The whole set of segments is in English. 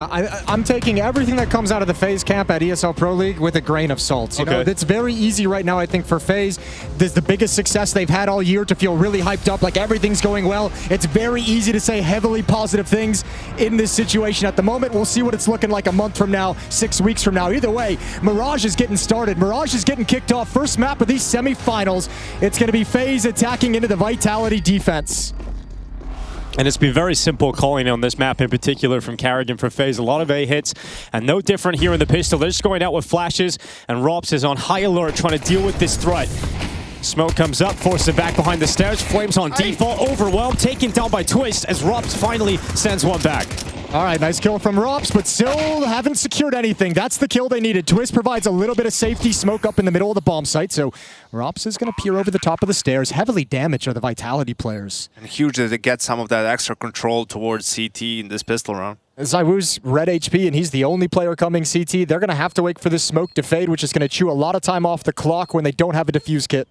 I'm taking everything that comes out of the FaZe camp at ESL Pro League with a grain of salt. You know, it's very easy right now, I think, for FaZe. This is the biggest success they've had all year to feel really hyped up, like everything's going well. It's very easy to say heavily positive things in this situation at the moment. We'll see what it's looking like a month from now, 6 weeks from now. Either way, Mirage is getting started. Mirage is getting kicked off. First map of these semifinals. It's going to be FaZe attacking into the Vitality defense. And it's been very simple calling on this map in particular from karrigan for FaZe. A lot of A hits, and no different here in the pistol. They're just going out with flashes, and Rops is on high alert trying to deal with this threat. Smoke comes up, forces it back behind the stairs. Flames on default, overwhelmed, taken down by Twist as Rops finally sends one back. All right, nice kill from Rops, but still haven't secured anything. That's the kill they needed. Twist provides a little bit of safety. Smoke up in the middle of the bomb site, so Rops is going to peer over the top of the stairs. Heavily damaged are the Vitality players. And huge that they get some of that extra control towards CT in this pistol round. ZywOo's red HP, and he's the only player coming CT. They're going to have to wait for this smoke to fade, which is going to chew a lot of time off the clock when they don't have a defuse kit.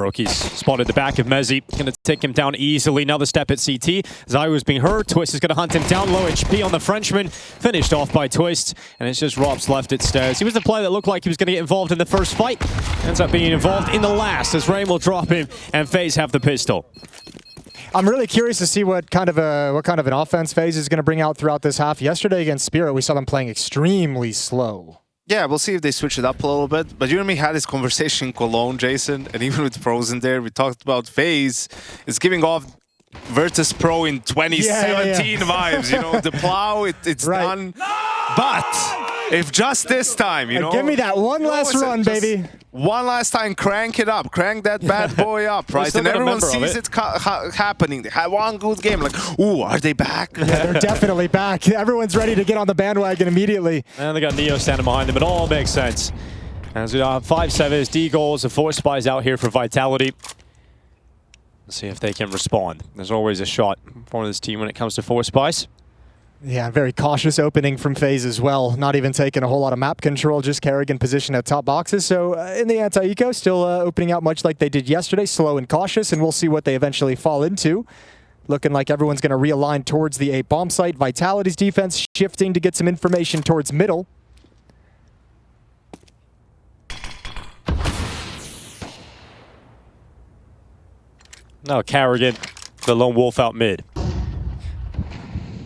broky's spotted the back of Mezzi. Going to take him down easily. Another step at CT. ZywOo's being hurt. Twist is going to hunt him down. Low HP on the Frenchman. Finished off by Twist. And it's just Rops left at stairs. He was the player that looked like he was going to get involved in the first fight. Ends up being involved in the last as Rain will drop him and FaZe have the pistol. I'm really curious to see what kind of an offense FaZe is going to bring out throughout this half. Yesterday against Spirit, we saw them playing extremely slow. Yeah, we'll see if they switch it up a little bit. But you and me had this conversation in Cologne, Jason, and even with Frozen there, we talked about FaZe is giving off Virtus Pro in 2017 vibes. You know, the plow, it's done. But if just this time, you know, give me that one last run, baby. One last time, crank it up, crank that bad boy up, right? And everyone sees it happening. They had one good game, like, ooh, are they back? Yeah, they're definitely back. Everyone's ready to get on the bandwagon immediately. And they got Neo standing behind them. It all makes sense. As we have 5 sevens, D goals, and 4 spies out here for Vitality. Let's see if they can respond. There's always a shot for this team when it comes to 4 spies. Yeah, very cautious opening from FaZe as well. Not even taking a whole lot of map control, just karrigan position at top boxes. So in the anti-eco, still opening out much like they did yesterday, slow and cautious, and we'll see what they eventually fall into. Looking like everyone's going to realign towards the A bomb site. Vitality's defense shifting to get some information towards middle. Now karrigan, the lone wolf out mid.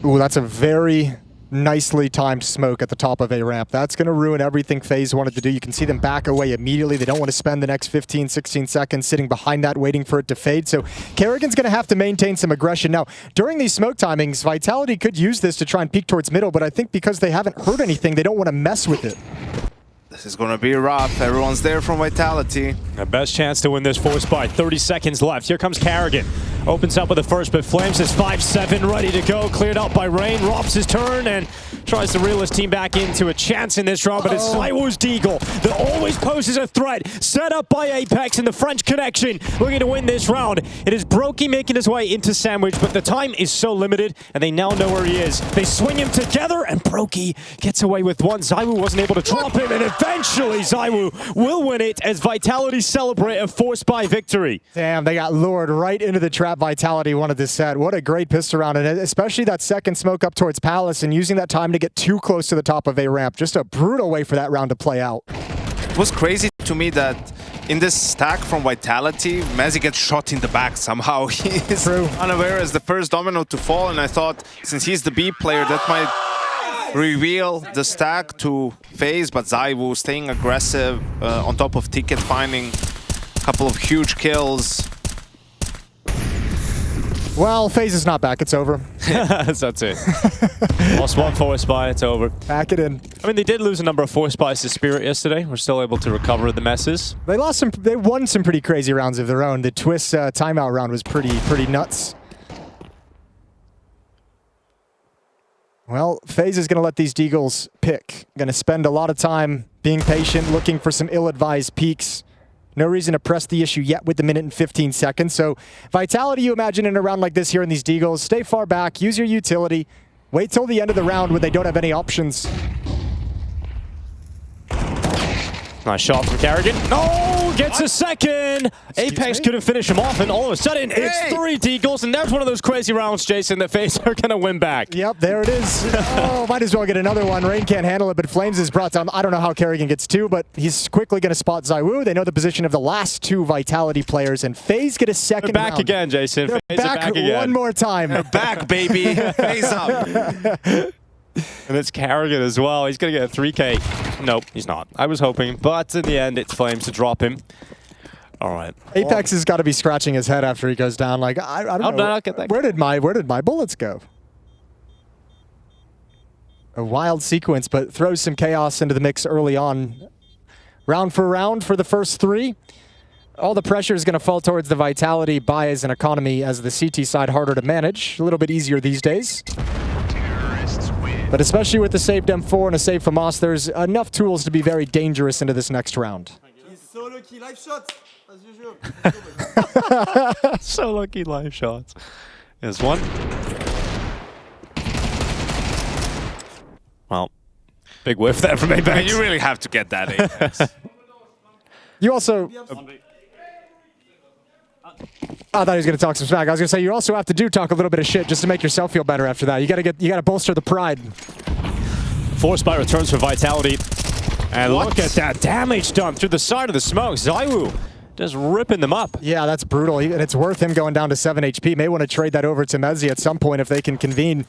Ooh, that's a very nicely timed smoke at the top of A ramp. That's going to ruin everything FaZe wanted to do. You can see them back away immediately. They don't want to spend the next 15, 16 seconds sitting behind that, waiting for it to fade. So karrigan's going to have to maintain some aggression. Now, during these smoke timings, Vitality could use this to try and peek towards middle, but I think because they haven't heard anything, they don't want to mess with it. This is going to be rough. Everyone's there from Vitality. The best chance to win this 4 spy. 30 seconds left. Here comes karrigan. Opens up with the first, but Flames is 5-7, ready to go. Cleared out by Rain. Rops his turn and tries to reel his team back into a chance in this round, but it's ZywOo's Deagle that always poses a threat. Set up by Apex and the French connection. Looking to win this round. It is broky making his way into Sandwich, but the time is so limited, and they now know where he is. They swing him together, and broky gets away with one. ZywOo wasn't able to drop him, and eventually ZywOo will win it as Vitality celebrate a 4 spy victory. Damn, they got lured right into the trap Vitality wanted this set. What a great pistol round, and especially that second smoke up towards Palace and using that time to get too close to the top of A ramp. Just a brutal way for that round to play out. It was crazy to me that in this stack from Vitality, Mezzi gets shot in the back somehow. He is unaware as the first domino to fall, and I thought since he's the B player, that might reveal the stack to FaZe, but ZywOo staying aggressive on top of Ticket, finding a couple of huge kills. Well, FaZe is not back. It's over. That's it. Lost 1 4 spy. It's over. Pack it in. I mean, they did lose a number of 4 spies to Spirit yesterday. We're still able to recover the messes. They lost some. They won some pretty crazy rounds of their own. The Twist timeout round was pretty nuts. Well, FaZe is going to let these Deagles pick. Going to spend a lot of time being patient, looking for some ill-advised peaks. No reason to press the issue yet with the minute and 15 seconds. So Vitality, you imagine in a round like this here in these Deagles, stay far back, use your utility, wait till the end of the round when they don't have any options. Nice shot from karrigan. No! gets a second. Apex couldn't finish him off, and all of a sudden, it's 3 deagles, and there's one of those crazy rounds, Jason, that FaZe are going to win back. Yep, there it is. Oh, might as well get another one. Rain can't handle it, but Flames is brought down. I don't know how Kerrigan gets 2, but he's quickly going to spot ZywOo. They know the position of the last 2 Vitality players, and FaZe get a second They're back round. again, Jason. They're FaZe are back again. one more time. They're back, baby. FaZe up. And it's Kerrigan as well. He's going to get a 3K. Nope, he's not. I was hoping, but in the end, it's Flames to drop him. All right. Apex has got to be scratching his head after he goes down. Like, I don't know. I'll get that. Where did my bullets go? A wild sequence, but throws some chaos into the mix early on. Round for round for the first 3. All the pressure is going to fall towards the Vitality, buys, and economy as the CT side harder to manage. A little bit easier these days. But especially with the saved M4 and a save from Moss, there's enough tools to be very dangerous into this next round. He's so lucky, live shot, as usual. So lucky live shots. There's one. Well, big whiff there from Apex. You really have to get that, Apex. You also... I thought he was going to talk some smack. I was going to say you also have to talk a little bit of shit just to make yourself feel better after that. You got to bolster the pride. Forced by returns for Vitality. And look at that damage done through the side of the smoke. ZywOo just ripping them up. Yeah, that's brutal. And it's worth him going down to 7 HP. May want to trade that over to Mezzi at some point if they can convene.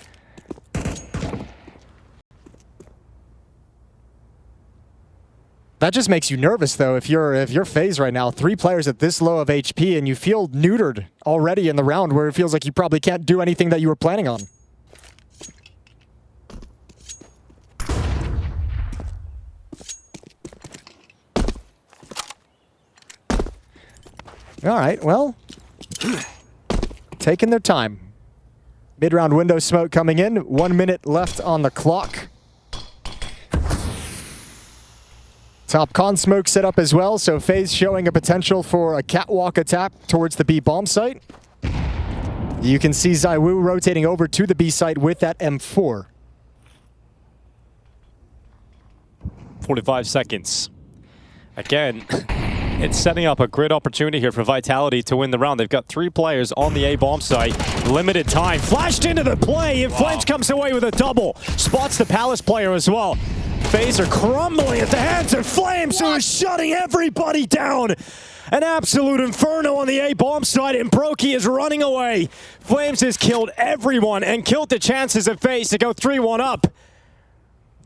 That just makes you nervous, though. If you're FaZe right now, 3 players at this low of HP, and you feel neutered already in the round, where it feels like you probably can't do anything that you were planning on. All right, well, taking their time. Mid-round window smoke coming in. 1 minute left on the clock. Top con smoke set up as well, so FaZe showing a potential for a catwalk attack towards the B bomb site. You can see ZywOo rotating over to the B site with that M4. 45 seconds. Again, it's setting up a great opportunity here for Vitality to win the round. They've got 3 players on the A bomb site. Limited time. Flashed into the play, and Flames comes away with a double. Spots the Palace player as well. FaZe are crumbling at the hands of Flames, who is shutting everybody down. An absolute inferno on the A bomb side, and broky is running away. Flames has killed everyone and killed the chances of FaZe to go 3-1 up.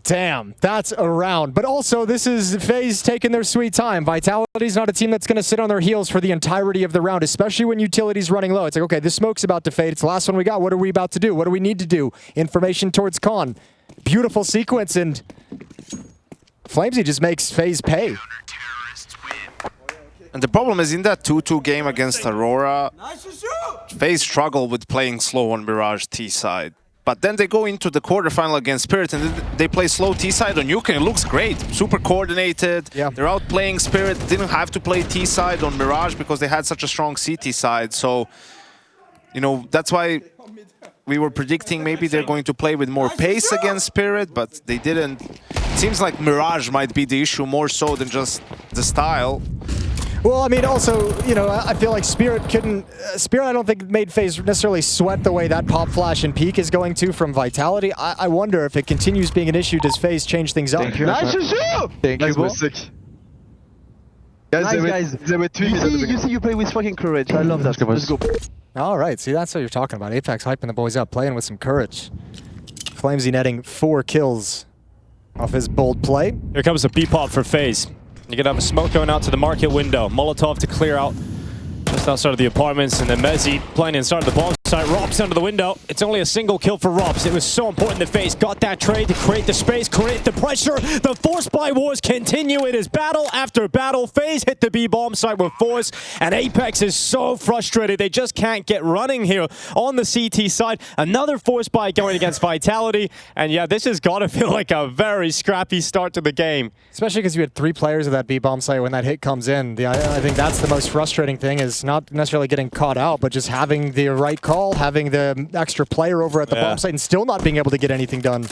Damn, that's a round. But also, this is FaZe taking their sweet time. Vitality's not a team that's going to sit on their heels for the entirety of the round, especially when Utility's running low. It's like, okay, this smoke's about to fade. It's the last one we got. What are we about to do? What do we need to do? Information towards con. Beautiful sequence, and Flamesy just makes FaZe pay. And the problem is in that 2-2 game against Aurora, FaZe struggle with playing slow on Mirage T side. But then they go into the quarterfinal against Spirit and they play slow T side on Yuka. It looks great, super coordinated. Yeah. They're outplaying Spirit, didn't have to play T side on Mirage because they had such a strong CT side. So, you know, that's why we were predicting maybe they're going to play with more pace against Spirit, but they didn't. It seems like Mirage might be the issue more so than just the style. Well, I mean, also, you know, I feel like Spirit couldn't... Spirit, I don't think, made FaZe necessarily sweat the way that Pop Flash and Peak is going to from Vitality. I wonder if it continues being an issue, does FaZe change things up? Thank you. Nice shoot! Thank you, bro. Sick. Guys, They were you see you play with fucking courage. I love that. Let's go. All right, see, that's what you're talking about. Apex hyping the boys up, playing with some courage. Flamesy netting 4 kills off his bold play. Here comes the B-pop for FaZe. You're going to have a smoke going out to the market window. Molotov to clear out just outside of the apartments, and then Mezzi playing inside of the bomb site. Robs under the window. It's only a single kill for Robs. It was so important that FaZe got that trade to create the space, create the pressure. The force by wars continue. It is battle after battle. FaZe hit the B bomb site with force, and Apex is so frustrated. They just can't get running here on the CT side. Another force buy going against Vitality, and yeah, this has got to feel like a very scrappy start to the game. Especially because you had 3 players at that B bomb site when that hit comes in. I think that's the most frustrating thing, is not necessarily getting caught out, but just having the right call, having the extra player over at the bomb site and still not being able to get anything done.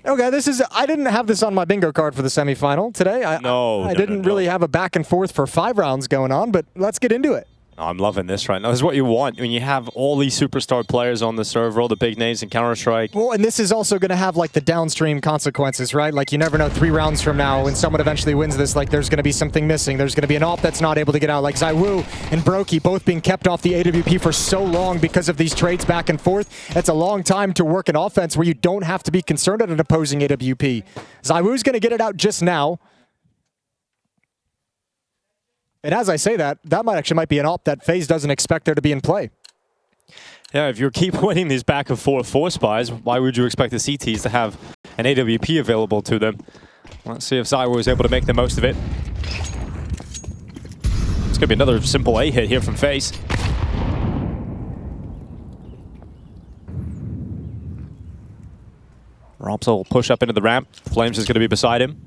Okay, I didn't have this on my bingo card for the semifinal today. I didn't really have a back and forth for 5 rounds going on, but let's get into it. I'm loving this right now. This is what you want when you have all these superstar players on the server, all the big names in Counter-Strike. Well, and this is also going to have like the downstream consequences, right? Like you never know 3 rounds from now when someone eventually wins this, like there's going to be something missing. There's going to be an AWP that's not able to get out, like ZywOo and broky both being kept off the AWP for so long because of these trades back and forth. That's a long time to work an offense where you don't have to be concerned at an opposing AWP. ZywOo's going to get it out just now. And as I say that, might be an AWP that FaZe doesn't expect there to be in play. Yeah, if you keep winning these back and forth force buys, why would you expect the CTs to have an AWP available to them? Let's see if ZywOo is able to make the most of it. It's going to be another simple A hit here from FaZe. Robso will push up into the ramp. Flames is going to be beside him.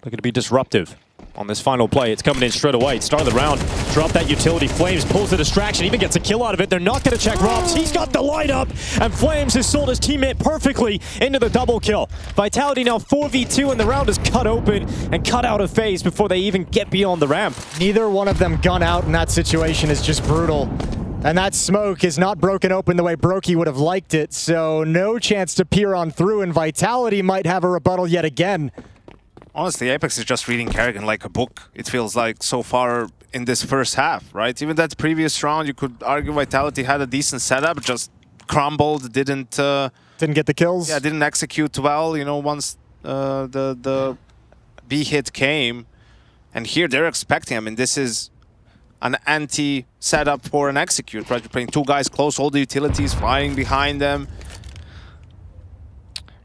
They're going to be disruptive on this final play. It's coming in straight away. Start of the round. Drop that utility. Flames pulls the distraction. Even gets a kill out of it. They're not going to check Robs. He's got the light up. And Flames has sold his teammate perfectly into the double kill. Vitality now 4v2 and the round is cut open and cut out of FaZe before they even get beyond the ramp. Neither one of them gun out in that situation is just brutal. And that smoke is not broken open the way broky would have liked it. So no chance to peer on through, and Vitality might have a rebuttal yet again. Honestly, Apex is just reading Karrigan like a book, it feels like, so far in this first half, right? Even that previous round, you could argue Vitality had a decent setup, just crumbled, didn't get the kills. Yeah, didn't execute well, you know, once the B hit came. And here they're expecting, I mean, this is an anti-setup for an execute, right? You're playing 2 guys close, all the utilities flying behind them.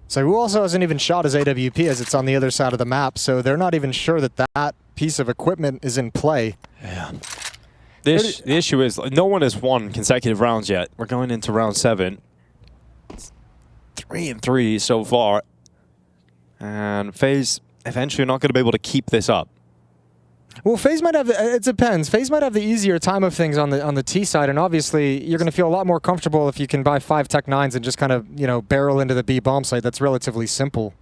So who also hasn't even shot his AWP as it's on the other side of the map, so they're not even sure that that piece of equipment is in play. Yeah. The issue is no one has won consecutive rounds yet. We're going into round 7. 3-3 so far. And FaZe eventually not going to be able to keep this up. Well, FaZe might have, it depends. FaZe might have the easier time of things on the T side, and obviously you're going to feel a lot more comfortable if you can buy 5 Tech 9s and just kind of, you know, barrel into the B bomb site. That's relatively simple.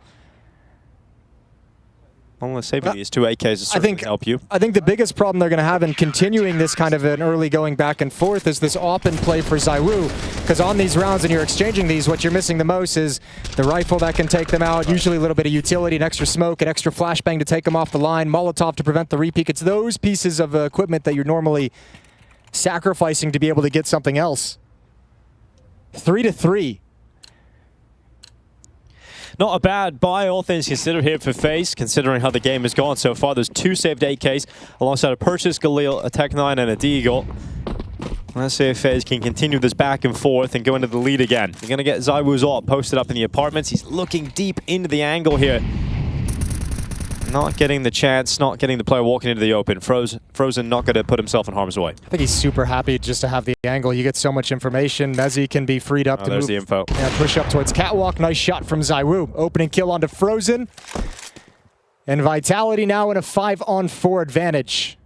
Well, saving these 2 AKs is certainly going to help you. I think the biggest problem they're going to have in continuing this kind of an early going back and forth is this open play for ZywOo. Because on these rounds and you're exchanging these, what you're missing the most is the rifle that can take them out, usually a little bit of utility, an extra smoke, an extra flashbang to take them off the line, Molotov to prevent the repeat. It's those pieces of equipment that you're normally sacrificing to be able to get something else. 3-3. Not a bad buy, all things considered here for FaZe, considering how the game has gone so far. There's 2 saved AKs alongside a purchased Galil, a Tech 9, and a Deagle. Let's see if FaZe can continue this back and forth and go into the lead again. They're going to get ZywOo's ult posted up in the apartments. He's looking deep into the angle here. Not getting the chance, not getting the player walking into the open. Frozen not going to put himself in harm's way. I think he's super happy just to have the angle. You get so much information. Mezzy can be freed up to there's move. The info. Yeah, push up towards Catwalk. Nice shot from ZywOo. Opening kill onto Frozen. And Vitality now in a 5-on-4 advantage,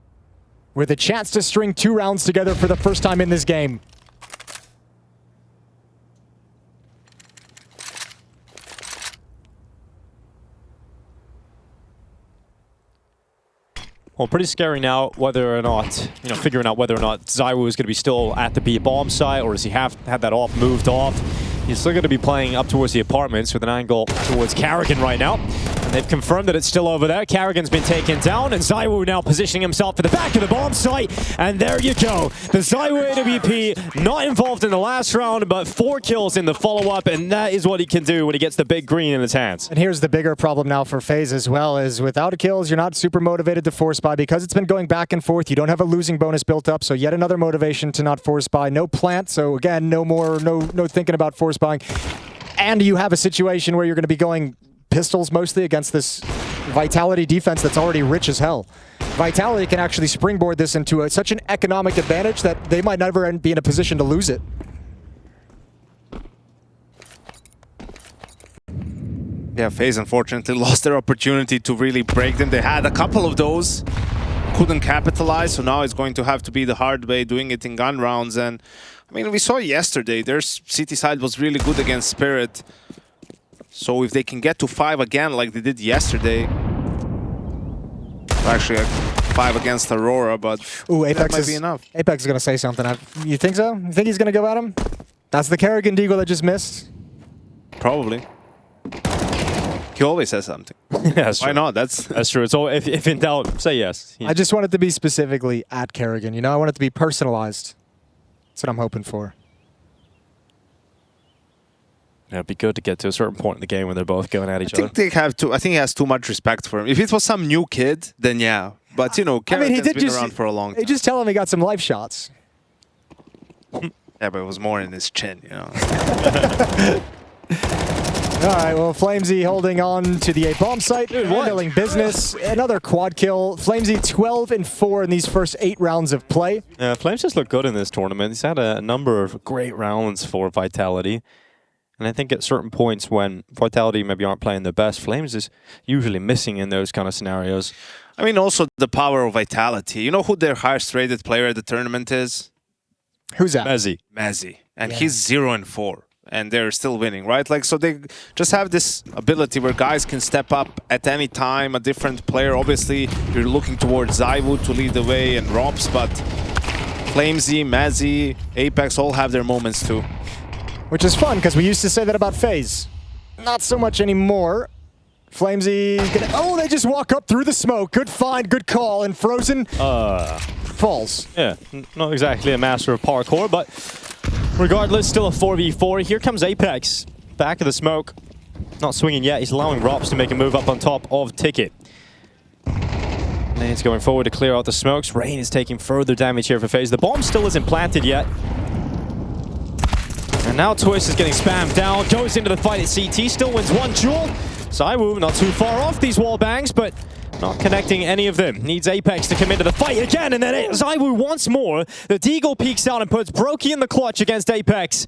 with a chance to string 2 rounds together for the first time in this game. Well, pretty scary now whether or not, you know, figuring out whether or not ZywOo is going to be still at the B bomb site, or does he have had that off moved off. He's still going to be playing up towards the apartments with an angle towards Karrigan right now. And they've confirmed that it's still over there. Karrigan's been taken down, and ZywOo now positioning himself at the back of the bomb site. And there you go. The ZywOo AWP not involved in the last round, but 4 kills in the follow-up, and that is what he can do when he gets the big green in his hands. And here's the bigger problem now for FaZe as well, is without kills, you're not super motivated to force buy because it's been going back and forth. You don't have a losing bonus built up, so yet another motivation to not force buy. No plant, so again, no thinking about force buying. And you have a situation where you're going to be going pistols mostly against this Vitality defense that's already rich as hell. Vitality can actually springboard this into such an economic advantage that they might never be in a position to lose it. Yeah, FaZe unfortunately lost their opportunity to really break them. They had a couple of those, couldn't capitalize, so now it's going to have to be the hard way, doing it in gun rounds. And I mean, we saw yesterday, their CT side was really good against Spirit. So if they can get to 5 again like they did yesterday, actually 5 against Aurora, but ooh, that Apex might is be enough. Apex is gonna say something. You think so? You think he's gonna go at him? That's the Kerrigan Deagle that just missed. Probably. He always says something. Yeah, Why not? That's true. It's all, if in doubt, say yes. I just want it to be specifically at Kerrigan. You know, I want it to be personalized. That's what I'm hoping for. Yeah, it'd be good to get to a certain point in the game when they're both going at each I think other. they have to. I think he has too much respect for him. If it was some new kid, then yeah. But you know, Kerrigan's been around for a long time. They just tell him he got some life shots. Yeah, but it was more in his chin, you know. All right, well, Flamesy holding on to the A-bomb site, handling business. Another quad kill. Flamesy 12-4 in these first 8 rounds of play. Yeah, Flames just look good in this tournament. He's had a number of great rounds for Vitality. And I think at certain points when Vitality maybe aren't playing their best, Flames is usually missing in those kind of scenarios. I mean, also the power of Vitality. You know who their highest rated player at the tournament is? Who's that? Mezzi. And Yeah. he's 0-4. And they're still winning, right? Like, so they just have this ability where guys can step up at any time, a different player. Obviously, you're looking towards Zywood to lead the way and Robs, but Flamesy, Mezzi, Apex all have their moments too. Which is fun, because we used to say that about FaZe. Not so much anymore. Flamesy gonna... Oh, they just walk up through the smoke. Good find, good call, and Frozen falls. Yeah, not exactly a master of parkour, but regardless, still a 4v4. Here comes Apex, back of the smoke. Not swinging yet, he's allowing Robs to make a move up on top of Ticket. Lane's going forward to clear out the smokes. Rain is taking further damage here for FaZe. The bomb still isn't planted yet. And now Twist is getting spammed down, goes into the fight at CT, still wins one duel. Zywoo not too far off these wall bangs, but not connecting any of them. Needs Apex to come into the fight again, and then Zywoo once more. The Deagle peeks out and puts broky in the clutch against Apex.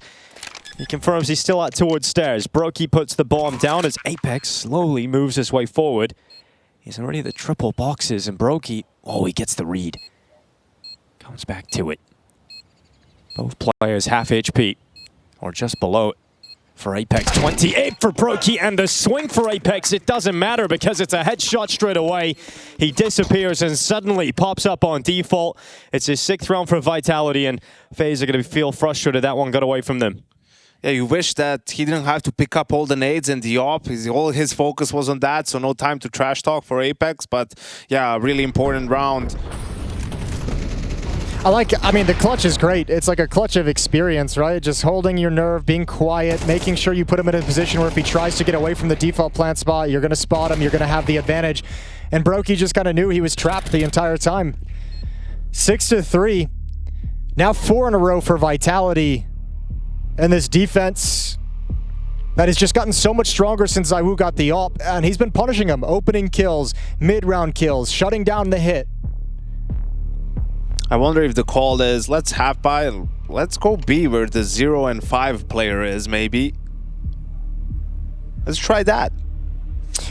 He confirms he's still out towards stairs. broky puts the bomb down as Apex slowly moves his way forward. He's already the triple boxes, and broky, oh, he gets the read. Comes back to it. Both players half HP, or just below it. For Apex, 28 for broky, and the swing for Apex, it doesn't matter because it's a headshot straight away. He disappears and suddenly pops up on default. It's his 6th round for Vitality, and FaZe are going to feel frustrated that one got away from them. Yeah, you wish that he didn't have to pick up all the nades and the op. All his focus was on that, so no time to trash talk for Apex. But yeah, a really important round. I mean, the clutch is great. It's like a clutch of experience, right? Just holding your nerve, being quiet, making sure you put him in a position where if he tries to get away from the default plant spot, you're going to spot him, you're going to have the advantage. And broky just kind of knew he was trapped the entire time. 6-3. Now 4 in a row for Vitality. And this defense that has just gotten so much stronger since Zywoo got the op, and he's been punishing him. Opening kills, mid-round kills, shutting down the hit. I wonder if the call is, let's half buy and let's go B where the 0 and 5 player is, maybe. Let's try that.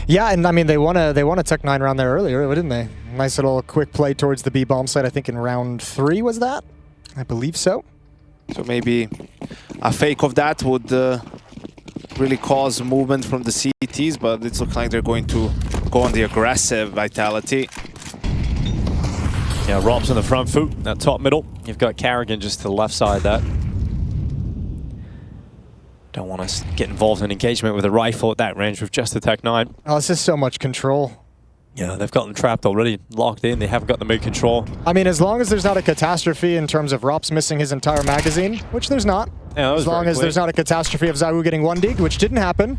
Yeah, and I mean, they won a Tech 9 round there earlier, didn't they? Nice little quick play towards the B bomb site, I think in round 3 was that? I believe so. So maybe a fake of that would really cause movement from the CTs, but it looks like they're going to go on the aggressive Vitality. Yeah, Robs on the front foot, that top middle. You've got Kerrigan just to the left side there. Don't want to get involved in engagement with a rifle at that range with just the Tech 9. Oh, this is so much control. Yeah, they've got them trapped already, locked in. They haven't got the mid control. I mean, as long as there's not a catastrophe in terms of Rops missing his entire magazine, which there's not. Yeah, as long as there's not a catastrophe of Zywoo getting 1-deed, which didn't happen,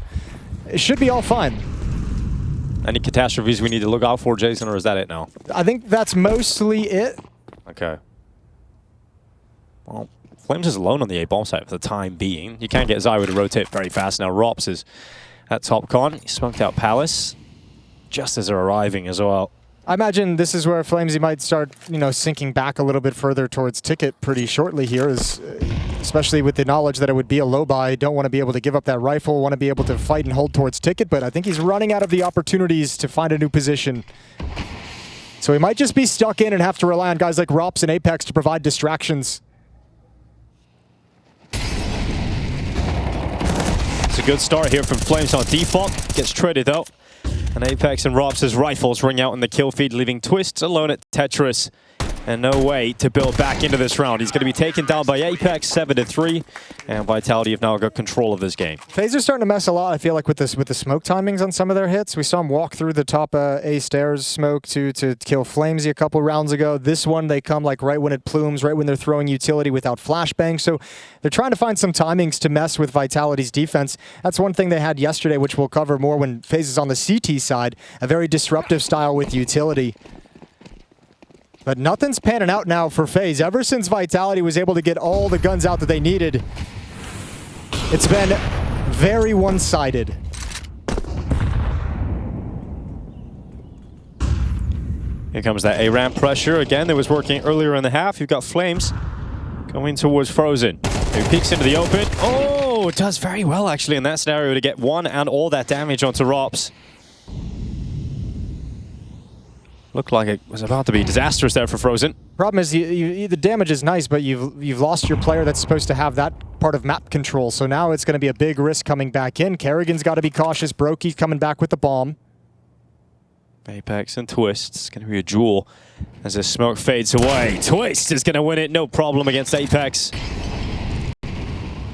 it should be all fine. Any catastrophes we need to look out for, Jason, or is that it now? I think that's mostly it. Okay. Well, Flames is alone on the A-bomb site for the time being. You can get Zywoo to rotate very fast. Now Rops is at top con. He smoked out Palace just as they're arriving as well. I imagine this is where Flamesy might start, you know, sinking back a little bit further towards Ticket pretty shortly here, especially with the knowledge that it would be a low buy. Don't want to be able to give up that rifle, want to be able to fight and hold towards Ticket, but I think he's running out of the opportunities to find a new position. So he might just be stuck in and have to rely on guys like Rops and Apex to provide distractions. It's a good start here from Flames on default. Gets traded though. And Apex and Robs' rifles ring out in the kill feed, leaving Twist alone at Tetris. And no way to build back into this round. He's going to be taken down by Apex 7-3. And Vitality have now got control of this game. FaZe are starting to mess a lot, I feel like, with the smoke timings on some of their hits. We saw him walk through the top A stairs smoke to kill Flamesy a couple rounds ago. This one, they come like right when it plumes, right when they're throwing utility without flashbang. So they're trying to find some timings to mess with Vitality's defense. That's one thing they had yesterday, which we'll cover more when FaZe is on the CT side. A very disruptive style with utility. But nothing's panning out now for FaZe. Ever since Vitality was able to get all the guns out that they needed, it's been very one-sided. Here comes that A-ramp pressure. Again, that was working earlier in the half. You've got Flames going towards Frozen. He peeks into the open. Oh, does very well actually in that scenario to get one and all that damage onto Rops. Looked like it was about to be disastrous there for Frozen. Problem is, the damage is nice, but you've lost your player that's supposed to have that part of map control. So now it's going to be a big risk coming back in. Kerrigan's got to be cautious. Broky's coming back with the bomb. Apex and Twist. It's going to be a duel as the smoke fades away. Twist is going to win it, no problem against Apex.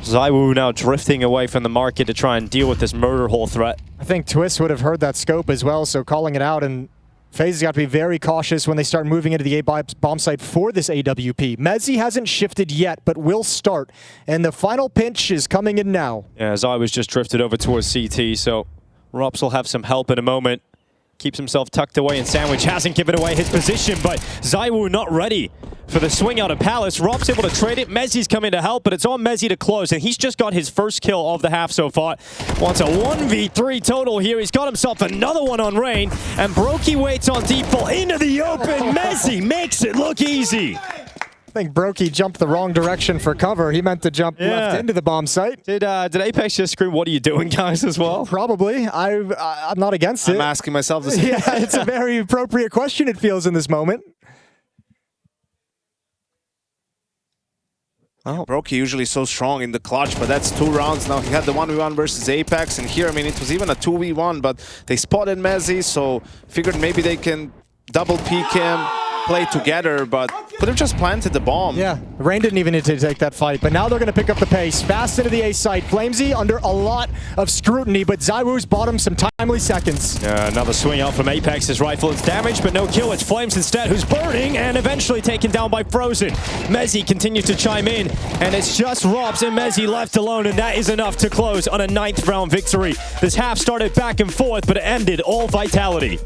ZywOo now drifting away from the market to try and deal with this murder hole threat. I think Twist would have heard that scope as well, so calling it out, and FaZe has got to be very cautious when they start moving into the A-bomb site for this AWP. Mezzi hasn't shifted yet, but will start. And the final pinch is coming in now. Yeah, Zai was just drifted over towards CT, so Rops will have some help in a moment. Keeps himself tucked away, and Sandwich hasn't given away his position, but ZywOo not ready for the swing out of Palace. Rob's able to trade it. Mezzi's coming to help, but it's on Mezzi to close, and he's just got his first kill of the half so far. Wants a 1v3 total here. He's got himself another one on Rain, and broky waits on default into the open. Mezzi makes it look easy. I think broky jumped the wrong direction for cover. He meant to jump left into the bomb site. Did Apex just scream, "What are you doing, guys," as well? Probably. I'm not against it. I'm asking myself the same. Yeah, it's a very appropriate question, it feels, in this moment. Oh. broky usually so strong in the clutch, but that's 2 rounds now. He had the 1v1 versus Apex, and here, I mean, it was even a 2v1, but they spotted Mezzi, so figured maybe they can double peek him, play together, but could have just planted the bomb. Yeah, Rain didn't even need to take that fight, but now they're going to pick up the pace. Fast into the A site. Flamesy under a lot of scrutiny, but ZywOo's bought him some timely seconds. Another swing out from Apex. His rifle is damaged, but no kill. It's Flames instead, who's burning and eventually taken down by Frozen. Mezzi continues to chime in, and it's just Robs and Mezzi left alone, and that is enough to close on a 9th round victory. This half started back and forth, but it ended all Vitality.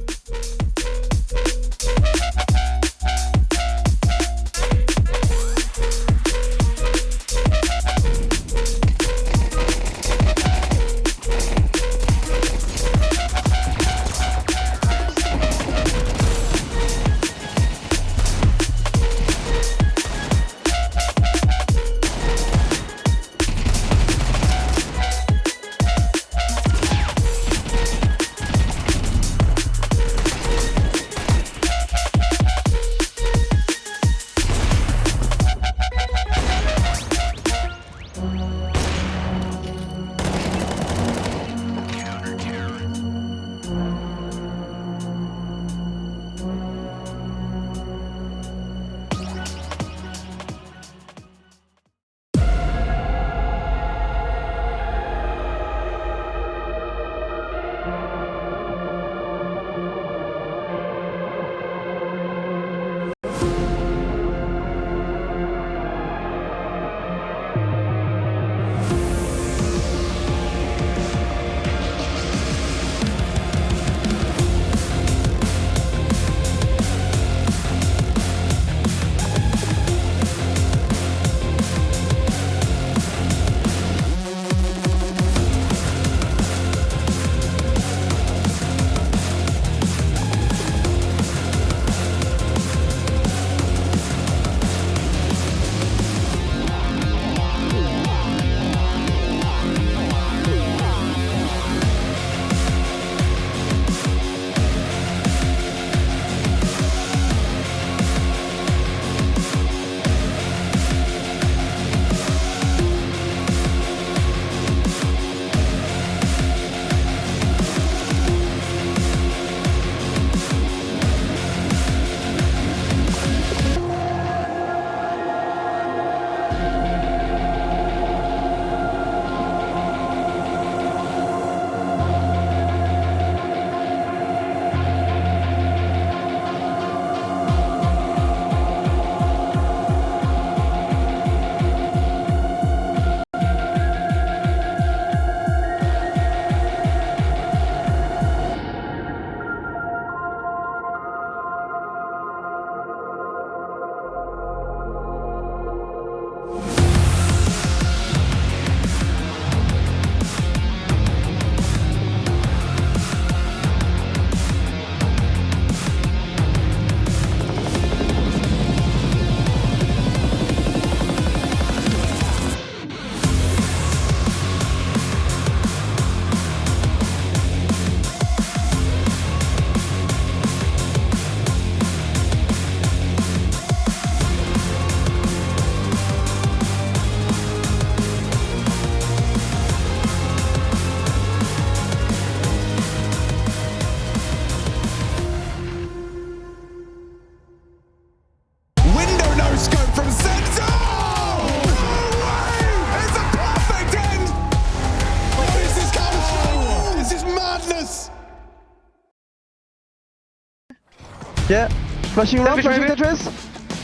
Yeah. Flashing around, flashing Tetris.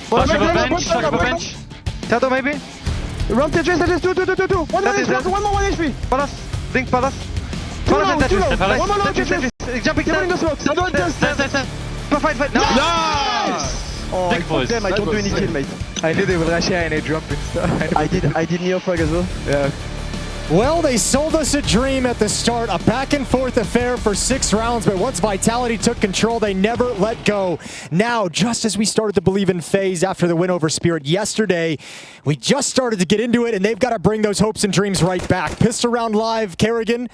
Flash of a bench, flash of a bench. Tato maybe? Round Tetris, Tetris, 2. One more 1 HP. Palace, Blink Palace. Palace and Tetris. One more round Tetris. Jumping Get in the smoke. stand. Fight. No! Oh, Big boys. damn, I don't do any kill, mate. I knew they would rush here and they drop and stuff. I did Neofrag as well. Yeah. Well, they sold us a dream at the start, a back and forth affair for 6 rounds, but once Vitality took control, they never let go. Now, just as we started to believe in FaZe after the win over Spirit yesterday, we just started to get into it, and they've got to bring those hopes and dreams right back. Pissed Around Live, Kerrigan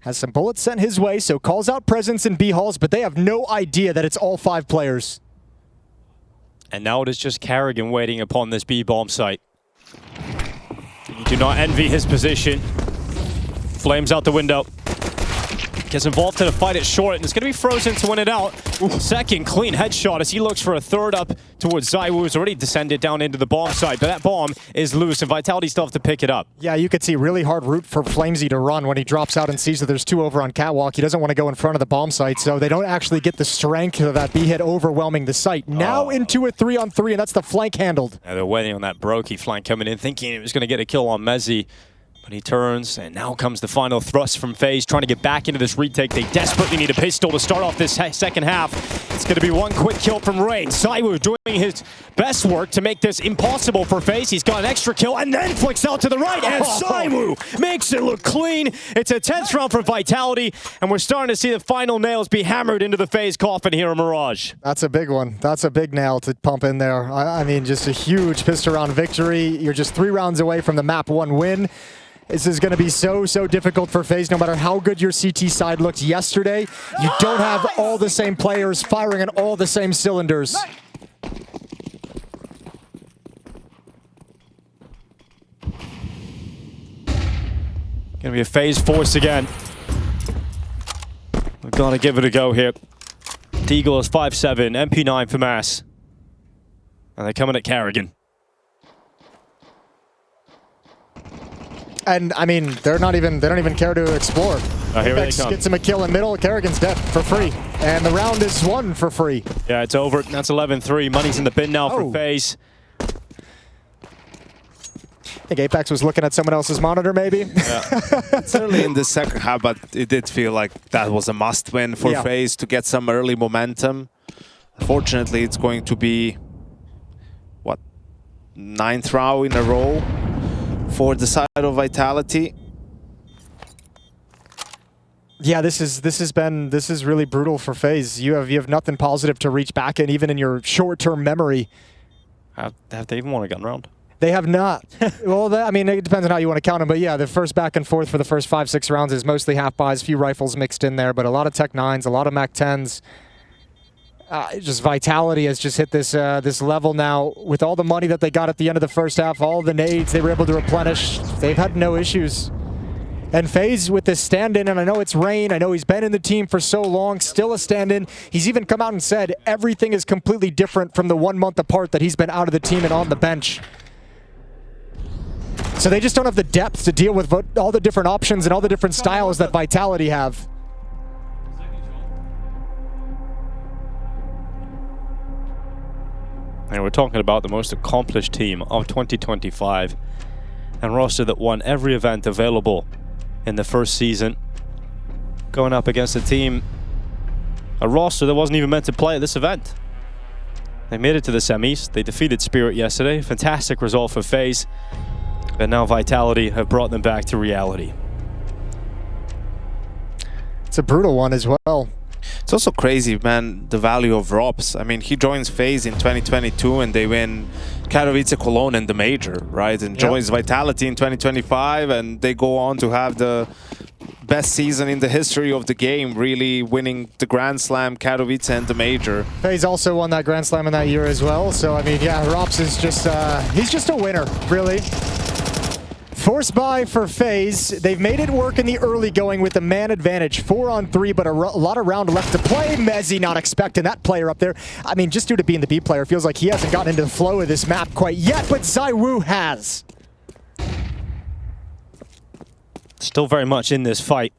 has some bullets sent his way, so calls out presence in B halls, but they have no idea that it's all 5 players. And now it is just Kerrigan waiting upon this B-bomb site. You do not envy his position. Flames out the window. Gets involved in a fight at short, and it's going to be frozen to win it out. Second clean headshot as he looks for a third up towards ZywOo, who's already descended down into the bomb site, but that bomb is loose, and Vitality still have to pick it up. Yeah, you could see really hard route for Flamesy to run when he drops out and sees that there's 2 over on Catwalk. He doesn't want to go in front of the bomb site, so they don't actually get the strength of that B hit overwhelming the site. Now into a 3-on-3, and that's the flank handled. Yeah, they're waiting on that broky flank coming in, thinking it was going to get a kill on Mezzi. But he turns, and now comes the final thrust from FaZe, trying to get back into this retake. They desperately need a pistol to start off this second half. It's going to be one quick kill from Rain. ZywOo doing his best work to make this impossible for FaZe. He's got an extra kill, and then flicks out to the right, and ZywOo makes it look clean. It's a 10th round for Vitality, and we're starting to see the final nails be hammered into the FaZe coffin here in Mirage. That's a big one. That's a big nail to pump in there. I mean, just a huge pissed around victory. You're just 3 rounds away from the map 1 win. This is going to be so difficult for FaZe, no matter how good your CT side looked yesterday. You don't have all the same players firing on all the same cylinders. Gonna be a FaZe force again. We've got to give it a go here. Deagle is 5-7, MP9 for Mass. And they're coming at Kerrigan. And I mean, they don't even care to explore. Oh, here they come. Gets him a kill in middle. Kerrigan's dead for free. And the round is won for free. Yeah, it's over. That's 11-3. Money's in the bin now for FaZe. I think Apex was looking at someone else's monitor, maybe. Yeah. Certainly in the second half, but it did feel like that was a must-win for FaZe to get some early momentum. Unfortunately, it's going to be, what, 9th round in a row for the side of Vitality. Yeah, this is really brutal for FaZe. You have nothing positive to reach back in, even in your short-term memory. Have they even won a gun round? They have not. Well, I mean, it depends on how you want to count them. But yeah, the first back and forth for the first 5-6 rounds is mostly half-buys, few rifles mixed in there, but a lot of Tech 9s, a lot of Mac 10s. Just Vitality has just hit this this level now with all the money that they got at the end of the first half, all the nades they were able to replenish. They've had no issues. And FaZe with this stand-in, and I know it's Rain, I know he's been in the team for so long, still a stand-in. He's even come out and said everything is completely different from the 1 month apart that he's been out of the team and on the bench. So they just don't have the depth to deal with all the different options and all the different styles that Vitality have. And we're talking about the most accomplished team of 2025 and roster that won every event available in the first season, going up against a roster that wasn't even meant to play at this event. They made it to the semis. They defeated Spirit yesterday. Fantastic result for FaZe. But now Vitality have brought them back to reality. It's a brutal one as well. It's also crazy, man, the value of Robs. I mean, he joins FaZe in 2022 and they win Katowice, Cologne and the major, right? And joins Vitality in 2025 and they go on to have the best season in the history of the game, really winning the Grand Slam, Katowice and the major. FaZe also won that Grand Slam in that year as well. So, I mean, yeah, Robs is just, he's just a winner, really. Force buy for FaZe. They've made it work in the early going with the man advantage. 4-on-3, but a lot of round left to play. Mezzi not expecting that player up there. I mean, just due to being the B player, feels like he hasn't gotten into the flow of this map quite yet, but ZywOo has. Still very much in this fight.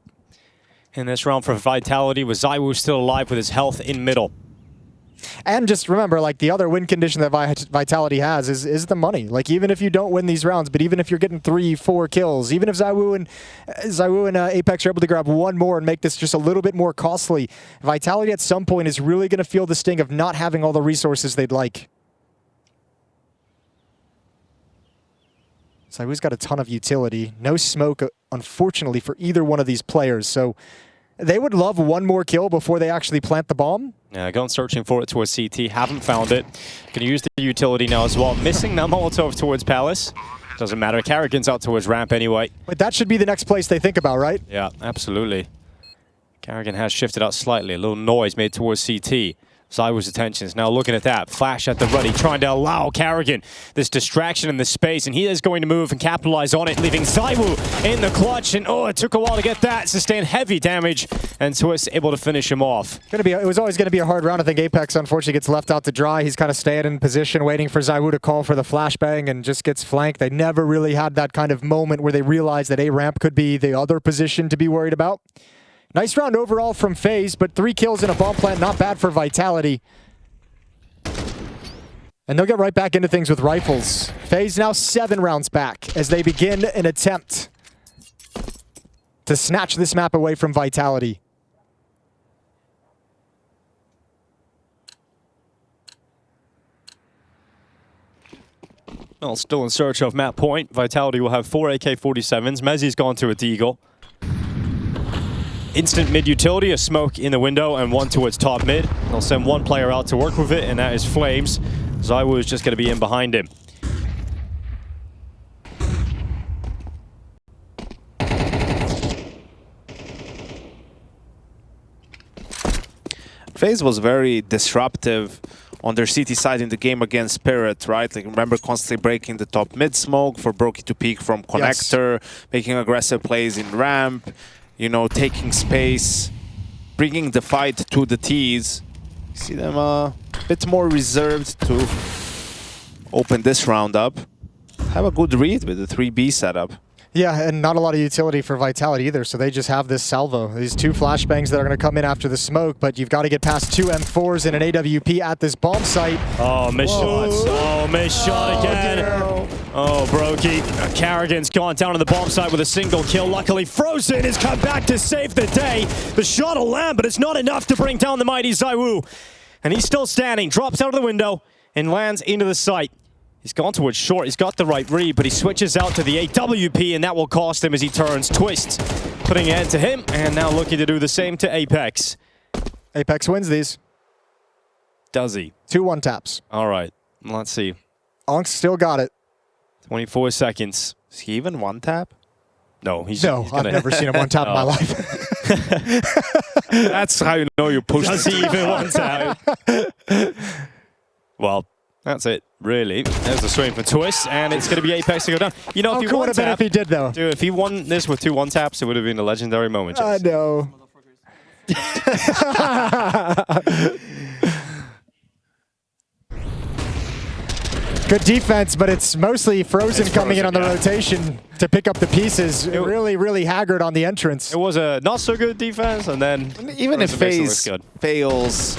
In this round for Vitality, with ZywOo still alive with his health in middle. And just remember, like, the other win condition that Vitality has is the money. Like, even if you don't win these rounds, but even if you're getting 3-4 kills, even if ZywOo and Apex are able to grab one more and make this just a little bit more costly, Vitality at some point is really going to feel the sting of not having all the resources they'd like. ZywOo's got a ton of utility. No smoke, unfortunately, for either one of these players. So they would love one more kill before they actually plant the bomb. Yeah, going searching for it towards CT. Haven't found it. Going to use the utility now as well. Missing that Molotov towards Palace. Doesn't matter. Karrigan's out towards ramp anyway. But that should be the next place they think about, right? Yeah, absolutely. Karrigan has shifted out slightly. A little noise made towards CT. ZywOo's attention is now looking at that. Flash at the ready, trying to allow Karrigan this distraction in the space, and he is going to move and capitalize on it, leaving ZywOo in the clutch. And oh, it took a while to get that. Sustained heavy damage, and Twist able to finish him off. It was always going to be a hard round. I think Apex unfortunately gets left out to dry. He's kind of staying in position, waiting for ZywOo to call for the flashbang, and just gets flanked. They never really had that kind of moment where they realized that A-ramp could be the other position to be worried about. Nice round overall from FaZe, but 3 kills in a bomb plant, not bad for Vitality. And they'll get right back into things with rifles. FaZe now 7 rounds back as they begin an attempt to snatch this map away from Vitality. Well, still in search of map point. Vitality will have 4 AK-47s. Mezzi's gone to a Deagle. Instant mid utility, a smoke in the window, and one towards top mid. They'll send one player out to work with it, and that is Flames. ZywOo is just going to be in behind him. FaZe was very disruptive on their CT side in the game against Spirit, right? Like, remember constantly breaking the top mid smoke for broky to peek from connector, making aggressive plays in ramp, you know, taking space, bringing the fight to the T's. You see them a bit more reserved to open this round up. Have a good read with the 3B setup. Yeah, and not a lot of utility for Vitality either, so they just have this salvo. These 2 flashbangs that are going to come in after the smoke, but you've got to get past 2 M4s and an AWP at this bomb site. Oh, missed shots. Oh, missed shot again. Dear. Oh, broky. Karrigan's gone down to the bomb site with a single kill. Luckily, Frozen has come back to save the day. The shot will land, but it's not enough to bring down the mighty ZywOo. And he's still standing, drops out of the window, and lands into the site. He's gone towards short. He's got the right read, but he switches out to the AWP, and that will cost him as he turns. Twist putting it to him, and now looking to do the same to Apex. Apex wins these. Does he? 2 1-taps. All right. Let's see. Onk still got it. 24 seconds. Is he even one tap? No, he's I've never seen him one-tap in my life. That's how you know you pushed. Does he even one tap? Well, that's it, really. There's the swing for Twist, and it's going to be Apex to go down. You know, if he cool would have been if he did, though. Dude, if he won this with 2 1-taps, it would have been a legendary moment. I know. Good defense, but it's mostly Frozen coming in on the rotation to pick up the pieces. Really, really haggard on the entrance. It was a not so good defense, and then even if FaZe fails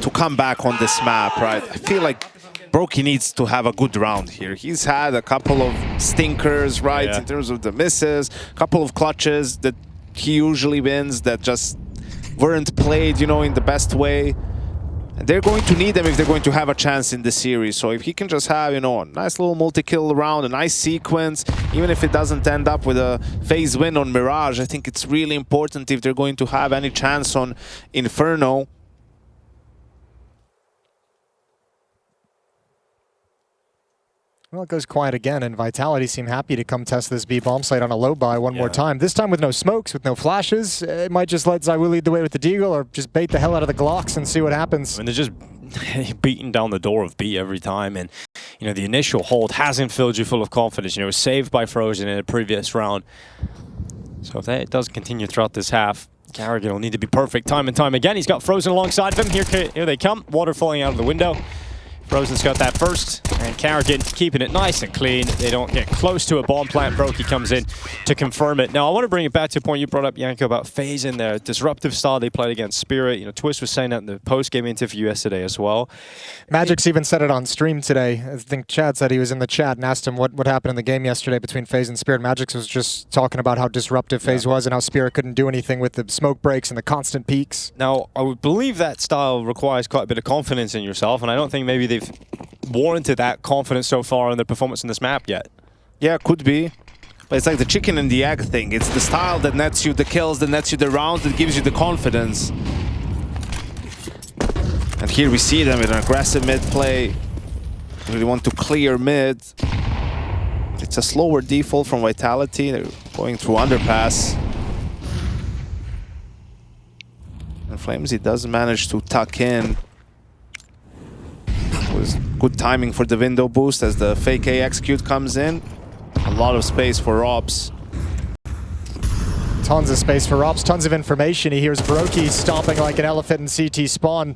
to come back on this map, right? I feel like broky needs to have a good round here. He's had a couple of stinkers, right, in terms of the misses, a couple of clutches that he usually wins that just weren't played, you know, in the best way. And they're going to need them if they're going to have a chance in the series. So if he can just have, you know, a nice little multi-kill round, a nice sequence, even if it doesn't end up with a FaZe win on Mirage, I think it's really important if they're going to have any chance on Inferno. Well, it goes quiet again, and Vitality seem happy to come test this B bomb site on a low buy one more time. This time with no smokes, with no flashes. It might just let ZywOo lead the way with the Deagle, or just bait the hell out of the Glocks and see what happens. I mean, they're just beating down the door of B every time, and you know, the initial hold hasn't filled you full of confidence. You know, it was saved by Frozen in a previous round. So if that does continue throughout this half, Karrigan will need to be perfect time and time again. He's got Frozen alongside of him. Here they come. Water falling out of the window. Frozen's got that first, and Carrigan keeping it nice and clean. They don't get close to a bomb plant. broky comes in to confirm it. Now, I want to bring it back to a point you brought up, Yanko, about FaZe and their disruptive style they played against Spirit. You know, Twist was saying that in the post-game interview yesterday as well. Magic's even said it on stream today. I think Chad said he was in the chat and asked him what happened in the game yesterday between FaZe and Spirit. Magic's was just talking about how disruptive FaZe was and how Spirit couldn't do anything with the smoke breaks and the constant peaks. Now, I would believe that style requires quite a bit of confidence in yourself, and I don't think maybe they've warranted that confidence so far in their performance in this map yet. Yeah, could be. But it's like the chicken and the egg thing. It's the style that nets you the kills, that nets you the rounds, that gives you the confidence. And here we see them with an aggressive mid play. Really want to clear mid. It's a slower default from Vitality. They're going through underpass. And Flamesy does manage to tuck in. It was good timing for the window boost as the fake A execute comes in. A lot of space for Robs. Tons of space for Robs, tons of information. He hears broky stomping like an elephant in CT spawn.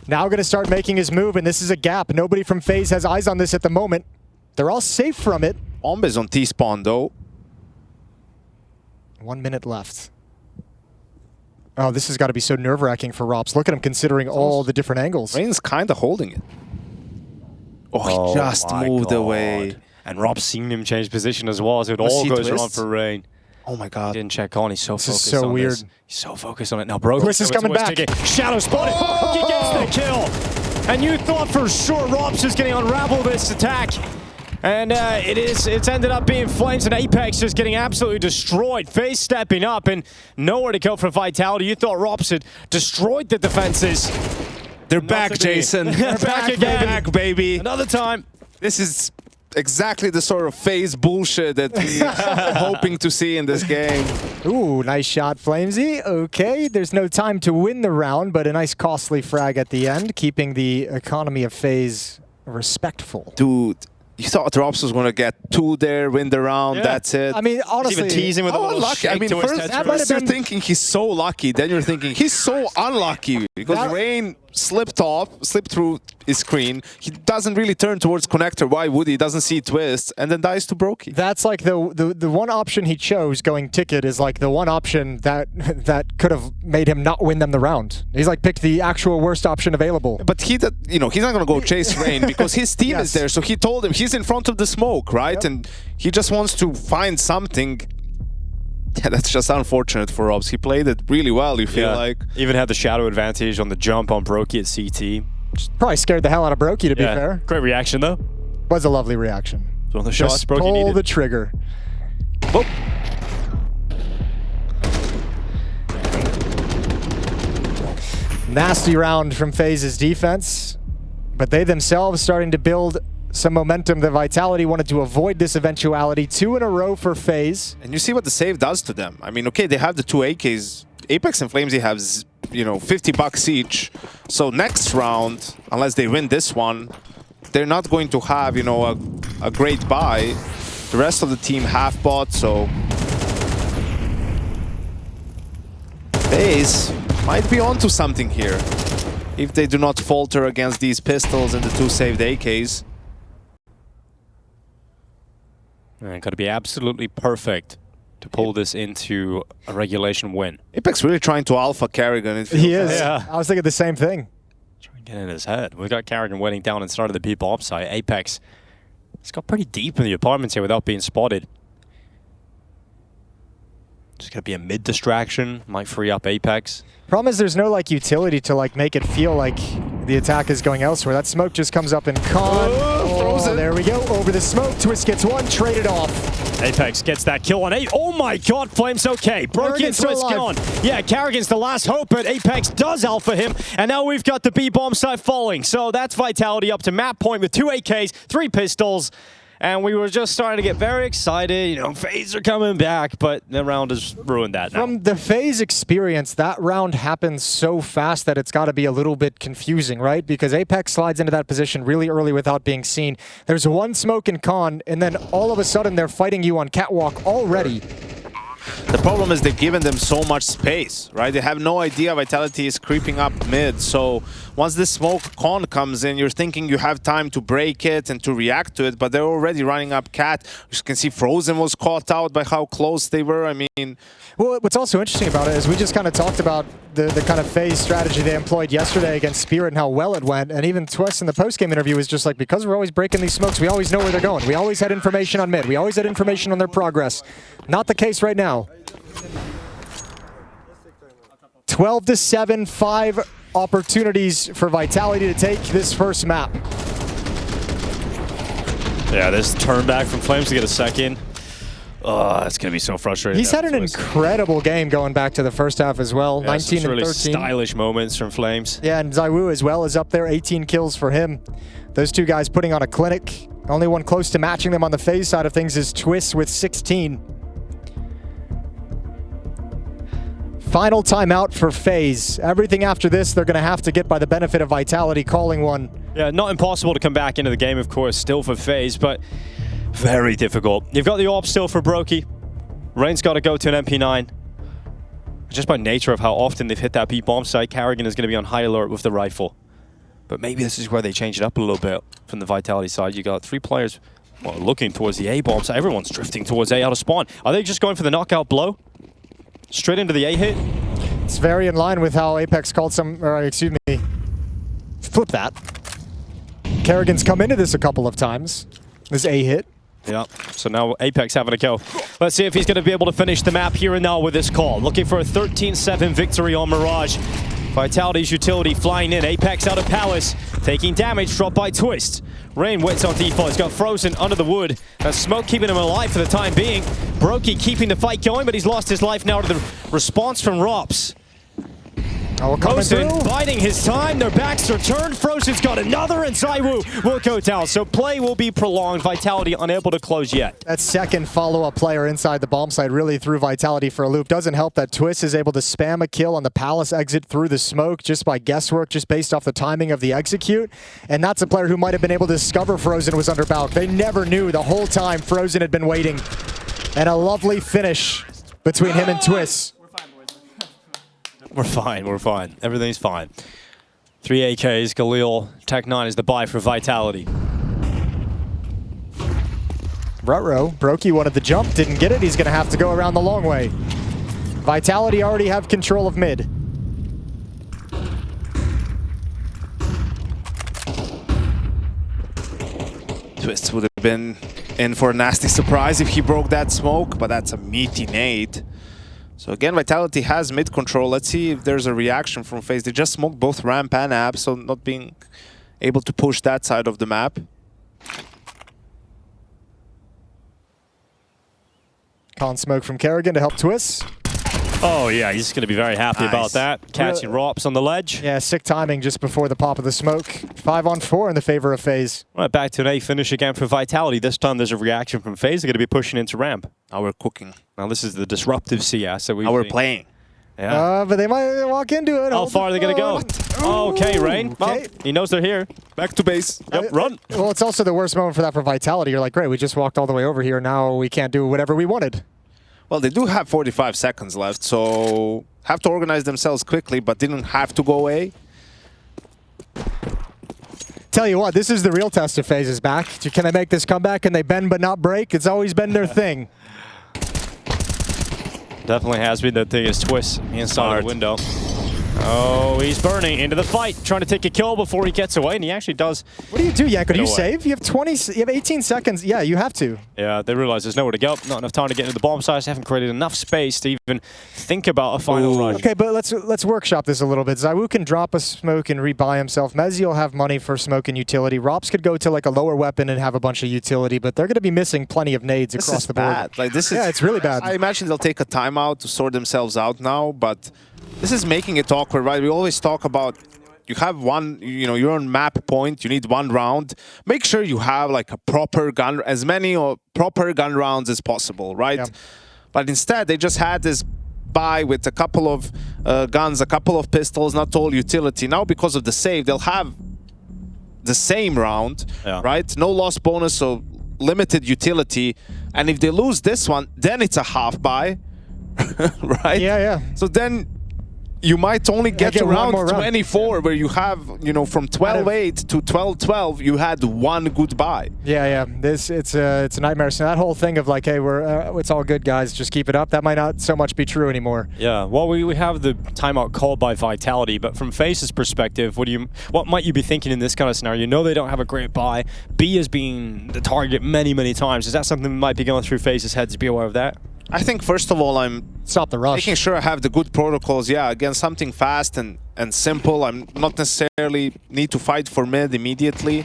Now going to start making his move, and this is a gap. Nobody from FaZe has eyes on this at the moment. They're all safe from it. Bomb is on T-spawn though. 1 minute left. Oh, this has got to be so nerve-wracking for Robs. Look at him considering all the different angles. Rain's kind of holding it. Oh, he just moved away. And Rob's seen him change position as well, so it all goes wrong for Rain. Oh my god. Didn't check on, he's so focused so on weird. this. He's so focused on it. Now broky Twist is coming back. Shadow spotted. He gets the kill. And you thought for sure Robs was going to unravel this attack. And it's ended up being Flames and Apex just getting absolutely destroyed. FaZe stepping up and nowhere to go for Vitality. You thought Robs had destroyed the defenses. They're back, Jason. They're back again. Back, baby. Another time. This is exactly the sort of FaZe bullshit that we're hoping to see in this game. Ooh, nice shot, Flamesy. Okay, there's no time to win the round, but a nice costly frag at the end, keeping the economy of FaZe respectful. Dude, you thought Robs was going to get 2 there, win the round, that's it. I mean, honestly, even teasing with a little unlucky. shake I mean, to his first you're thinking he's so lucky, then you're thinking he's so unlucky because Rain slipped through his screen. He doesn't really turn towards connector. Why would he? He doesn't see Twist and then dies to broky. That's like the one option he chose going ticket is like the one option that could have made him not win them the round. He's like picked the actual worst option available. But he's not going to go chase Rain because his team is there. So he told him he's in front of the smoke, right? Yep. And he just wants to find something. Yeah, that's just unfortunate for Robs. He played it really well, you feel like. Even had the shadow advantage on the jump on broky at CT. Probably scared the hell out of broky, to be fair. Great reaction, though. Was a lovely reaction. One of the shots Just broky pull needed. the trigger. Whoop. Nasty round from FaZe's defense, but they themselves starting to build some momentum. The Vitality wanted to avoid this eventuality. 2 in a row for FaZe. And you see what the save does to them. I mean, okay, they have the 2 AKs. Apex and Flamesy have, $50 each. So next round, unless they win this one, they're not going to have, a great buy. The rest of the team half bought, so FaZe might be onto something here if they do not falter against these pistols and the 2 saved AKs. And got to be absolutely perfect to pull this into a regulation win. Apex really trying to alpha Carrigan. He is. Yeah. I was thinking the same thing. Trying to get in his head. We got Carrigan waiting down and started the B bomb site. Apex, he's got pretty deep in the apartments here without being spotted. Just gonna be a mid distraction, might free up Apex. Problem is there's no utility to make it feel like the attack is going elsewhere. That smoke just comes up in con. Frozen. There we go. Over the smoke. Twist gets one, traded off. Apex gets that kill on 8. Oh my god, Flames okay. broky and Twist gone. Yeah, Carrigan's the last hope, but Apex does alpha him. And now we've got the B bomb site falling. So that's Vitality up to map point with 2 AKs, 3 pistols. And we were just starting to get very excited. FaZe are coming back, but the round has ruined that now. From the FaZe experience, that round happens so fast that it's got to be a little bit confusing, right? Because Apex slides into that position really early without being seen. There's one smoke in con, and then all of a sudden they're fighting you on catwalk already. The problem is they've given them so much space, right? They have no idea Vitality is creeping up mid. So once this smoke con comes in, you're thinking you have time to break it and to react to it, but they're already running up Cat. You can see Frozen was caught out by how close they were. I mean... Well, what's also interesting about it is we just kind of talked about the kind of FaZe strategy they employed yesterday against Spirit and how well it went. And even Twist in the post-game interview was just like, because we're always breaking these smokes, we always know where they're going. We always had information on mid. We always had information on their progress. Not the case right now. 12-7, 5 opportunities for Vitality to take this first map. Yeah, this turn back from Flames to get a second. Oh, it's going to be so frustrating. He's had an incredible game going back to the first half as well. Yeah, 19 and really 13. Stylish moments from Flames. Yeah, and ZywOo as well is up there. 18 kills for him. Those two guys putting on a clinic. Only one close to matching them on the FaZe side of things is Twist with 16. Final timeout for FaZe. Everything after this, they're going to have to get by the benefit of Vitality calling one. Yeah, not impossible to come back into the game, of course, still for FaZe, but very difficult. You've got the AWP still for broky. Rain's got to go to an MP9. Just by nature of how often they've hit that B bomb site, Carrigan is going to be on high alert with the rifle. But maybe this is where they change it up a little bit from the Vitality side. You got 3 players looking towards the A bomb, so everyone's drifting towards A out of spawn. Are they just going for the knockout blow? Straight into the A hit? It's very in line with how Apex called some, or excuse me, flip that. Carrigan's come into this a couple of times. This A hit. Yeah, so now Apex having a go. Let's see if he's going to be able to finish the map here and now with this call. Looking for a 13-7 victory on Mirage. Vitality's utility flying in. Apex out of Palace. Taking damage, dropped by Twist. Rain waits on default. He's got Frozen under the wood. That smoke keeping him alive for the time being. broky keeping the fight going, but he's lost his life now to the response from Rops. Frozen biding his time. Their backs are turned. Frozen's got another, and ZywOo will go down. So play will be prolonged. Vitality unable to close yet. That second follow-up player inside the bomb site really threw Vitality for a loop. Doesn't help that Twist is able to spam a kill on the Palace exit through the smoke just by guesswork, just based off the timing of the execute. And that's a player who might have been able to discover Frozen was under Balk. They never knew the whole time Frozen had been waiting. And a lovely finish between him and Twist. We're fine, we're fine. Everything's fine. 3 AKs, Khalil, Tech9 is the buy for Vitality. Rutro, broky wanted the jump, didn't get it. He's going to have to go around the long way. Vitality already have control of mid. Twist would have been in for a nasty surprise if he broke that smoke, but that's a meaty nade. So again, Vitality has mid control. Let's see if there's a reaction from FaZe. They just smoked both ramp and app, so not being able to push that side of the map. Con smoke from Carrigan to help Twist. Oh yeah, he's going to be very happy about that. Catching Rops on the ledge. Yeah, sick timing just before the pop of the smoke. 5-on-4 in the favor of FaZe. Right, back to an A finish again for Vitality. This time there's a reaction from FaZe. They're going to be pushing into ramp. Now we're cooking. Now this is the disruptive CS. So now we're playing. Yeah. But they might walk into it. How far are they going to go? Oh, okay, Rain. Okay. Well, he knows they're here. Back to base. Yep, run. Well, it's also the worst moment for that for Vitality. You're like, great, we just walked all the way over here. Now we can't do whatever we wanted. Well, they do have 45 seconds left, so have to organize themselves quickly, but didn't have to go away. Tell you what, this is the real test if FaZe is back. Can they make this comeback? Can they bend but not break? It's always been their thing. Definitely has been the thing is Twist inside the window. Oh, he's burning into the fight, trying to take a kill before he gets away, and he actually does. What do you do, Yanko? Do you save? You have 18 seconds. Yeah, you have to. Yeah, they realize there's nowhere to go. Not enough time to get into the bomb sites. They haven't created enough space to even think about a final rush. Okay, but let's workshop this a little bit. ZywOo can drop a smoke and rebuy himself. Mezzi will have money for smoke and utility. Rops could go to like a lower weapon and have a bunch of utility, but they're going to be missing plenty of nades across the board. Like this is, yeah, it's really bad. I imagine they'll take a timeout to sort themselves out now, but this is making it awkward, right? We always talk about you have one, you're on map point, you need 1 round. Make sure you have like a proper gun, as many or proper gun rounds as possible, right? Yeah. But instead, they just had this buy with a couple of guns, a couple of pistols, not all utility. Now, because of the save, they'll have the same round, right? No loss bonus, so limited utility. And if they lose this one, then it's a half buy. right? Yeah. So then you might only get to round 24 where you have, you know, from 12-8 to 12-12, you had one good buy. Yeah. It's a nightmare. So that whole thing of like, hey, it's all good, guys, just keep it up. That might not so much be true anymore. Yeah. Well, we have the timeout called by Vitality, but from FaZe's perspective, what might you be thinking in this kind of scenario? You know they don't have a great buy. B has been the target many times. Is that something that might be going through FaZe's heads to be aware of that? I think first of all, I'm stop the rush. Making sure I have the good protocols. Yeah, again, something fast and simple. I'm not necessarily need to fight for mid immediately.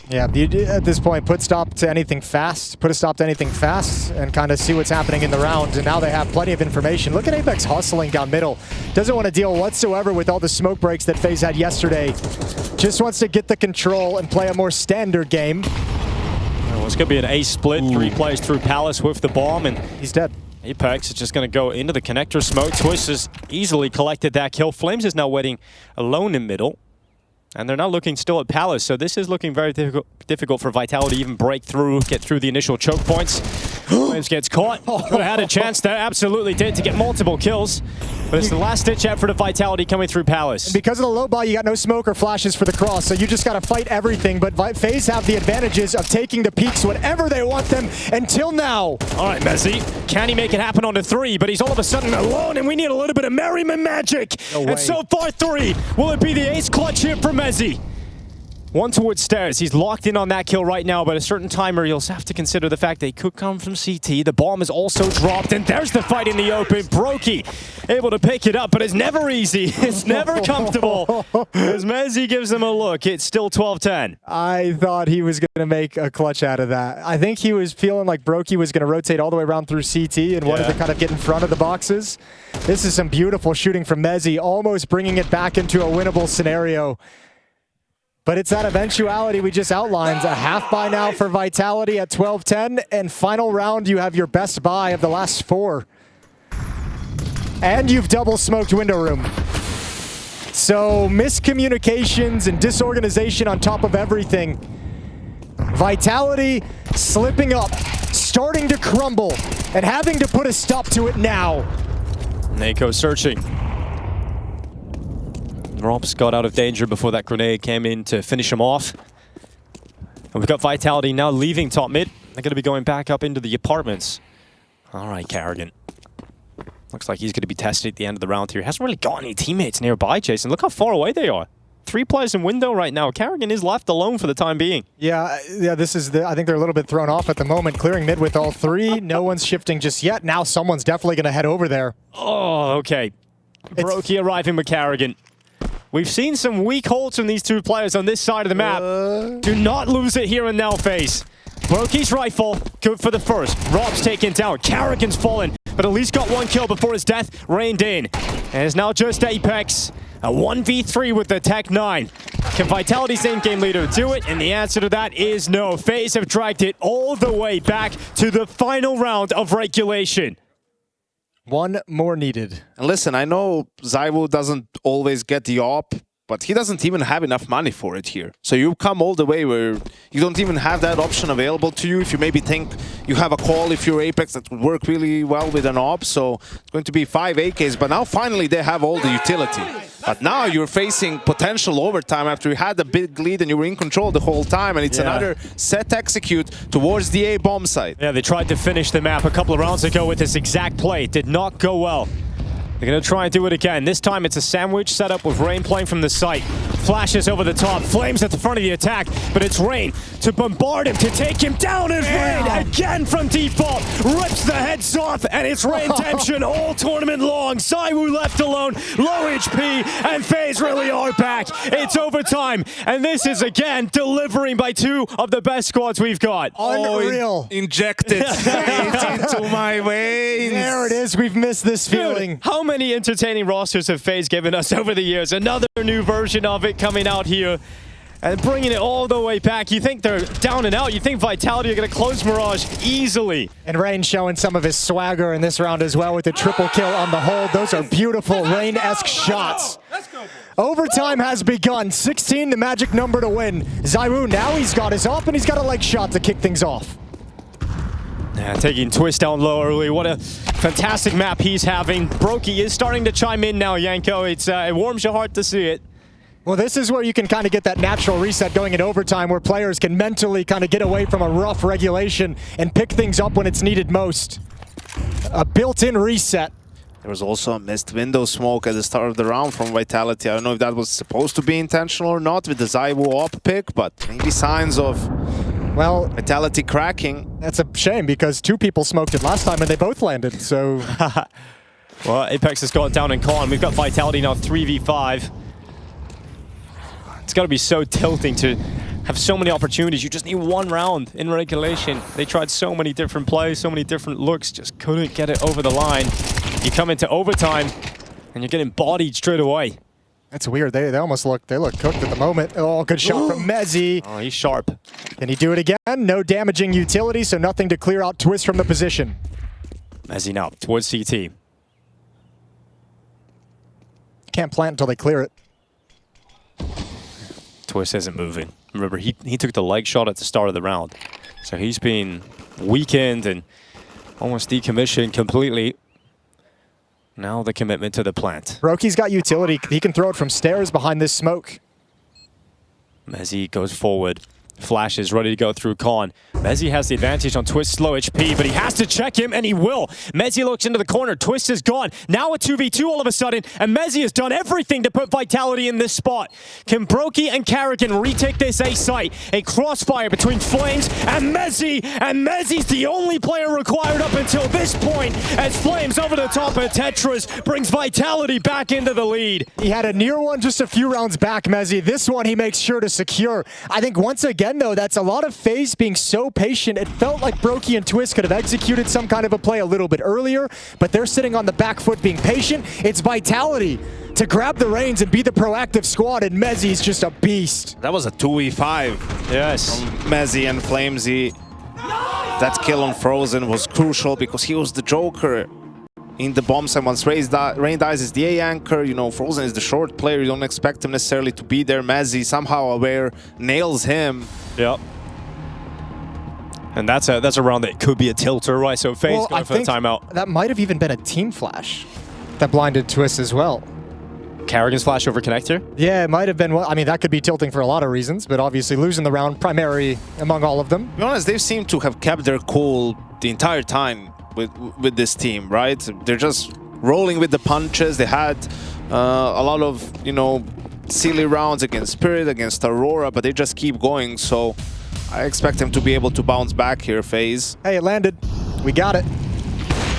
Yeah, at this point, put a stop to anything fast, and kind of see what's happening in the round. And now they have plenty of information. Look at Apex hustling down middle. Doesn't want to deal whatsoever with all the smoke breaks that FaZe had yesterday. Just wants to get the control and play a more standard game. Well, it's going to be an ace split. 3 players through Palace with the bomb, and he's dead. Apex is just going to go into the connector smoke. Twist has easily collected that kill. Flames is now waiting alone in middle. And they're now looking still at Palace, so this is looking very difficult for Vitality to even break through, get through the initial choke points. Flames gets caught. Could have had a chance there, absolutely did, to get multiple kills. But it's the last-ditch effort of Vitality coming through Palace. And because of the low ball, you got no smoke or flashes for the cross, so you just got to fight everything. But FaZe have the advantages of taking the peaks whenever they want them until now. All right, Mezzi, can he make it happen on the 3? But he's all of a sudden alone, and we need a little bit of merriment magic. No way. And so far, 3. Will it be the ace clutch here for Mezzi? One towards stairs. He's locked in on that kill right now, but at a certain timer, you'll have to consider the fact they could come from CT. The bomb is also dropped, and there's the fight in the open. broky able to pick it up, but it's never easy. It's never comfortable. As Mezzi gives him a look, it's still 12-10. I thought he was going to make a clutch out of that. I think he was feeling like broky was going to rotate all the way around through CT and wanted to kind of get in front of the boxes. This is some beautiful shooting from Mezzi, almost bringing it back into a winnable scenario. But it's that eventuality we just outlined. A half buy now for Vitality at 12-10, and final round you have your best buy of the last 4. And you've double smoked window room. So miscommunications and disorganization on top of everything. Vitality slipping up, starting to crumble, and having to put a stop to it now. Nako searching. Rops got out of danger before that grenade came in to finish him off. And we've got Vitality now leaving top mid. They're going to be going back up into the apartments. All right, Karrigan. Looks like he's going to be tested at the end of the round here. Hasn't really got any teammates nearby, Jason. Look how far away they are. 3 players in window right now. Karrigan is left alone for the time being. Yeah, this is I think they're a little bit thrown off at the moment. Clearing mid with all 3. No one's shifting just yet. Now someone's definitely going to head over there. Oh, okay. broky arriving with Karrigan. We've seen some weak holds from these 2 players on this side of the map. Do not lose it here and now, FaZe. broky's rifle, good for the first. Rob's taken down. Karrigan's fallen, but at least got 1 kill before his death reigned in. And it's now just Apex. A 1v3 with the Tech 9. Can Vitality's in-game leader do it? And the answer to that is no. FaZe have dragged it all the way back to the final round of regulation. 1 more needed. And listen, I know ZywOo doesn't always get the op, but he doesn't even have enough money for it here. So you come all the way where you don't even have that option available to you. If you maybe think you have a call if you're Apex that would work really well with an op. So it's going to be 5 AKs, but now finally they have all the utility. But now you're facing potential overtime after you had a big lead and you were in control the whole time, and it's another set execute towards the A bomb site. Yeah, they tried to finish the map a couple of rounds ago with this exact play. It did not go well. They're going to try and do it again. This time it's a sandwich setup with Rain playing from the site. Flashes over the top. Flames at the front of the attack, but it's Rain to bombard him, to take him down. Is Rain again from default. Rips the heads off, and it's Rain tension all tournament long. ZywOo left alone, low HP, and FaZe really are back. It's overtime, and this is again delivering by 2 of the best squads we've got. Unreal. Injected straight into my veins. There it is. We've missed this feeling. How many entertaining rosters have FaZe given us over the years? Another new version of it coming out here and bringing it all the way back. You think they're down and out. You think Vitality are going to close Mirage easily. And Rain showing some of his swagger in this round as well with the triple kill on the hold. Those are beautiful Rain-esque shots. Overtime has begun. 16, the magic number to win. ZywOo, now he's got his op and he's got a leg shot to kick things off. Yeah, taking Twist down low early. What a fantastic map he's having. broky is starting to chime in now, Yanko. It warms your heart to see it. Well, this is where you can kind of get that natural reset going in overtime where players can mentally kind of get away from a rough regulation and pick things up when it's needed most. A built-in reset. There was also a missed window smoke at the start of the round from Vitality. I don't know if that was supposed to be intentional or not with the ZywOo up pick, but maybe signs of Vitality cracking. That's a shame because two people smoked it last time and they both landed, so... Well, Apex has got down in con. We've got Vitality now 3v5. It's got to be so tilting to have so many opportunities. You just need one round in regulation. They tried so many different plays, so many different looks, just couldn't get it over the line. You come into overtime and you're getting bodied straight away. That's weird. They almost look cooked at the moment. Oh, good shot from Mezzi. Oh, he's sharp. Can he do it again? No damaging utility, so nothing to clear out Twist from the position. Mezzi now towards CT. Can't plant until they clear it. Twist isn't moving. Remember, he took the leg shot at the start of the round. So he's been weakened and almost decommissioned completely. Now the commitment to the plant. broky's got utility. He can throw it from stairs behind this smoke. Mezzi goes forward. Flash is ready to go through con. Mezzi has the advantage on Twist slow HP, but he has to check him, and he will. Mezzi looks into the corner. Twist is gone. Now a 2v2 all of a sudden, and Mezzi has done everything to put Vitality in this spot. Can broky and Karrigan retake this A site? A crossfire between Flames and Mezzi, and Mezzi's the only player required up until this point, as Flames over the top of Tetris brings Vitality back into the lead. He had a near one just a few rounds back, Mezzi. This one he makes sure to secure. I think once again, though, that's a lot of FaZe being so patient. It felt like broky and Twist could have executed some kind of a play a little bit earlier, but they're sitting on the back foot being patient. It's Vitality to grab the reins and be the proactive squad, and Mezzi's just a beast. That was a 2v5. Yes. From Mezzi and Flamesy. That kill on Frozen was crucial because he was the Joker in the bomb site. Once Rain dies is the A anchor, you know, Frozen is the short player. You don't expect him necessarily to be there. Mezzi, somehow aware, nails him. Yep. And that's a round that could be a tilter, right? So FaZe going for the timeout. That might have even been a team flash that blinded Twist as well. Karrigan's flash over connector? Yeah, it might have been. Well, I mean, that could be tilting for a lot of reasons, but obviously losing the round, primary among all of them. To be honest, they seem to have kept their cool the entire time with this team, right? They're just rolling with the punches. They had a lot of, you know, silly rounds against Spirit, against Aurora, but they just keep going. So I expect them to be able to bounce back here, FaZe. Hey, it landed. We got it.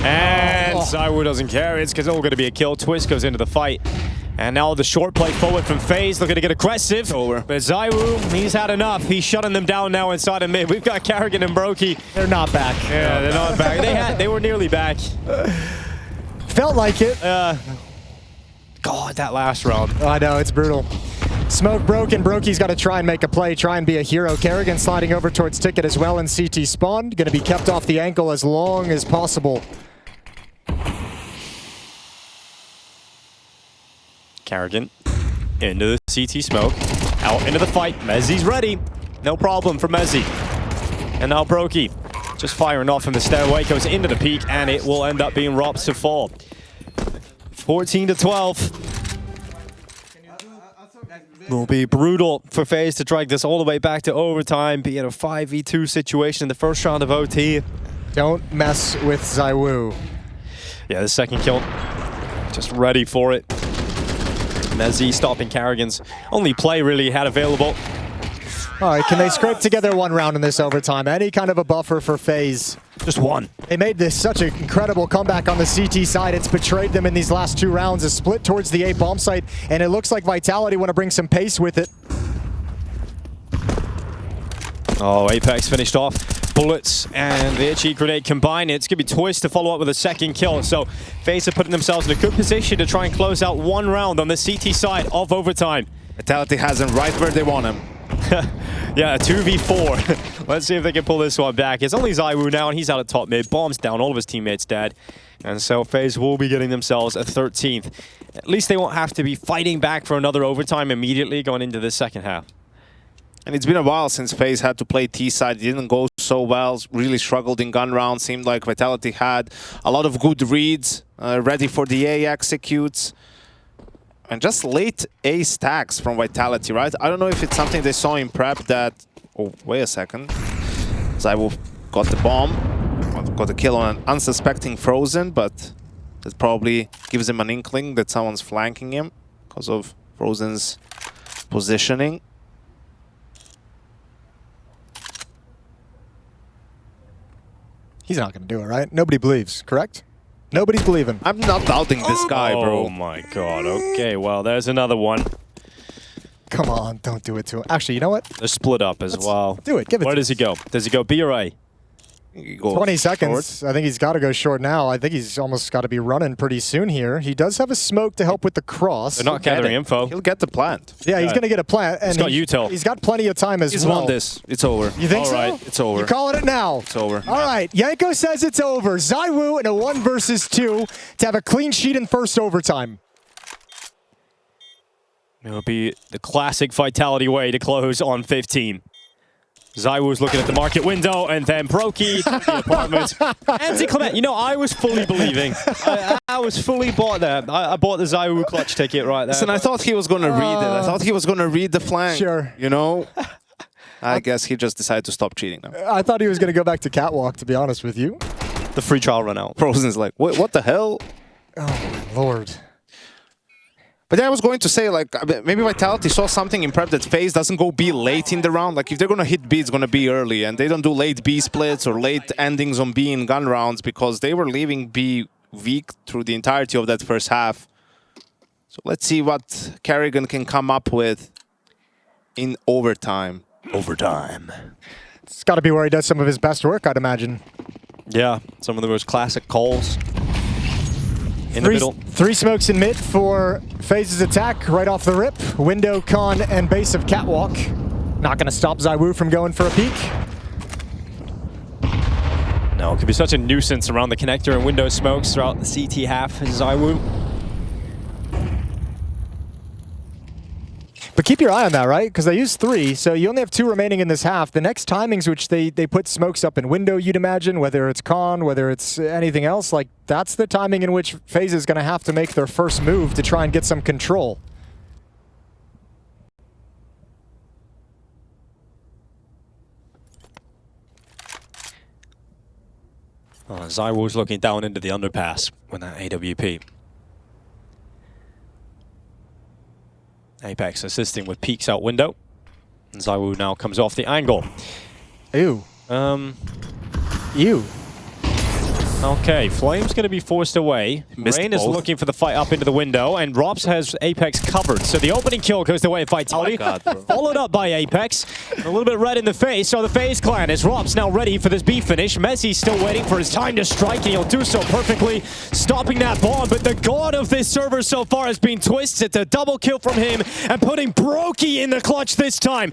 And ZywOo doesn't care. It's because all going to be a kill. Twist goes into the fight. And now the short play forward from FaZe, looking to get aggressive. But ZywOo, he's had enough. He's shutting them down now inside of mid. We've got Karrigan and broky. They're not back. Yeah, they're not back. They were nearly back. Felt like it. God, that last round. I know, it's brutal. Smoke broken. broky's got to try and make a play, try and be a hero. Karrigan sliding over towards Ticket as well in CT spawn. Going to be kept off the ankle as long as possible. Karrigan into the CT smoke, out into the fight. Mezzi's ready. No problem for Mezzi. And now broky just firing off from the stairway, goes into the peak, and it will end up being Robs to fall. 14-12. Will be brutal for FaZe to drag this all the way back to overtime, be in a 5v2 situation in the first round of OT. Don't mess with ZywOo. Yeah, the second kill, just ready for it. Mezzi stopping Karrigan's only play really had available. All right, can they scrape together one round in this overtime? Any kind of a buffer for FaZe? Just one. They made this such an incredible comeback on the CT side. It's betrayed them in these last two rounds. A split towards the A bomb site, and it looks like Vitality want to bring some pace with it. Oh, Apex finished off. Bullets and the HE grenade combined. It's going to be Twist to follow up with a second kill. So FaZe are putting themselves in a good position to try and close out one round on the CT side of overtime. Vitality has him right where they want him. Yeah, a 2v4. Let's see if they can pull this one back. It's only ZywOo now, and he's out of top mid. Bombs down, all of his teammates dead. And so FaZe will be getting themselves a 13th. At least they won't have to be fighting back for another overtime immediately going into the second half. And it's been a while since FaZe had to play T-side. It didn't go so well. Really struggled in gun round. Seemed like Vitality had a lot of good reads, ready for the A executes. And just late A stacks from Vitality, right? I don't know if it's something they saw in prep that... Oh, wait a second. ZywOo got the bomb. Got a kill on an unsuspecting Frozen, but that probably gives him an inkling that someone's flanking him because of Frozen's positioning. He's not going to do it, right? Nobody believes, correct? Nobody's believing. I'm not doubting this guy, bro. Oh my god. Okay, well, there's another one. Come on, don't do it to him. Actually, you know what? They're split up as well. Do it. Give it Where to does he go? Does he go B or A? 20 seconds. I think he's got to go short now. I think he's almost got to be running pretty soon here. He does have a smoke to help with the cross. They're not gathering info. He'll get the plant. Yeah, he's going to get a plant. And he's got util. He's got plenty of time as He's well. won this. It's over. You think so? All right, it's over. You're calling it now. It's over. All right, Yanko says it's over. ZywOo in a 1 versus 2 to have a clean sheet in first overtime. It would be the classic Vitality way to close on 15. ZywOo's looking at the market window, and then broky to the apartment. Anti-Clement, you know, I was fully believing. I was fully bought there. I bought the ZywOo clutch ticket right there. Listen, I thought he was going to read it. I thought he was going to read the flank. Sure. You know? I guess he just decided to stop cheating now. I thought he was going to go back to Catwalk, to be honest with you. The free trial run out. Frozen's like, what the hell? Oh, my Lord. But yeah, I was going to say, like, maybe Vitality saw something in prep that FaZe doesn't go B late in the round. Like, if they're going to hit B, it's going to be early. And they don't do late B splits or late endings on B in gun rounds because they were leaving B weak through the entirety of that first half. So let's see what Carrigan can come up with in overtime. It's got to be where he does some of his best work, I'd imagine. Yeah, some of the most classic calls. In the middle. 3 smokes in mid for FaZe's attack right off the rip. Window, con, and base of Catwalk. Not going to stop ZywOo from going for a peek. No, it could be such a nuisance around the connector and window smokes throughout the CT half in ZywOo. But keep your eye on that, right? Because they used 3, so you only have 2 remaining in this half. The next timings which they put smokes up in window, you'd imagine, whether it's con, whether it's anything else, like that's the timing in which FaZe is going to have to make their first move to try and get some control. Oh, ZywOo's looking down into the underpass with that AWP. Apex assisting with peeks out window. And ZywOo now comes off the angle. Ew. Ew. Okay, Flame's going to be forced away. Rain is looking for the fight up into the window, and Robs has Apex covered. So the opening kill goes the way of Vitality. Followed up by Apex. A little bit red in the face. So the FaZe clan is Robs now ready for this B finish. Messi's still waiting for his time to strike, and he'll do so perfectly, stopping that bomb. But the god of this server so far has been Twist. It's a double kill from him, and putting broky in the clutch this time.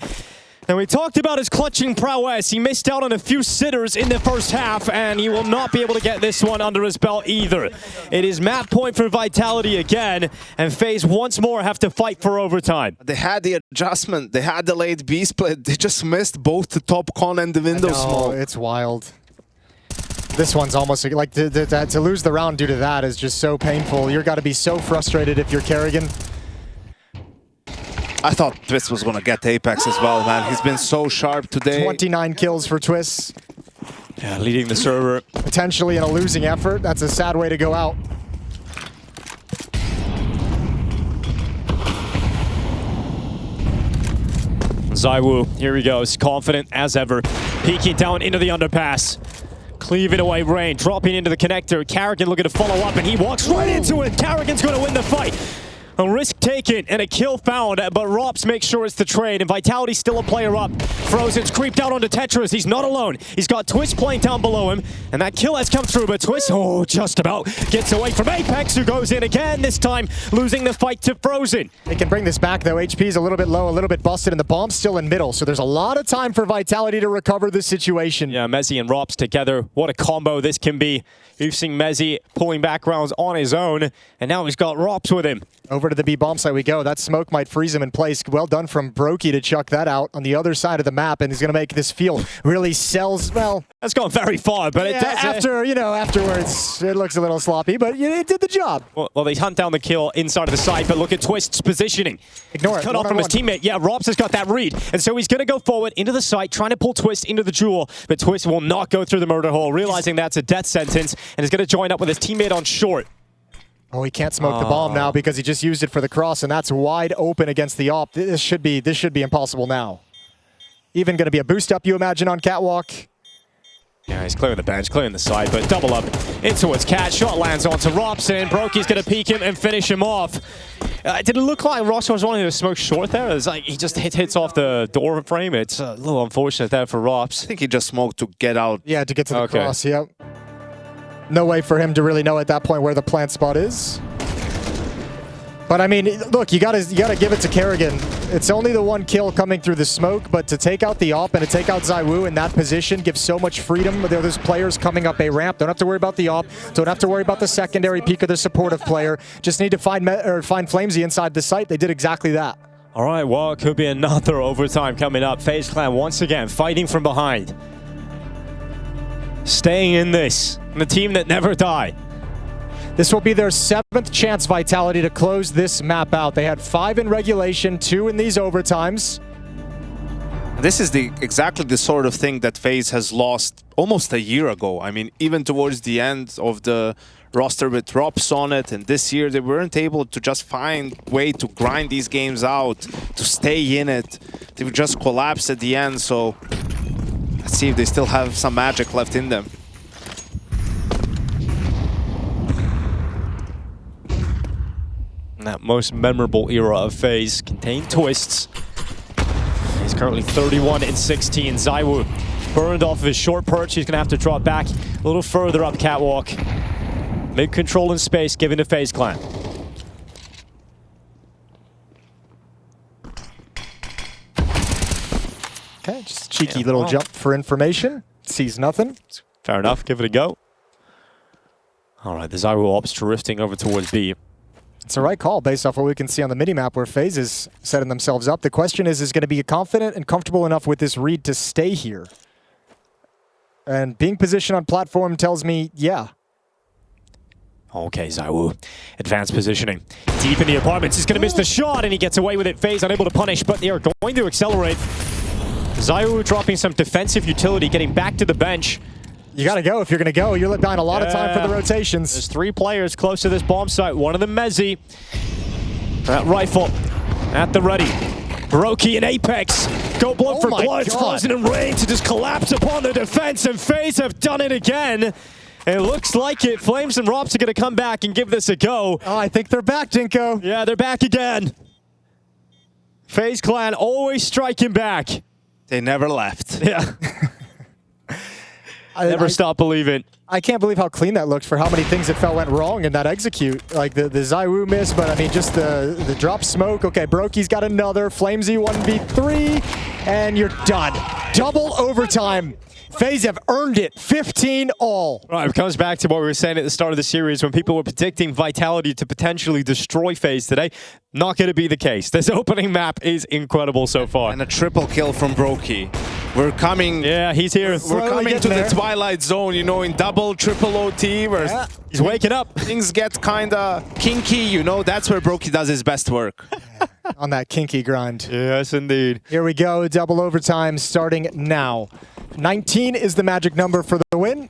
And we talked about his clutching prowess. He missed out on a few sitters in the first half, and he will not be able to get this one under his belt either. It is map point for Vitality again, and FaZe once more have to fight for overtime. They had the adjustment. They had the late B split. They just missed both the top con and the window smoke. It's wild. This one's almost like to lose the round due to that is just so painful. You've got to be so frustrated if you're Carrigan. I thought Twist was going to get Apex as well, man. He's been so sharp today. 29 kills for Twist. Yeah, leading the server. Potentially in a losing effort. That's a sad way to go out. ZywOo, here he goes, confident as ever. Peeking down into the underpass. Cleaving away Rain, dropping into the connector. Carrigan looking to follow up, and he walks right into it. Carrigan's going to win the fight. A risk taken and a kill found, but Rops makes sure it's the trade, and Vitality's still a player up. Frozen's creeped out onto Tetris. He's not alone. He's got Twist playing down below him, and that kill has come through, but Twist, just about gets away from Apex, who goes in again, this time losing the fight to Frozen. They can bring this back, though. HP's a little bit low, a little bit busted, and the bomb's still in middle, so there's a lot of time for Vitality to recover this situation. Yeah, Mezzi and Rops together. What a combo this can be. You've seen Mezzi pulling back rounds on his own, and now he's got Rops with him. Over over to the B bomb site we go. That smoke might freeze him in place. Well done from broky to chuck that out on the other side of the map, and he's going to make this feel really sells, well... That's gone very far, but it does... After, you know, afterwards, it looks a little sloppy, but it did the job. Well, they hunt down the kill inside of the site, but look at Twist's positioning. Ignore it. Cut off from his teammate. Yeah, Robs has got that read, and so he's going to go forward into the site, trying to pull Twist into the duel, but Twist will not go through the murder hole, realizing that's a death sentence, and is going to join up with his teammate on short. Oh, he can't smoke the bomb now because he just used it for the cross, and that's wide open against the op. This should be impossible now. Even going to be a boost up, you imagine, on Catwalk. Yeah, he's clearing the bench, clearing the side, but double up in towards Cat. Shot lands onto Robson. broky's going to peek him and finish him off. Did it look like Ross was wanting to smoke short there? It's like he just hits off the door frame. It's a little unfortunate there for Robs. I think he just smoked to get out. Yeah, to get to the cross, yep. No way for him to really know at that point where the plant spot is. But I mean, look, you gotta give it to Kerrigan. It's only the one kill coming through the smoke, but to take out the op and to take out ZywOo in that position gives so much freedom. There's players coming up a ramp. Don't have to worry about the op. Don't have to worry about the secondary peek of the supportive player. Just need to find Flamesy inside the site. They did exactly that. All right, well, it could be another overtime coming up. FaZe Clan once again fighting from behind. Staying in this. The team that never die. This will be their 7th chance, Vitality, to close this map out. They had 5 in regulation, 2 in these overtimes. This is exactly the sort of thing that FaZe has lost almost a year ago. I mean, even towards the end of the roster with drops on it, and this year they weren't able to just find a way to grind these games out, to stay in it. They would just collapse at the end, so let's see if they still have some magic left in them. That most memorable era of FaZe contained Twists. He's currently 31 and 16. ZywOo burned off of his short perch. He's going to have to drop back a little further up Catwalk. Mid-control in space given to FaZe Clan. Okay, just cheeky little jump for information. Sees nothing. Fair enough, give it a go. All right, the ZywOo ops drifting over towards B. It's the right call based off what we can see on the minimap where FaZe is setting themselves up. The question is going to be confident and comfortable enough with this read to stay here? And being positioned on platform tells me, yeah. Okay, ZywOo. Advanced positioning. Deep in the apartments. He's going to miss the shot, and he gets away with it. FaZe unable to punish, but they are going to accelerate. ZywOo dropping some defensive utility, getting back to the bench. You got to go if you're going to go. You're letting down a lot of time for the rotations. There's 3 players close to this bomb site. One of them, Mezzy. That rifle at the ready. broky and Apex. Go blood for blood. Frozen and Rain to just collapse upon the defense, and FaZe have done it again. It looks like it. Flames and Robs are going to come back and give this a go. Oh, I think they're back, Dinko. Yeah, they're back again. FaZe Clan always striking back. They never left. Yeah. Never stop believing. I can't believe how clean that looked for how many things it felt went wrong in that execute. Like the ZywOo miss, but I mean just the drop smoke. Okay, broky's got another. Flamesy 1v3, and you're done. Double overtime. FaZe have earned it. 15 all. Right, it comes back to what we were saying at the start of the series when people were predicting Vitality to potentially destroy FaZe today. Not going to be the case. This opening map is incredible so far. And a triple kill from broky. We're coming. Yeah, he's here. We're coming to the Twilight Zone, you know, in double, triple OT. Where he's waking up. Things get kind of kinky, you know. That's where broky does his best work. On that kinky grind. Yes, indeed. Here we go. Double overtime starting now. 19 is the magic number for the win.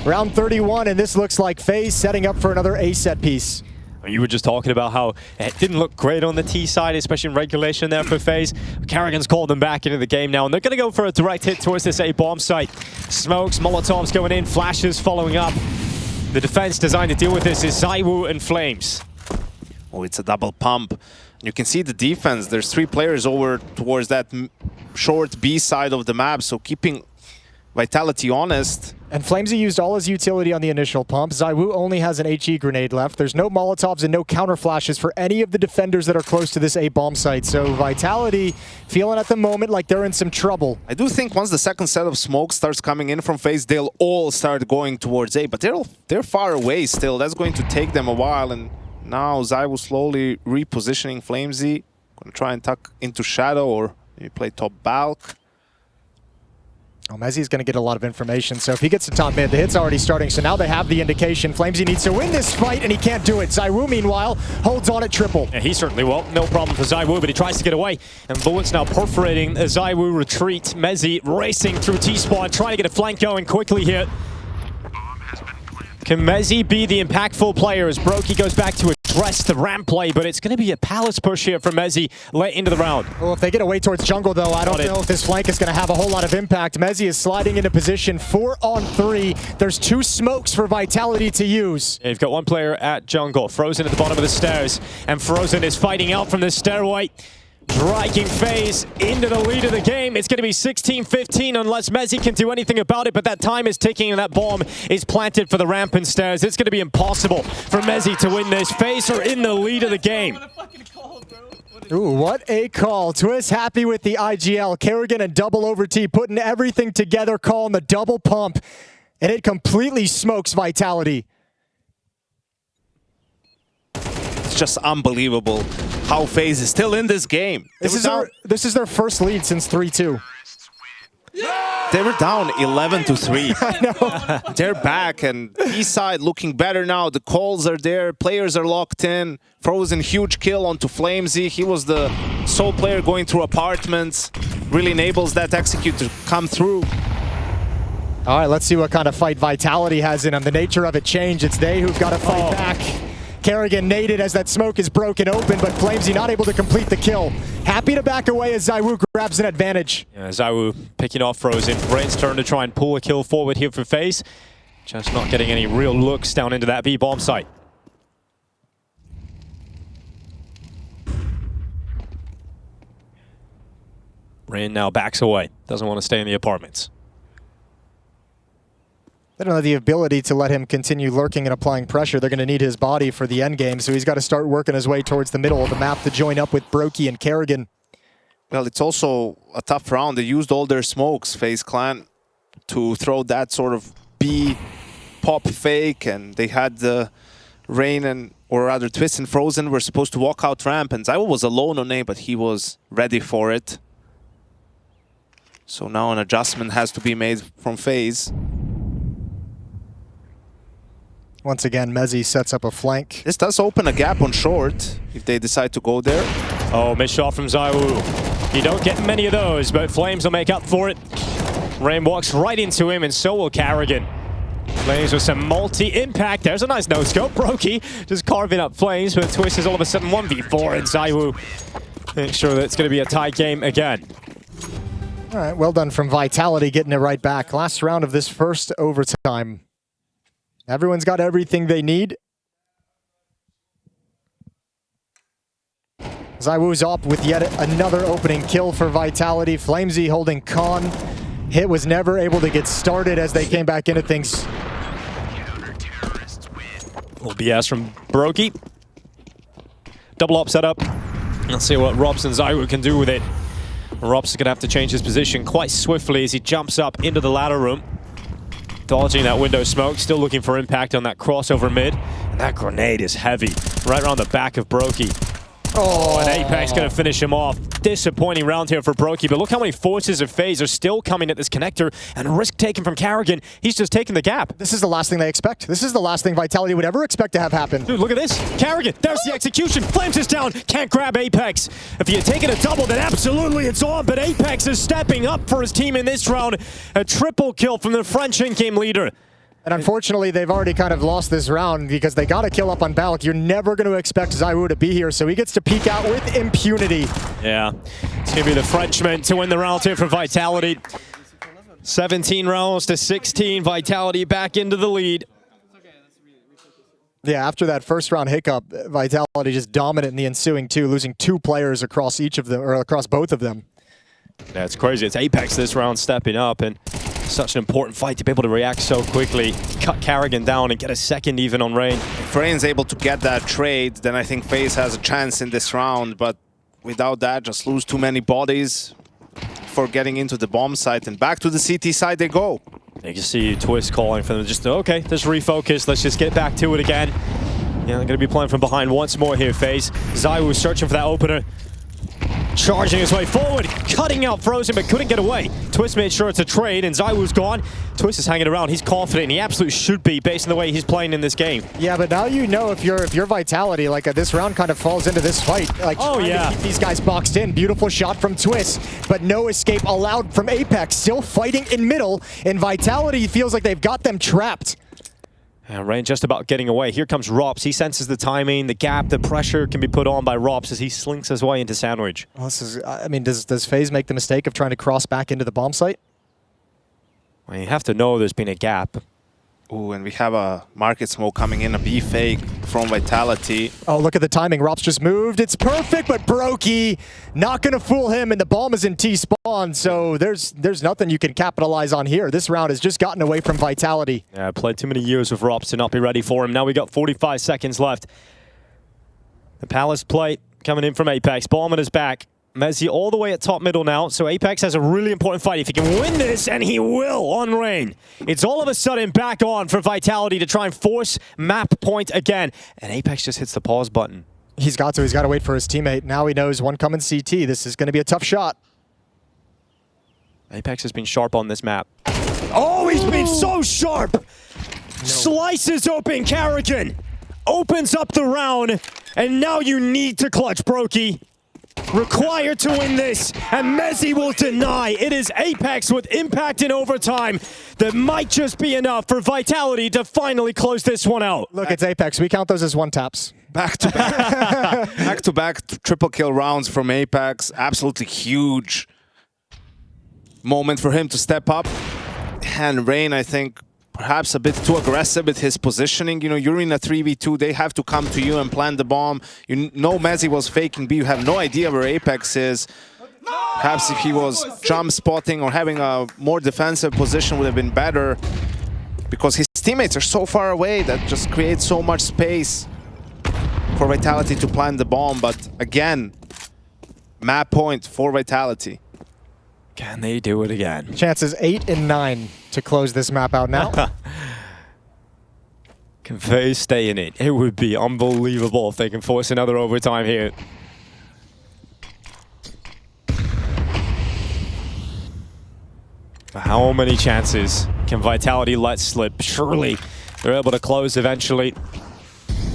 Round 31, and this looks like FaZe setting up for another A set piece. You were just talking about how it didn't look great on the T side, especially in regulation there for FaZe. Kerrigan's called them back into the game now, and they're going to go for a direct hit towards this A bomb site. Smokes, Molotovs going in, flashes following up. The defense designed to deal with this is ZywOo and Flames. Oh, it's a double pump. You can see the defense. There's 3 players over towards that short B side of the map, so keeping Vitality honest. And Flamesy used all his utility on the initial pump. ZywOo only has an HE grenade left. There's no Molotovs and no counter flashes for any of the defenders that are close to this A bomb site. So Vitality feeling at the moment like they're in some trouble. I do think once the second set of smoke starts coming in from FaZe, they'll all start going towards A, but they're far away still. That's going to take them a while, and Now ZywOo slowly repositioning FaZe. Gonna try and tuck into shadow or maybe play top balk. Oh, Mezzi's going to get a lot of information, so if he gets to top mid, the hit's already starting, so now they have the indication. FaZe needs to win this fight, and he can't do it. ZywOo, meanwhile, holds on at triple. Yeah, he certainly will. No problem for ZywOo, but he tries to get away. And bullets now perforating a ZywOo retreat. Mezzi racing through T-spawn, trying to get a flank going quickly here. Can Mezzi be the impactful player as broky goes back to address the ramp play, but it's going to be a palace push here for Mezzi late into the round. Well, if they get away towards jungle, though, I don't know if this flank is going to have a whole lot of impact. Mezzi is sliding into position 4-on-3. There's 2 smokes for Vitality to use. Yeah, you've got one player at jungle, Frozen at the bottom of the stairs, and Frozen is fighting out from the stairway. Dragging FaZe into the lead of the game. It's going to be 16-15 unless Mezzi can do anything about it, but that time is ticking and that bomb is planted for the ramp and stairs. It's going to be impossible for Mezzi to win this. FaZe are in the lead of the game. Ooh, what a call. Twist happy with the IGL. Kerrigan and double over T putting everything together, calling the double pump, and it completely smokes Vitality. It's just unbelievable how FaZe is still in this game. This is their first lead since 3-2. They were down 11-3. I know. They're back, and east side looking better now. The calls are there. Players are locked in. Frozen, huge kill onto FaZe. He was the sole player going through apartments. Really enables that execute to come through. All right, let's see what kind of fight Vitality has in them. The nature of it changed. It's they who've got to fight back. Kerrigan naded as that smoke is broken open, but FaZe not able to complete the kill. Happy to back away as ZywOo grabs an advantage. Yeah, ZywOo picking off Frozen. Rain's turn to try and pull a kill forward here for FaZe. Just not getting any real looks down into that B bomb site. Rain now backs away. Doesn't want to stay in the apartments. They don't have the ability to let him continue lurking and applying pressure. They're going to need his body for the end game, so he's got to start working his way towards the middle of the map to join up with broky and Kerrigan. Well, it's also a tough round. They used all their smokes, FaZe Clan, to throw that sort of B pop fake, and they had the Rain and, or rather Twist and Frozen were supposed to walk out ramp, and ZywOo was alone on A, but he was ready for it. So now an adjustment has to be made from FaZe. Once again, Mezzi sets up a flank. This does open a gap on short if they decide to go there. Oh, missed shot from ZywOo. You don't get many of those, but Flames will make up for it. Rain walks right into him, and so will Kerrigan. Flames with some multi-impact. There's a nice no-scope. broky just carving up Flames, but Twist is all of a sudden 1v4, and ZywOo makes sure that it's going to be a tie game again. All right, well done from Vitality, getting it right back. Last round of this first overtime. Everyone's got everything they need. ZywOo's up with yet another opening kill for Vitality. FaZe holding con. Hit was never able to get started as they came back into things. Little BS from broky. Double up setup. Let's see what Robs and ZywOo can do with it. Robs is going to have to change his position quite swiftly as he jumps up into the ladder room. Dodging that window smoke, still looking for impact on that crossover mid. And that grenade is heavy, right around the back of broky. Oh, and Apex going to finish him off. Disappointing round here for broky, but look how many forces of FaZe are still coming at this connector, and a risk taken from Kerrigan. He's just taking the gap. This is the last thing they expect. This is the last thing Vitality would ever expect to have happen. Dude, look at this. Kerrigan, there's the execution. Flames is down, can't grab Apex. If he had taken a double, then absolutely it's on, but Apex is stepping up for his team in this round. A triple kill from the French in-game leader. And unfortunately, they've already kind of lost this round because they got a kill up on Balk. You're never going to expect ZywOo to be here, so he gets to peek out with impunity. Yeah, it's going to be the Frenchman to win the round here for Vitality. 17 rounds to 16, Vitality back into the lead. Yeah, after that first round hiccup, Vitality just dominant in the ensuing two, losing 2 players across each of them, or across both of them. Yeah, it's crazy. It's Apex this round stepping up, and such an important fight to be able to react so quickly. Cut Kerrigan down and get a second even on Rain. If Rain's able to get that trade, then I think FaZe has a chance in this round, but without that, just lose too many bodies for getting into the bomb site, and back to the CT side they go. You can see Twist calling for them, just, okay, just refocus, let's just get back to it again. Yeah, they're going to be playing from behind once more here, FaZe. ZywOo searching for that opener. Charging his way forward, cutting out Frozen, but couldn't get away. Twist made sure it's a trade, and ZywOo's gone. Twist is hanging around. He's confident, and he absolutely should be based on the way he's playing in this game. Yeah, but now you know if you're Vitality, like this round kind of falls into this fight. Like, trying to keep these guys boxed in. Beautiful shot from Twist, but no escape allowed from Apex. Still fighting in middle, and Vitality feels like they've got them trapped. And Rain just about getting away. Here comes Rops. He senses the timing, the gap, the pressure can be put on by Rops as he slinks his way into Sandwich. Well, this is, I mean, does FaZe make the mistake of trying to cross back into the bomb site? Well, you have to know there's been a gap. Ooh, and we have a market smoke coming in, a B fake from Vitality. Oh, look at the timing. Rops just moved. It's perfect, but broky not going to fool him, and the bomb is in T-spawn, so there's nothing you can capitalize on here. This round has just gotten away from Vitality. Yeah, played too many years with Rops to not be ready for him. Now we got 45 seconds left. The Palace play coming in from Apex. Bomb on his back. Mezzi all the way at top middle now, so Apex has a really important fight. If he can win this, and he will on Rain, it's all of a sudden back on for Vitality to try and force map point again. And Apex just hits the pause button. He's got to wait for his teammate. Now he knows one coming CT. This is going to be a tough shot. Apex has been sharp on this map. Oh, he's been so sharp! No. Slices open Carrigan, opens up the round, and now you need to clutch, broky. Required to win this, and Mezzi will deny. It is Apex with impact in overtime that might just be enough for Vitality to finally close this one out. Look, it's Apex. We count those as one taps. Back-to-back. Back-to-back triple kill rounds from Apex. Absolutely huge moment for him to step up. And Rain, I think, perhaps a bit too aggressive with his positioning. You know, you're in a 3v2, they have to come to you and plant the bomb. You know Mezzi was faking B, you have no idea where Apex is. Perhaps if he was jump spotting or having a more defensive position would have been better, because his teammates are so far away that just creates so much space for Vitality to plant the bomb. But again, map point for Vitality. Can they do it again? Chances 8 and 9 to close this map out now. Can FaZe stay in it? It would be unbelievable if they can force another overtime here. How many chances can Vitality let slip? Surely they're able to close eventually.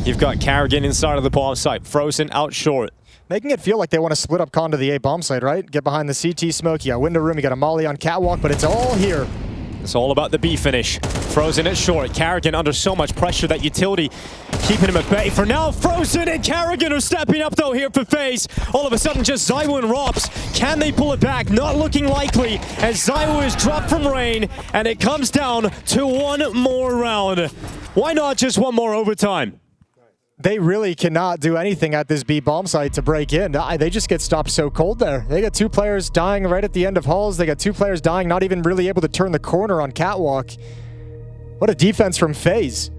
You've got Carrigan inside of the bomb site. Frozen out short. Making it feel like they want to split up Con to the A bomb site, right? Get behind the CT smoke. You got window room, you got a molly on catwalk, but it's all here. It's all about the B finish. Frozen at short. Carrigan under so much pressure that utility keeping him at bay. For now, Frozen and Carrigan are stepping up though here for FaZe. All of a sudden, just ZywOo and Rops. Can they pull it back? Not looking likely as ZywOo is dropped from Rain, and it comes down to one more round. Why not just one more overtime? They really cannot do anything at this B bomb site to break in. They just get stopped so cold there. They got 2 players dying right at the end of halls. They got 2 players dying, not even really able to turn the corner on catwalk. What a defense from FaZe.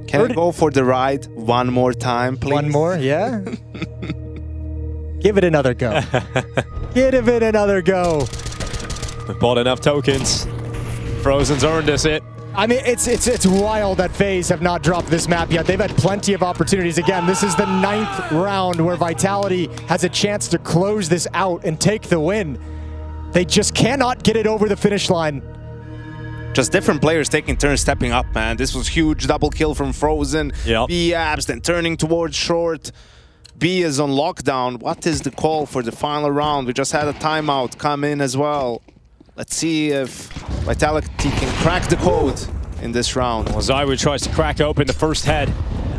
Can I go for the ride one more time, please? One more, yeah? Give it another go. Give it another go. We've bought enough tokens. Frozen's earned us it. I mean, it's wild that FaZe have not dropped this map yet. They've had plenty of opportunities. Again, this is the 9th round where Vitality has a chance to close this out and take the win. They just cannot get it over the finish line. Just different players taking turns stepping up, man. This was huge. Double kill from Frozen. Yep. B abs, then turning towards short. B is on lockdown. What is the call for the final round? We just had a timeout come in as well. Let's see if Vitality can crack the code in this round. Well, ZywOo tries to crack open the first head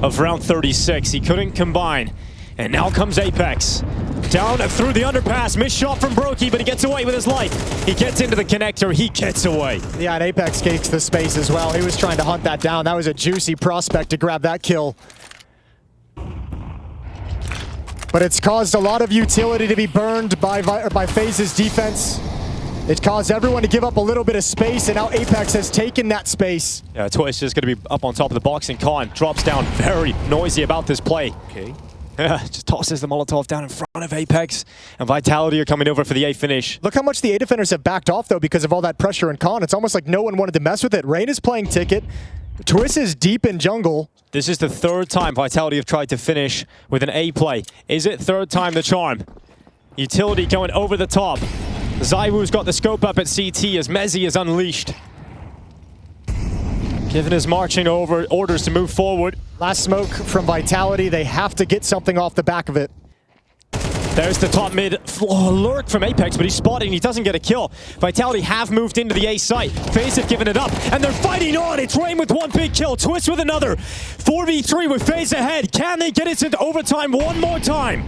of round 36. He couldn't combine. And now comes Apex. Down through the underpass. Missed shot from broky, but he gets away with his life. He gets into the connector. He gets away. Yeah, and Apex takes the space as well. He was trying to hunt that down. That was a juicy prospect to grab that kill. But it's caused a lot of utility to be burned by FaZe's defense. It caused everyone to give up a little bit of space, and now Apex has taken that space. Yeah, Twist is going to be up on top of the box, and Con drops down very noisy about this play. Okay. Yeah, just tosses the Molotov down in front of Apex. And Vitality are coming over for the A finish. Look how much the A defenders have backed off, though, because of all that pressure and con. It's almost like no one wanted to mess with it. Rain is playing Ticket. Twist is deep in jungle. This is the third time Vitality have tried to finish with an A play. Is it third time the charm? Utility going over the top. ZywOo's got the scope up at CT as Mezzi is unleashed. Given his marching orders to move forward. Last smoke from Vitality. They have to get something off the back of it. There's the top mid lurk from Apex, but he's spotted and he doesn't get a kill. Vitality have moved into the A site. FaZe have given it up, and they're fighting on. It's Rain with one big kill, Twist with another. 4v3 with FaZe ahead. Can they get it into overtime one more time?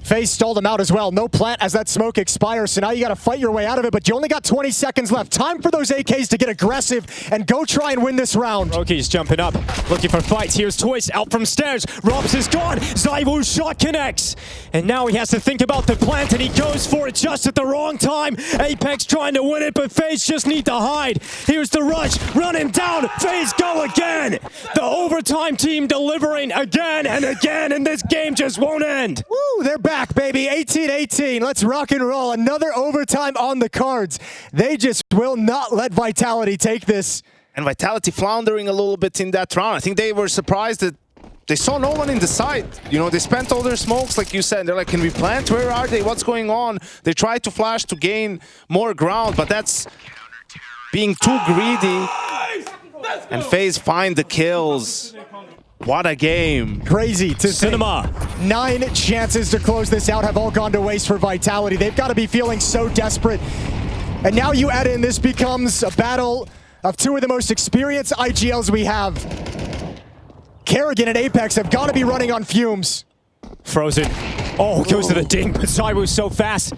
FaZe stalled him out as well. No plant as that smoke expires, so now you got to fight your way out of it, but you only got 20 seconds left. Time for those AKs to get aggressive and go try and win this round. broky's jumping up, looking for fights. Here's Twist out from stairs. Robs is gone. ZywOo's shot connects. And now he has to think about the plant, and he goes for it just at the wrong time. Apex trying to win it, but FaZe just need to hide. Here's the rush, running down. FaZe go again. The overtime team delivering again and again, and this game just won't end. Woo, they're back, baby. 18-18. Let's rock and roll. Another overtime on the cards. They just will not let Vitality take this. And Vitality floundering a little bit in that round. I think they were surprised that they saw no one in the site. You know, they spent all their smokes, like you said. They're like, can we plant? Where are they? What's going on? They tried to flash to gain more ground, but that's being too greedy. And FaZe find the kills. What a game. Crazy to Cinema. 9 chances to close this out have all gone to waste for Vitality. They've got to be feeling so desperate. And now you add in, this becomes a battle of 2 of the most experienced IGLs we have. Karrigan and Apex have got to be running on fumes. Frozen. Oh, goes to the ding, but ZywOo's so fast.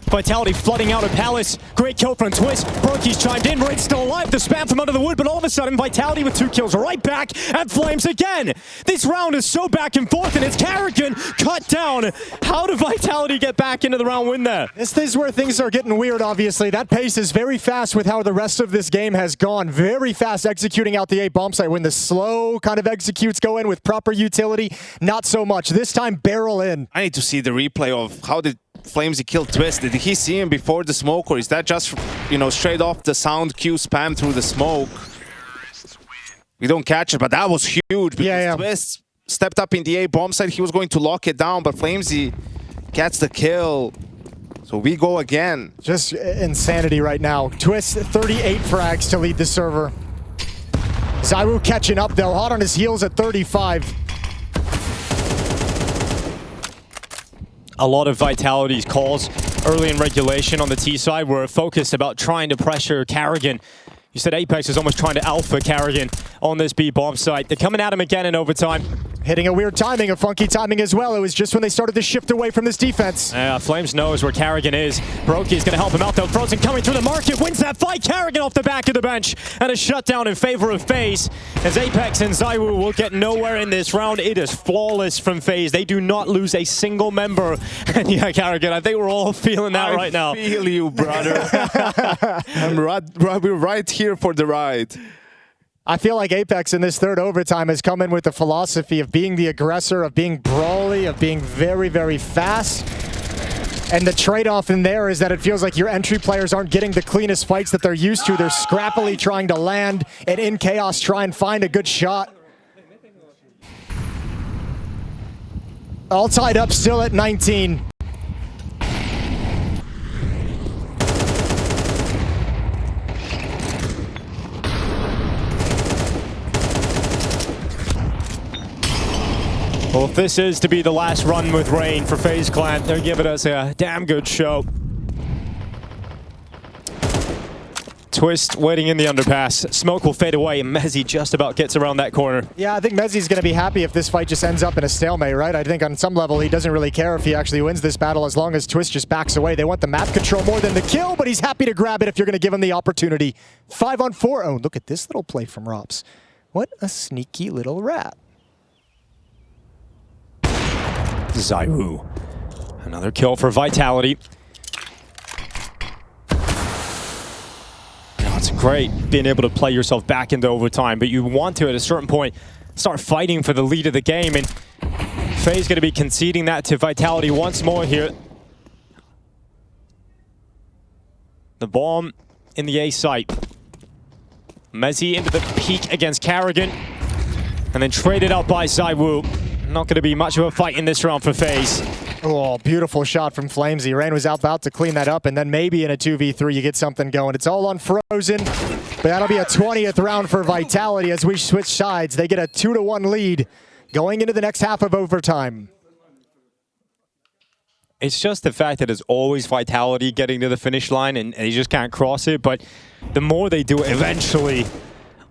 Vitality flooding out of Palace. Great kill from Twist. broky's chimed in. Rain's still alive. The spam from under the wood, but all of a sudden, Vitality with 2 kills right back at Flames again. This round is so back and forth, and it's Karrigan cut down. How did Vitality get back into the round win there? This is where things are getting weird, obviously. That pace is very fast with how the rest of this game has gone. Very fast executing out the A bomb site. When the slow kind of executes go in with proper utility, not so much. This time, barrel in. I need to see the replay of how did Flamesy kill Twist. Did he see him before the smoke, or is that just, you know, straight off the sound cue spam through the smoke? We don't catch it, but that was huge because Twist stepped up in the A bomb site. He was going to lock it down, but Flamesy gets the kill. So we go again. Just insanity right now. Twist 38 frags to lead the server. ZywOo catching up though, hot on his heels at 35. A lot of Vitality's calls early in regulation on the T side were focused about trying to pressure Karrigan. You said Apex is almost trying to alpha Karrigan on this B bomb site. They're coming at him again in overtime. Hitting a weird timing, a funky timing as well. It was just when they started to shift away from this defense. Flames knows where Karrigan is. broky's going to help him out though. Frozen coming through the market, wins that fight. Karrigan off the back of the bench, and a shutdown in favor of FaZe. As Apex and ZywOo will get nowhere in this round. It is flawless from FaZe. They do not lose a single member. And yeah, Karrigan, I think we're all feeling that right now. I feel you, brother. We're right here for the ride. I feel like Apex in this third overtime has come in with the philosophy of being the aggressor, of being brawly, of being very, very fast. And the trade-off in there is that it feels like your entry players aren't getting the cleanest fights that they're used to. They're scrappily trying to land and in chaos try and find a good shot. All tied up still at 19. Well, if this is to be the last run with Rain for FaZe Clan, they're giving us a damn good show. Twist waiting in the underpass. Smoke will fade away, and Mezzi just about gets around that corner. Yeah, I think Mezzi's going to be happy if this fight just ends up in a stalemate, right? I think on some level he doesn't really care if he actually wins this battle as long as Twist just backs away. They want the map control more than the kill, but he's happy to grab it if you're going to give him the opportunity. 5-on-4. Oh, look at this little play from Robs. What a sneaky little rat. ZywOo. Another kill for Vitality. Now, it's great being able to play yourself back into overtime, but you want to, at a certain point, start fighting for the lead of the game. And FaZe going to be conceding that to Vitality once more here. The bomb in the A site. Mezzi into the peak against Karrigan. And then traded out by ZywOo. Not going to be much of a fight in this round for FaZe. Oh, beautiful shot from Flamesy. Rain was about to clean that up, and then maybe in a 2v3 you get something going. It's all unfrozen, but that'll be a 20th round for Vitality as we switch sides. They get a 2-1 lead going into the next half of overtime. It's just the fact that it's always Vitality getting to the finish line and they just can't cross it, but the more they do it, eventually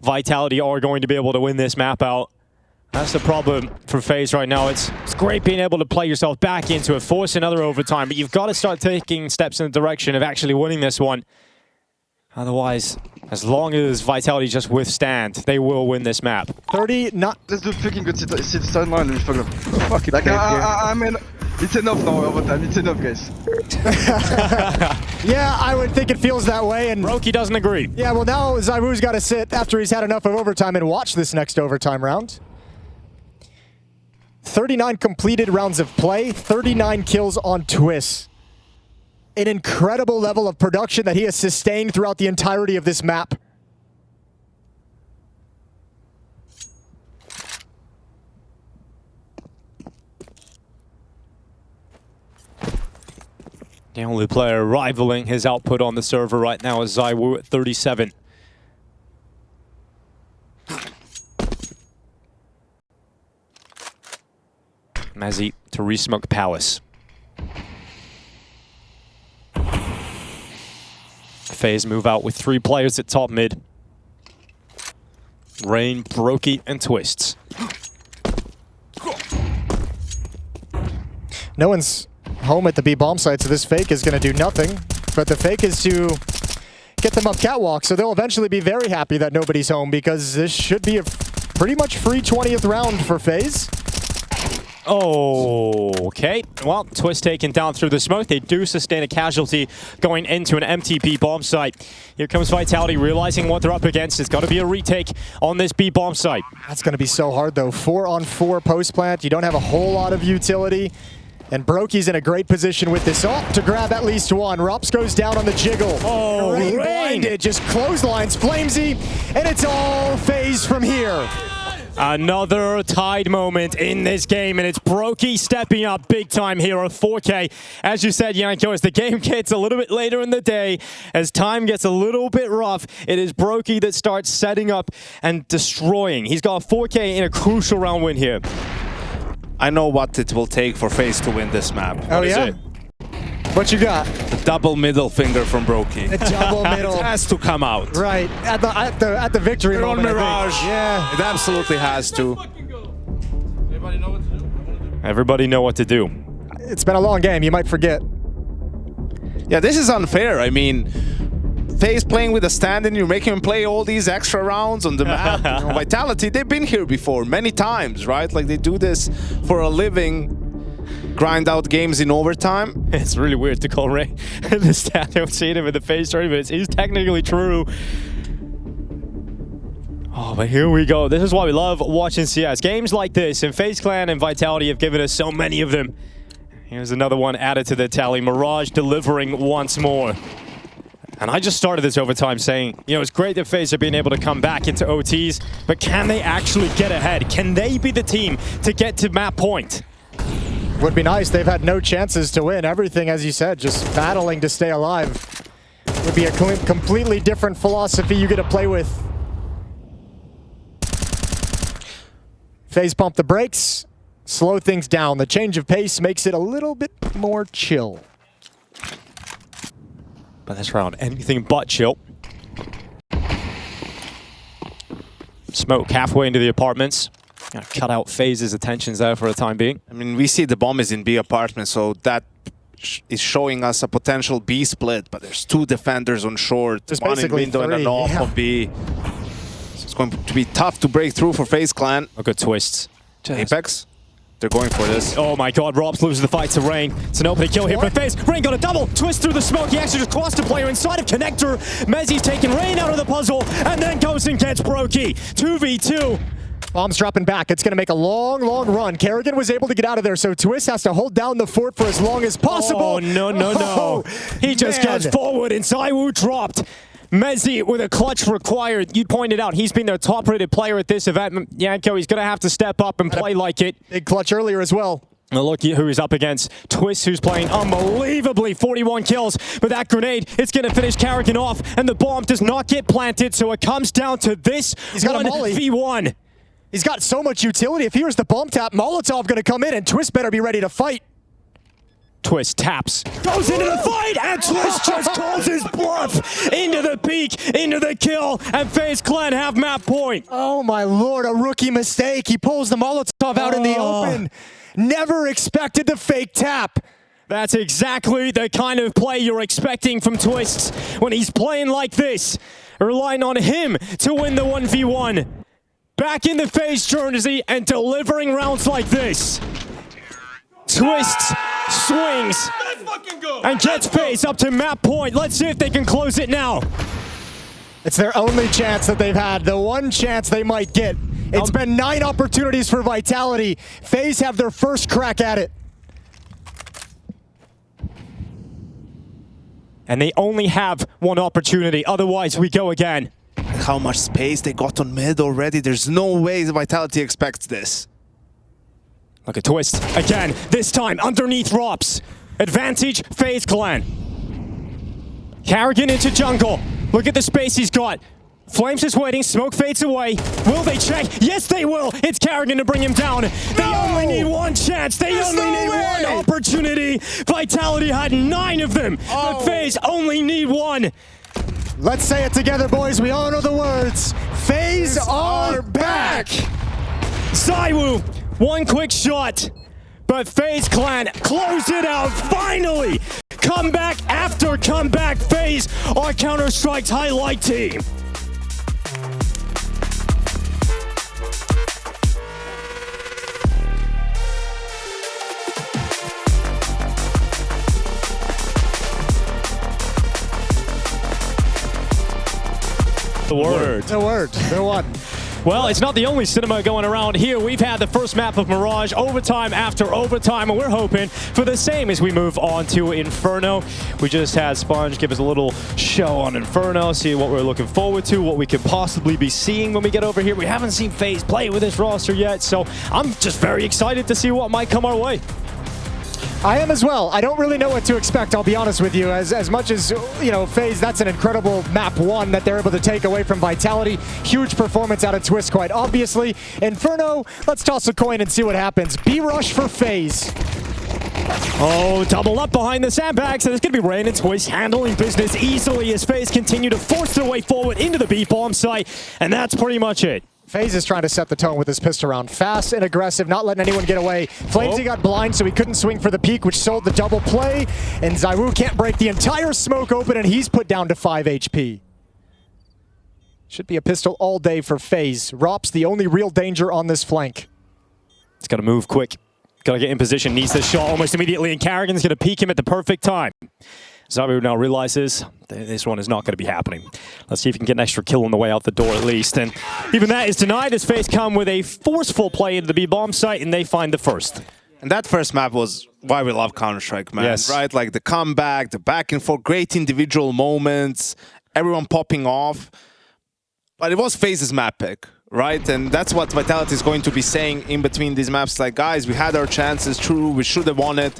Vitality are going to be able to win this map out. That's the problem for FaZe right now. It's great being able to play yourself back into it, force another overtime, but you've got to start taking steps in the direction of actually winning this one. Otherwise, as long as Vitality just withstand, they will win this map. 30, not... Let's do fucking good sit sideline and fuck up. Fucking Like, dead, I mean, it's enough now, overtime. It's enough, guys. Yeah, I would think it feels that way. And broky doesn't agree. yeah, well now ZywOo's got to sit after he's had enough of overtime and watch this next overtime round. 39 completed rounds of play, 39 kills on Twist. An incredible level of production that he has sustained throughout the entirety of this map. The only player rivaling his output on the server right now is ZywOo at 37. Mezzi to resmoke Palace. FaZe move out with 3 players at top mid. Rain, broky, and Twists. No one's home at the B bomb site, so this fake is going to do nothing. But the fake is to get them up catwalk, so they'll eventually be very happy that nobody's home because this should be a pretty much free 20th round for FaZe. Oh, okay. Well, Twist taken down through the smoke. They do sustain a casualty going into an MTP bomb site. Here comes Vitality realizing what they're up against. It's got to be a retake on this B bomb site. That's going to be so hard though. 4-on-4 post plant. You don't have a whole lot of utility. And broky's in a great position with this ult to grab at least one. Rops goes down on the jiggle. Oh, Rain Rain. blinded, just clotheslines Flamesy, and it's all FaZe from here. Another tied moment in this game, and it's broky stepping up big time here at 4K. As you said, Yanko, as the game gets a little bit later in the day, as time gets a little bit rough, it is broky that starts setting up and destroying. He's got a 4K in a crucial round win here. I know what it will take for FaZe to win this map. Oh, What is yeah? it? What you got? The double middle finger from broky. A double middle. It has to come out. Right, at the victory We're on moment. I think. Mirage. Yeah. It absolutely has to. Everybody know what to do? Everybody know what to do. It's been a long game, you might forget. Yeah, this is unfair. I mean, FaZe playing with a stand-in, you're making him play all these extra rounds on the map. You know, Vitality, they've been here before many times, right? Like they do this for a living, grind out games in overtime. It's really weird to call Ray the stat. I've seen him in the FaZe tournament. It's technically true. Oh, but here we go. This is why we love watching CS. Games like this, and FaZe Clan and Vitality have given us so many of them. Here's another one added to the tally. Mirage delivering once more. And I just started this overtime saying, you know, it's great that FaZe are being able to come back into OTs, but can they actually get ahead? Can they be the team to get to map point? Would be nice. They've had no chances to win. Everything, as you said, just battling to stay alive. Would be a completely different philosophy you get to play with. FaZe pump the brakes, slow things down. The change of pace makes it a little bit more chill. But this round, anything but chill. Smoke halfway into the apartments. Gonna cut out FaZe's attentions there for the time being. I mean, we see the bomb is in B apartment, so that is showing us a potential B split, but there's 2 defenders on short, There's one in basically window and 3, an off yeah. on B. So it's going to be tough to break through for FaZe Clan. Look at Twists. Apex, they're going for this. Oh my god, Robs loses the fight to Rain. It's an opening kill here for FaZe. Rain got a double, Twist through the smoke. He actually just crossed a player inside of Connector. Mezzi's taking Rain out of the puzzle, and then goes and gets broky. 2v2. Bomb's dropping back. It's going to make a long, long run. Karrigan was able to get out of there, so Twist has to hold down the fort for as long as possible. Oh, no. He just gets forward, and ZywOo dropped. Mezzi with a clutch required. You pointed out he's been their top-rated player at this event. Yanko, he's going to have to step up and play like it. Big clutch earlier as well. Now look who he's up against. Twist, who's playing unbelievably, 41 kills. But that grenade, it's going to finish Karrigan off, and the bomb does not get planted, so it comes down to this 1v1. He's got so much utility. If here's the bomb tap, Molotov going to come in, and Twist better be ready to fight. Twist taps, goes into the fight, and Twist just calls his bluff into the peak, into the kill, and FaZe Clan have map point. Oh my lord, a rookie mistake. He pulls the Molotov out in the open. Never expected the fake tap. That's exactly the kind of play you're expecting from Twist when he's playing like this, relying on him to win the 1v1. Back in the FaZe jersey and delivering rounds like this. Twist swings and gets FaZe up to map point. Let's see if they can close it now. It's their only chance that they've had, the one chance they might get. It's been 9 opportunities for Vitality. FaZe have their first crack at it. And they only have one opportunity, otherwise we go again. How much space they got on mid already. There's no way the Vitality expects this. Look at Twist again, this time underneath Rops. Advantage, FaZe Clan. Karrigan into jungle. Look at the space he's got. Flames is waiting, smoke fades away. Will they check? Yes, they will. It's Karrigan to bring him down. They only need one chance. They only need one opportunity. Vitality had 9 of them. But FaZe only need one. Let's say it together, boys. We all know the words. FaZe are back. ZywOo, one quick shot. But FaZe Clan closed it out, finally! Comeback after comeback, FaZe, our Counter-Strike's highlight team. The word. The one. Well, it's not the only cinema going around here. We've had the first map of Mirage overtime after overtime, and we're hoping for the same as we move on to Inferno. We just had Sponge give us a little show on Inferno, see what we're looking forward to, what we could possibly be seeing when we get over here. We haven't seen FaZe play with this roster yet, so I'm just very excited to see what might come our way. I am as well. I don't really know what to expect, I'll be honest with you. As much as, you know, FaZe, that's an incredible map 1 that they're able to take away from Vitality. Huge performance out of Twist, quite obviously. Inferno, let's toss a coin and see what happens. B-rush for FaZe. Oh, double up behind the sandbags, and it's going to be Rain and Twist handling business easily as FaZe continue to force their way forward into the B-bomb site, and that's pretty much it. FaZe is trying to set the tone with his pistol round. Fast and aggressive, not letting anyone get away. Flamesy got blind, so he couldn't swing for the peak, which sold the double play. And ZywOo can't break the entire smoke open, and he's put down to 5 HP. Should be a pistol all day for FaZe. Rops, the only real danger on this flank. It's got to move quick. Got to get in position. Needs this shot almost immediately, and Karrigan's going to peek him at the perfect time. ZywOo now realizes this one is not going to be happening. Let's see if he can get an extra kill on the way out the door at least. And even that is denied as FaZe come with a forceful play into the B-bomb site, and they find the first. And that first map was why we love Counter-Strike, man. Yes. Right? Like the comeback, the back and forth, great individual moments, everyone popping off. But it was FaZe's map pick, right? And that's what Vitality is going to be saying in between these maps. Like, guys, we had our chances, true, we should have won it.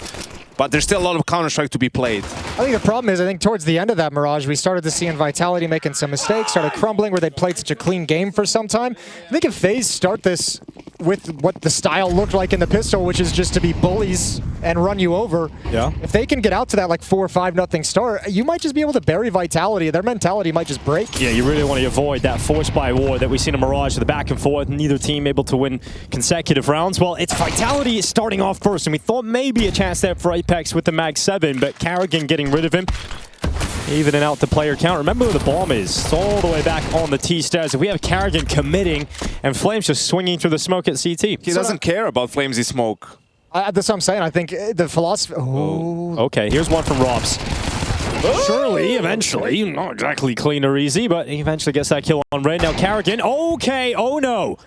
But there's still a lot of Counter-Strike to be played. I think the problem is, I think towards the end of that Mirage, we started to see in Vitality making some mistakes, started crumbling where they'd played such a clean game for some time. I think if FaZe start this with what the style looked like in the pistol, which is just to be bullies and run you over, if they can get out to that like 4 or 5-0 start, you might just be able to bury Vitality. Their mentality might just break. Yeah, you really want to avoid that force by war that we've seen in Mirage, the back and forth, neither team able to win consecutive rounds. Well, it's Vitality starting off first, and we thought maybe a chance there for Apex with the Mag 7, but Karrigan getting rid of him. Evening out the player count. Remember where the bomb is. It's all the way back on the T-stairs. If we have Karrigan committing and Flames just swinging through the smoke at CT. He doesn't care about Flamesy smoke. That's what I'm saying. I think the philosophy... Okay, here's one from Robs. Surely, eventually, not exactly clean or easy, but he eventually gets that kill on Red. Now Karrigan, okay, oh no.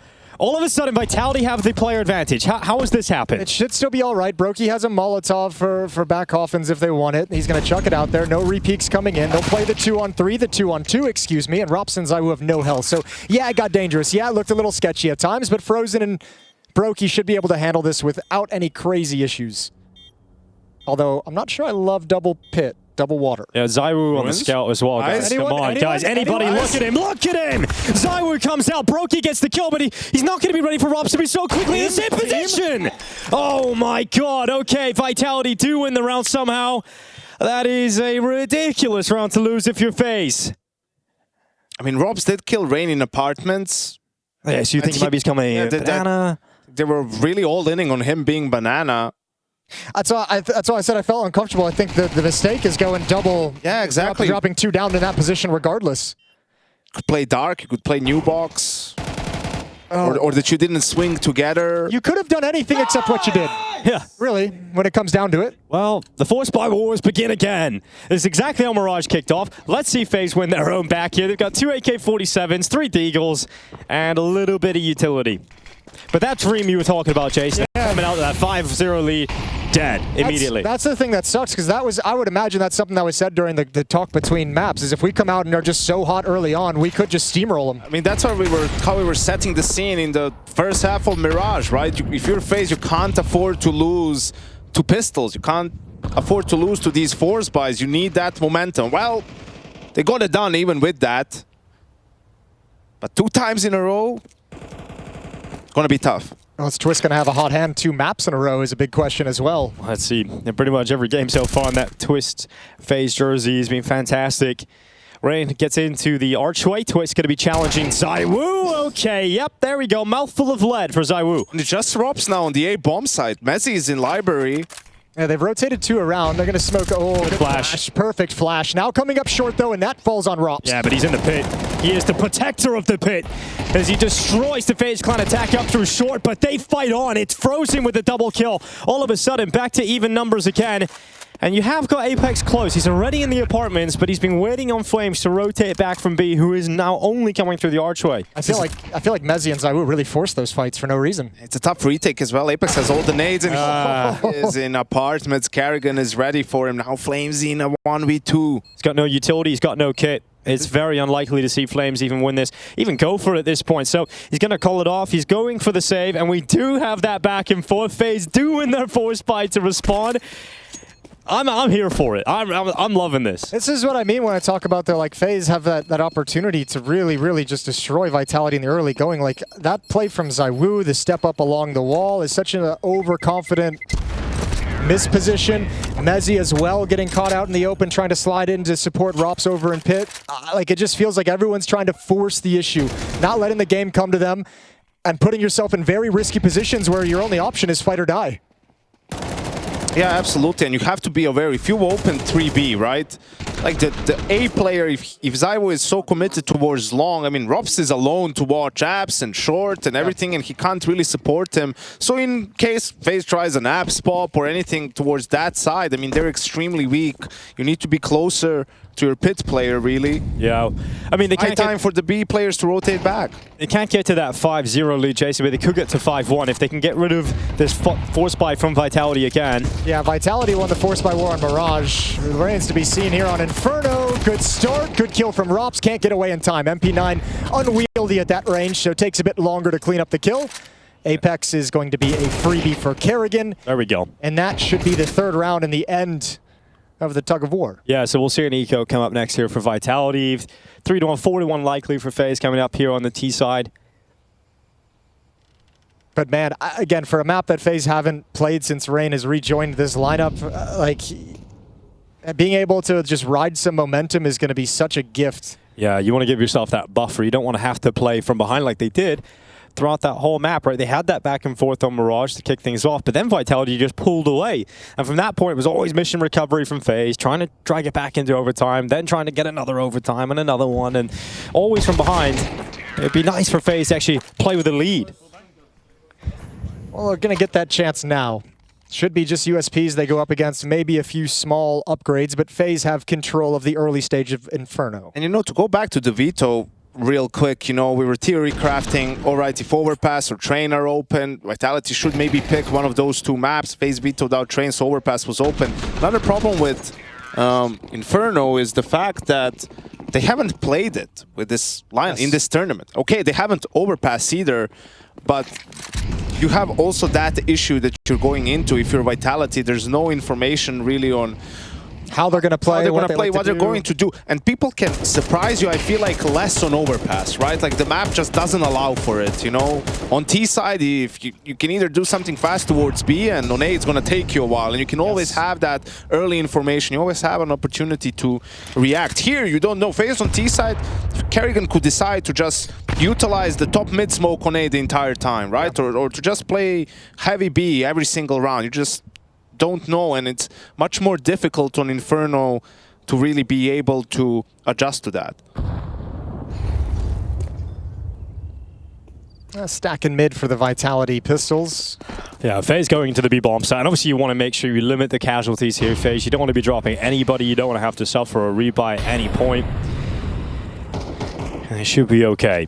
All of a sudden, Vitality have the player advantage. How has this happened? It should still be all right. broky has a Molotov for back coffins if they want it. He's going to chuck it out there. No repeaks coming in. They'll play the 2-on-3, the 2-on-2, excuse me, and Rops and ZywOo have no health. So, yeah, it got dangerous. Yeah, it looked a little sketchy at times, but Frozen and broky should be able to handle this without any crazy issues. Although, I'm not sure I love double pit. Double water. Yeah, ZywOo on the scout as well, guys. Come on, guys. Anybody, look at him. Look at him. ZywOo comes out. broky gets the kill, but he's not going to be ready for Rops to be so quickly in the same position. Oh, my God. Okay, Vitality do win the round somehow. That is a ridiculous round to lose if you're FaZe. I mean, Rops did kill Rain in apartments. Yeah, so you think he might be coming banana? They were really all inning on him being banana. That's why I said I felt uncomfortable. I think the mistake is going double. Yeah, exactly. Dropping 2 down in that position regardless. Could play dark, you could play new box. Or that you didn't swing together. You could have done anything except what you did. Yeah. Really, when it comes down to it. Well, the force buy wars begin again. This is exactly how Mirage kicked off. Let's see FaZe win their own back here. They've got 2 AK-47s, 3 Deagles, and a little bit of utility. But that dream you were talking about, Jason, coming out of that 5-0 lead, dead immediately. That's the thing that sucks, because I would imagine that's something that was said during the talk between maps, is if we come out and are just so hot early on, we could just steamroll them. I mean, that's how we were setting the scene in the first half of Mirage, right? If you're FaZe, you can't afford to lose to pistols. You can't afford to lose to these force buys. You need that momentum. Well, they got it done even with that. But 2 times in a row, gonna be tough. Well, is Twist gonna have a hot hand 2 maps in a row is a big question as well. Let's see. In pretty much every game so far in that Twist FaZe jersey has been fantastic. Rain gets into the archway. Twist gonna be challenging ZywOo. Okay, yep, there we go. Mouthful of lead for ZywOo. And it just Rops now on the A bomb site. Messi is in library. Yeah, they've rotated 2 around. They're going to smoke. Oh, flash. Perfect flash. Now coming up short, though, and that falls on Rops. Yeah, but he's in the pit. He is the protector of the pit as he destroys the FaZe Clan attack up through short, but they fight on. It's Frozen with a double kill. All of a sudden, back to even numbers again. And you have got Apex close. He's already in the apartments, but he's been waiting on Flames to rotate back from B, who is now only coming through the archway. I feel like Mezzi and ZywOo really forced those fights for no reason. It's a tough retake as well. Apex has all the nades and he is in apartments. Karrigan is ready for him. Now Flames in a 1v2. He's got no utility. He's got no kit. It's very unlikely to see Flames even win this, even go for it at this point. So he's going to call it off. He's going for the save, and we do have that back and forth. FaZe do win their force buy to respawn. I'm here for it. I'm loving this. This is what I mean when I talk about the FaZe have that opportunity to really just destroy Vitality in the early going. Like that play from ZywOo, the step up along the wall is such an overconfident misposition. Mezzi as well getting caught out in the open, trying to slide in to support Rops over in pit. Like it just feels like everyone's trying to force the issue, not letting the game come to them, and putting yourself in very risky positions where your only option is fight or die. Yeah, absolutely, and you have to be aware. If you open 3B, right? Like the A player, if ZywOo is so committed towards long, I mean, Rops is alone to watch apps and short and everything, and he can't really support him. So in case FaZe tries an apps pop or anything towards that side, I mean, they're extremely weak. You need to be closer to your pit player, really. Yeah, I mean, they can't time for the B players to rotate back. They can't get to that 5-0 lead, Jason, but they could get to 5-1 if they can get rid of this force buy from Vitality again. Yeah, Vitality won the force buy war on Mirage. Remains to be seen here on Inferno. Good start, good kill from Rops. Can't get away in time. MP9 unwieldy at that range, so it takes a bit longer to clean up the kill. Apex is going to be a freebie for Karrigan. There we go. And that should be the 3rd round and the end of the tug of war. Yeah, so we'll see an eco come up next here for Vitality. 3-1, 4-1 likely for FaZe coming up here on the T side. But man, again, for a map that FaZe haven't played since Rain has rejoined this lineup, like being able to just ride some momentum is going to be such a gift. Yeah, you want to give yourself that buffer. You don't want to have to play from behind like they did throughout that whole map, right? They had that back and forth on Mirage to kick things off, but then Vitality just pulled away. And from that point, it was always mission recovery from FaZe, trying to get back into overtime, then trying to get another overtime and another one, and always from behind. It'd be nice for FaZe to actually play with a lead. Well, they're going to get that chance now. Should be just USPs they go up against, maybe a few small upgrades, but FaZe have control of the early stage of Inferno. And you know, to go back to the veto, real quick. You know, we were theory crafting. All right, if Overpass or Train are open, Vitality should maybe pick one of those two maps. FaZe vetoed out Train, so Overpass was open. Another problem with Inferno is the fact that they haven't played it with this line in this tournament. Okay, they haven't Overpass either, but you have also that issue that you're going into. If you're Vitality, there's no information really on how they're going to play, what they're going to do. And people can surprise you, I feel like, less on Overpass, right? Like the map just doesn't allow for it, you know? On T side, if you can either do something fast towards B, and on A it's going to take you a while. And you can always have that early information. You always have an opportunity to react. Here, you don't know. FaZe on T side, Kerrigan could decide to just utilize the top mid smoke on A the entire time, right? Or to just play heavy B every single round. You just don't know, and it's much more difficult on Inferno to really be able to adjust to that. Stacking mid for the Vitality Pistols. Yeah, FaZe going to the B-bomb side. And obviously, you want to make sure you limit the casualties here, FaZe. You don't want to be dropping anybody. You don't want to have to suffer a rebuy at any point. And it should be okay.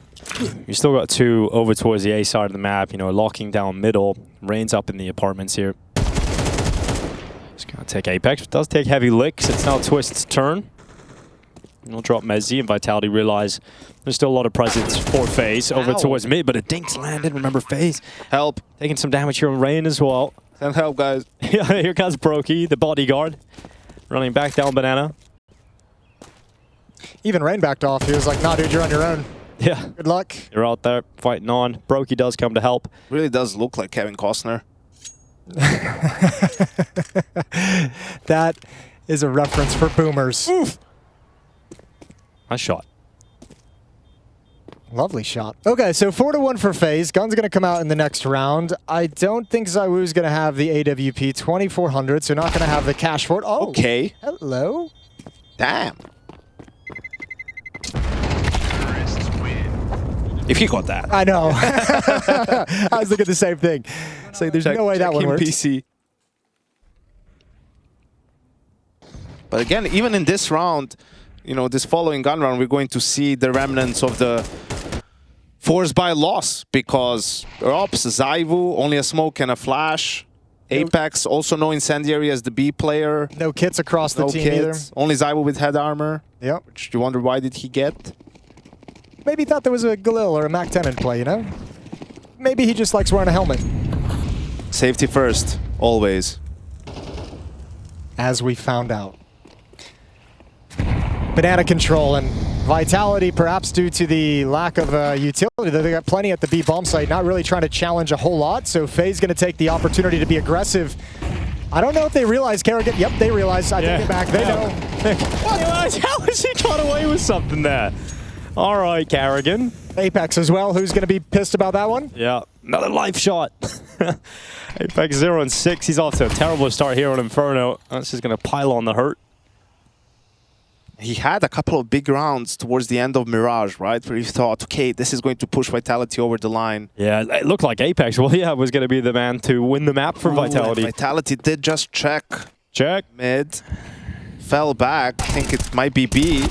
You still got two over towards the A side of the map, you know, locking down middle. Rain's up in the apartments here. It's going to take Apex. It does take heavy licks. It's now Twist's turn. He'll drop Mezzi, and Vitality realize there's still a lot of presence for FaZe over towards mid, but a dink's landed. Remember, FaZe help. Taking some damage here on Rain as well. Send help, guys. Yeah, here comes broky, the bodyguard, running back down Banana. Even Rain backed off. He was like, nah, dude, you're on your own. Yeah. Good luck. You're out there fighting on. broky does come to help. Really does look like Kevin Costner. That is a reference for boomers. Oof. Nice shot. Lovely shot. Okay, so 4-1 for FaZe. Gun's going to come out in the next round. I don't think ZywOo's going to have the AWP 2400, so not going to have the cash for it. Oh, okay. Hello. Damn. If he got that. I know. I was thinking the same thing. So there's no way that one works. PC. But again, even in this round, you know, this following gun round, we're going to see the remnants of the force by loss, because Ops, ZywOo, only a smoke and a flash. Apex, also no incendiary as the B player. No kits across the team either. Only ZywOo with head armor. Yep. Which you wonder, why did he get? Maybe he thought there was a Galil or a Mac-10 in play, you know? Maybe he just likes wearing a helmet. Safety first, always. As we found out. Banana control and Vitality, perhaps due to the lack of utility. They got plenty at the B bomb site, not really trying to challenge a whole lot. So FaZe going to take the opportunity to be aggressive. I don't know if they realize Kerrigan. Yep, they realize. I take it back. They know. How has he got away with something there? All right, Kerrigan. Apex as well. Who's going to be pissed about that one? Yeah, another life shot. Apex 0 and 6. He's off to a terrible start here on Inferno. That's just going to pile on the hurt. He had a couple of big rounds towards the end of Mirage, right? Where he thought, okay, this is going to push Vitality over the line. Yeah, it looked like Apex, well, yeah, was going to be the man to win the map for Vitality. Vitality did just check. Check. Mid. Fell back. I think it might be B.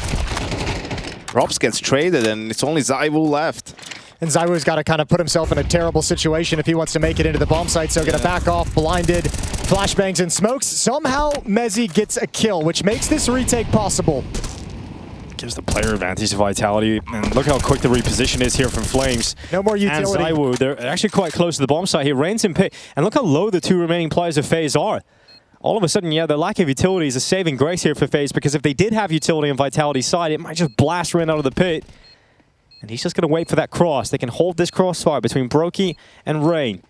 Robs gets traded, and it's only ZywOo left. And ZywOo's got to kind of put himself in a terrible situation if he wants to make it into the bomb site. So going to back off, blinded, flashbangs and smokes. Somehow Mezzi gets a kill, which makes this retake possible. Gives the player advantage to Vitality. And look how quick the reposition is here from Flames. No more utility. And ZywOo, they're actually quite close to the bomb site here. Rain's in pit. And look how low the two remaining players of FaZe are. All of a sudden, yeah, the lack of utility is a saving grace here for FaZe, because if they did have utility on Vitality's side, it might just blast Rain out of the pit. And he's just going to wait for that cross. They can hold this crossfire between broky and Rain.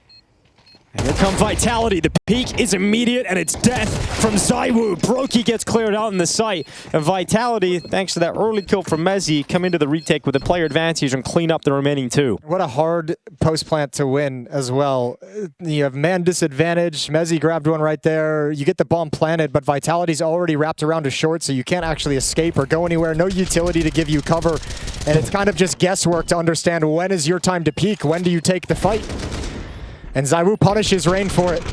And here comes Vitality. The peak is immediate, and it's death from ZywOo. broky gets cleared out in the site. And Vitality, thanks to that early kill from Mezzi, come into the retake with a player advantage and clean up the remaining two. What a hard post-plant to win as well. You have man disadvantage. Mezzi grabbed one right there. You get the bomb planted, but Vitality's already wrapped around a short, so you can't actually escape or go anywhere. No utility to give you cover. And it's kind of just guesswork to understand when is your time to peak. When do you take the fight? And ZywOo punishes Rain for it.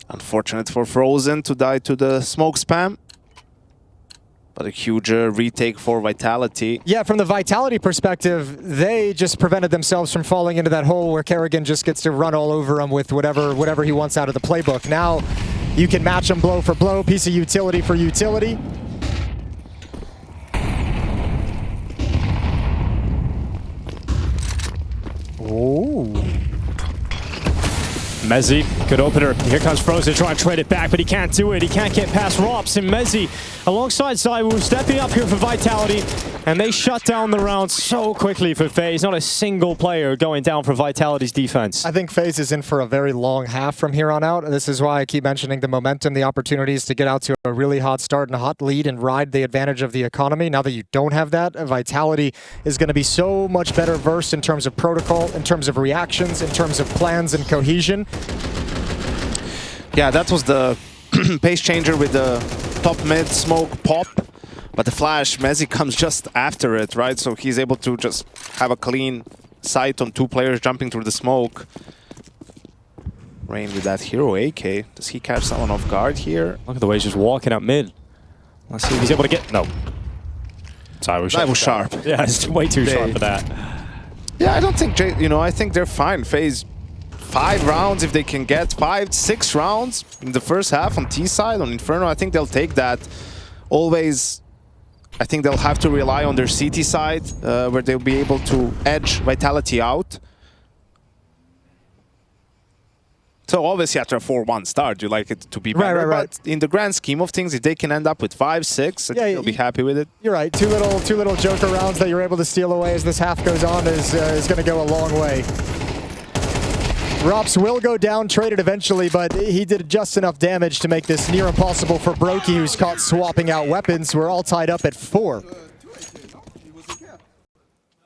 Unfortunate for Frozen to die to the smoke spam. But a huge retake for Vitality. Yeah, from the Vitality perspective, they just prevented themselves from falling into that hole where Kerrigan just gets to run all over them with whatever he wants out of the playbook. Now you can match them blow for blow, piece of utility for utility. Ooh. Mezzi, good opener. Here comes Frozen trying to trade it back, but he can't do it. He can't get past Rops, and Mezzi alongside ZywOo stepping up here for Vitality, and they shut down the round so quickly for FaZe. Not a single player going down for Vitality's defense. I think FaZe is in for a very long half from here on out. This is why I keep mentioning the momentum, the opportunities to get out to a really hot start and a hot lead and ride the advantage of the economy. Now that you don't have that, Vitality is going to be so much better versed in terms of protocol, in terms of reactions, in terms of plans and cohesion. Yeah, that was the pace changer with the top mid smoke pop, but the flash, Mezzi comes just after it, right? So he's able to just have a clean sight on two players jumping through the smoke. Rain with that hero AK. Does he catch someone off guard here? Look at the way he's just walking up mid. Let's see if he's able to get... No. ZywOo sharp. Yeah, it's way too sharp for that. Yeah, I don't think... I think they're fine. FaZe 5 rounds, if they can get 5-6 rounds in the first half on T side, on Inferno, I think they'll take that. Always, I think they'll have to rely on their CT side, where they'll be able to edge Vitality out. So obviously after a 4-1 start, you like it to be better, right. But in the grand scheme of things, if they can end up with 5-6, yeah, they'll be happy with it. You're right. Two little Joker rounds that you're able to steal away as this half goes on is going to go a long way. Rops will go down, traded eventually, but he did just enough damage to make this near impossible for broky, who's caught swapping out weapons. We're all tied up at 4.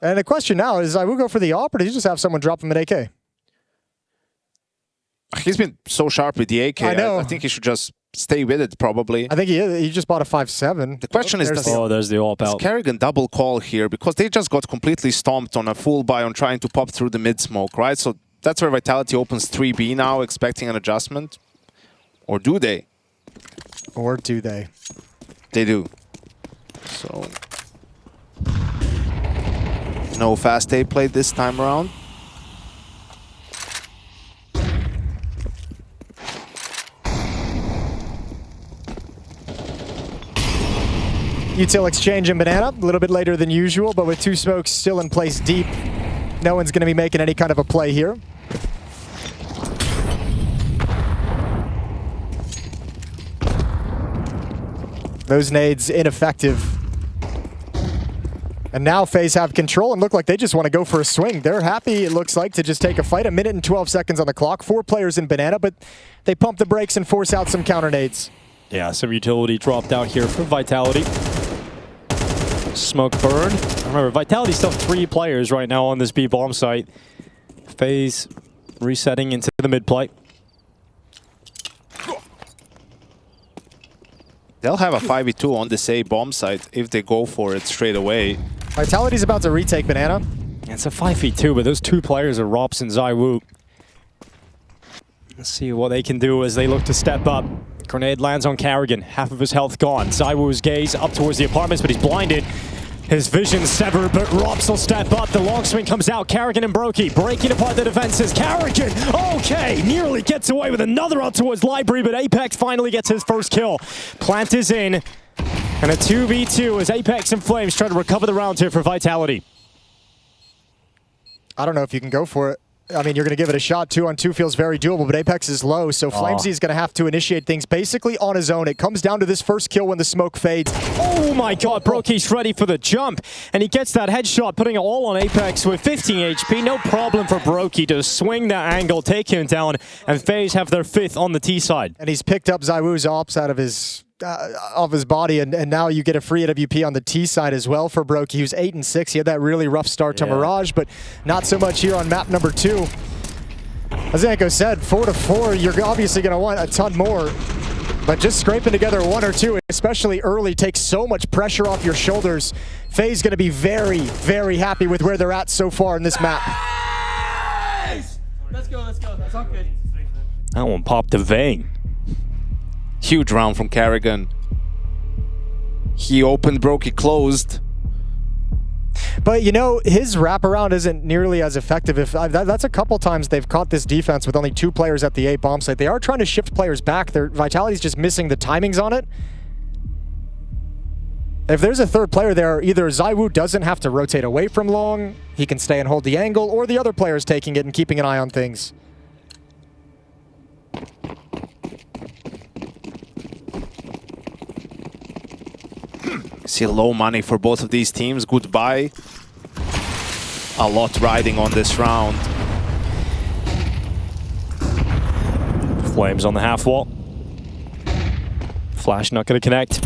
And the question now is, I will go for the AWP, or did he just have someone drop him an AK? He's been so sharp with the AK. I know. I think he should just stay with it, probably. I think he is. He just bought a 5.7. The question is, there's the AWP out. Does Kerrigan double call here? Because they just got completely stomped on a full buy on trying to pop through the mid smoke, right? So that's where Vitality opens 3B now, expecting an adjustment. Or do they? Or do they? They do. So no fast A play this time around. Util exchange and banana, a little bit later than usual, but with 2 smokes still in place deep, no one's going to be making any kind of a play here. Those nades ineffective. And now FaZe have control and look like they just want to go for a swing. They're happy, it looks like, to just take a fight. 1 minute and 12 seconds on the clock. 4 players in banana, but they pump the brakes and force out some counter nades. Yeah, some utility dropped out here for Vitality. Smoke burn. Remember, Vitality still 3 players right now on this B bomb site. FaZe resetting into the mid play. They'll have a 5v2 on this A bomb site if they go for it straight away. Vitality's about to retake banana. It's a 5v2, but those 2 players are Rops and ZywOo. Let's see what they can do as they look to step up. Grenade lands on Kerrigan, half of his health gone. ZywOo's gaze up towards the apartments, but he's blinded. His vision severed, but Rops will step up. The long swing comes out. Kerrigan and broky breaking apart the defenses. Kerrigan, okay, nearly gets away with another out towards Library, but Apex finally gets his first kill. Plant is in, and a 2v2 as Apex and Flames try to recover the round here for Vitality. I don't know if you can go for it. I mean, you're going to give it a shot. 2-on-2 feels very doable, but Apex is low, so Flamesy is going to have to initiate things basically on his own. It comes down to this first kill when the smoke fades. Oh my god, broky's ready for the jump, and he gets that headshot, putting it all on Apex with 15 HP. No problem for broky to swing that angle, take him down, and FaZe have their 5th on the T side. And he's picked up ZywOo's ops out of his body, and now you get a free AWP on the T side as well for broky. He was 8-6. He had that really rough start to Mirage, but not so much here on map number 2. As Anko said, 4-4, you're obviously going to want a ton more, but just scraping together 1 or 2, especially early, takes so much pressure off your shoulders. FaZe going to be very, very happy with where they're at so far in this map. Let's go. That's all good. That one popped the vein. Huge round from Kerrigan. He opened, broke, he closed. But you know, his wraparound isn't nearly as effective. If that's a couple times they've caught this defense with only 2 players at the A bomb site. They are trying to shift players back. Their Vitality's just missing the timings on it. If there's a third player there, either ZywOo doesn't have to rotate away from long, he can stay and hold the angle, or the other player's taking it and keeping an eye on things. See low money for both of these teams. Goodbye. A lot riding on this round. Flames on the half wall. Flash not going to connect.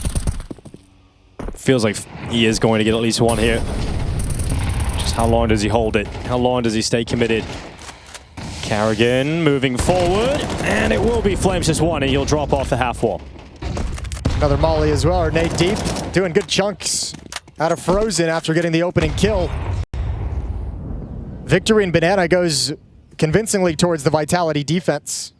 Feels like he is going to get at least one here. Just how long does he hold it? How long does he stay committed? Carrigan moving forward, and it will be Flames just one, and he'll drop off the half wall. Another molly as well, or Nate Deep, doing good chunks out of Frozen after getting the opening kill. Victory and Banana goes convincingly towards the Vitality defense.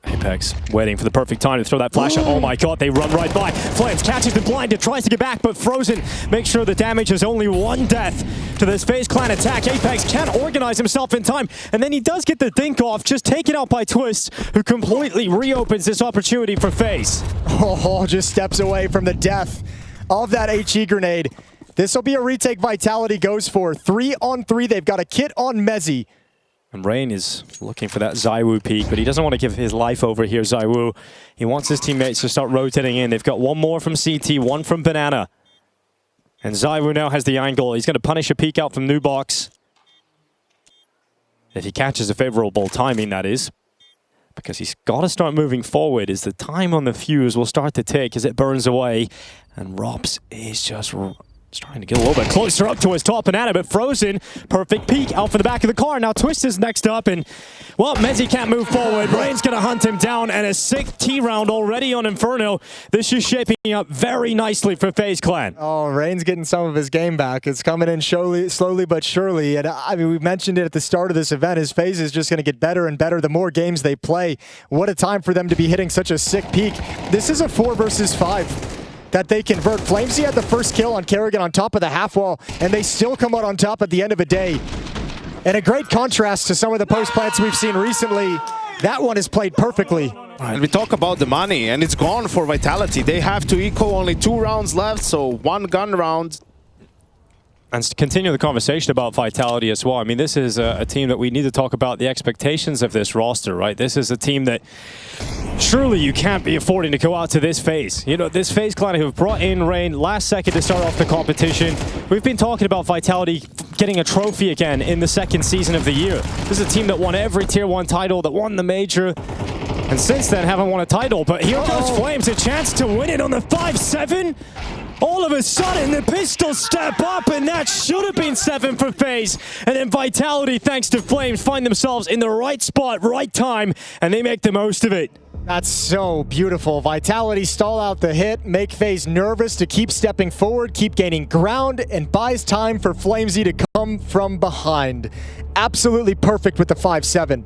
Apex waiting for the perfect time to throw that flash. Oh my god, they run right by. Flames catches the blind, it tries to get back, but Frozen makes sure the damage is only 1 death to this FaZe clan attack. Apex can't organize himself in time, and then he does get the dink off, just taken out by Twist, who completely reopens this opportunity for FaZe. Oh, just steps away from the death of that HE grenade. This will be a retake Vitality goes for. 3-on-3, they've got a kit on Mezzy. And Rain is looking for that ZywOo peak, but he doesn't want to give his life over here, ZywOo. He wants his teammates to start rotating in. They've got one more from CT, one from Banana. And ZywOo now has the angle. He's going to punish a peek out from New Box. If he catches a favorable timing, that is. Because he's got to start moving forward as the time on the fuse will start to tick as it burns away. And Rops is just trying to get a little bit closer up to his top Banana, but Frozen, perfect peek out for the back of the car. Now Twist is next up, and well, Mezzy can't move forward. Rain's gonna hunt him down, and a 6th T round already on Inferno. This is shaping up very nicely for FaZe Clan. Oh, Rain's getting some of his game back. It's coming in slowly but surely. And I mean, we mentioned it at the start of this event. His FaZe is just gonna get better and better the more games they play. What a time for them to be hitting such a sick peak. This is a 4 versus 5. That they convert. Flamesy had the first kill on Carrigan on top of the half wall, and they still come out on top at the end of a day. And a great contrast to some of the post plants we've seen recently. That one is played perfectly. And we talk about the money, and it's gone for Vitality. They have to eco only 2 rounds left, so 1 gun round. And to continue the conversation about Vitality as well, I mean, this is a team that we need to talk about the expectations of this roster, right? This is a team that surely you can't be affording to go out to this FaZe. You know, this FaZe clan who have brought in Rain last second to start off the competition. We've been talking about Vitality getting a trophy again in the 2nd season of the year. This is a team that won every Tier 1 title, that won the Major, and since then haven't won a title. But here goes Flames, a chance to win it on the 5-7. All of a sudden, the pistols step up, and that should have been 7 for FaZe. And then Vitality, thanks to Flames, find themselves in the right spot, right time, and they make the most of it. That's so beautiful. Vitality stall out the hit, make FaZe nervous to keep stepping forward, keep gaining ground, and buys time for Flamesy to come from behind. Absolutely perfect with the 5-7.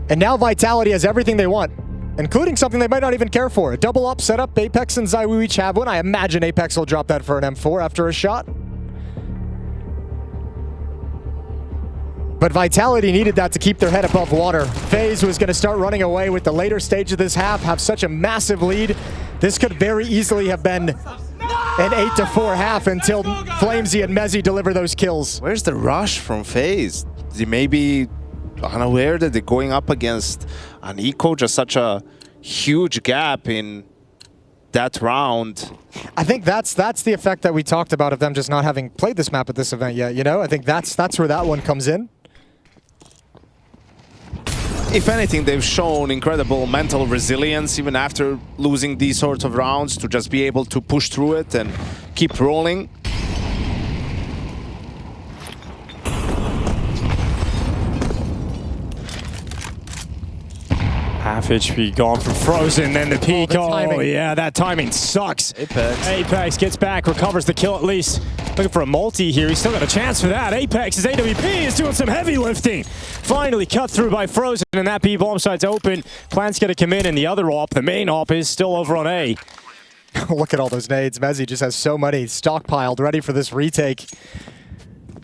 And now Vitality has everything they want, including something they might not even care for. A double up setup, Apex and ZywOo each have one. I imagine Apex will drop that for an M4 after a shot. But Vitality needed that to keep their head above water. FaZe was going to start running away with the later stage of this half, have such a massive lead. This could very easily have been an 8-4 half until Flamesy and Mezzy deliver those kills. Where's the rush from FaZe? They may be unaware that they're going up against an eco, just such a huge gap in that round. I think that's the effect that we talked about of them just not having played this map at this event yet, you know? I think that's where that one comes in. If anything, they've shown incredible mental resilience even after losing these sorts of rounds, to just be able to push through it and keep rolling. Half HP gone from Frozen, then the peak. Oh, yeah, that timing sucks. Apex gets back, recovers the kill at least. Looking for a multi here. He's still got a chance for that. Apex's AWP is doing some heavy lifting. Finally cut through by Frozen, and that B bomb site's open. Plant's gonna come in, and the other op, the main op, is still over on A. Look at all those nades. Mezzy just has so many stockpiled, ready for this retake.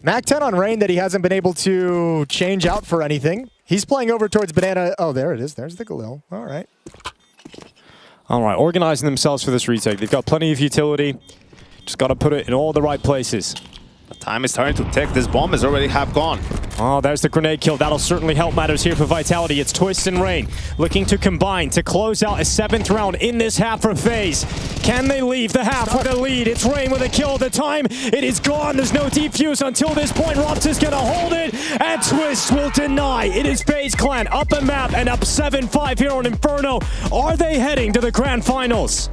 Mac 10 on Rain that he hasn't been able to change out for anything. He's playing over towards Banana. Oh, there it is. There's the Galil. All right. All right, organizing themselves for this retake. They've got plenty of utility. Just got to put it in all the right places. Time is starting to tick. This bomb is already half gone. Oh, there's the grenade kill. That'll certainly help matters here for Vitality. It's Twist and Rain looking to combine to close out a 7th round in this half for FaZe. Can they leave the half with a lead? It's Rain with a kill. The time, it is gone. There's no defuse until this point. Rops is going to hold it, and Twist will deny. It is FaZe Clan up a map and up 7-5 here on Inferno. Are they heading to the grand finals?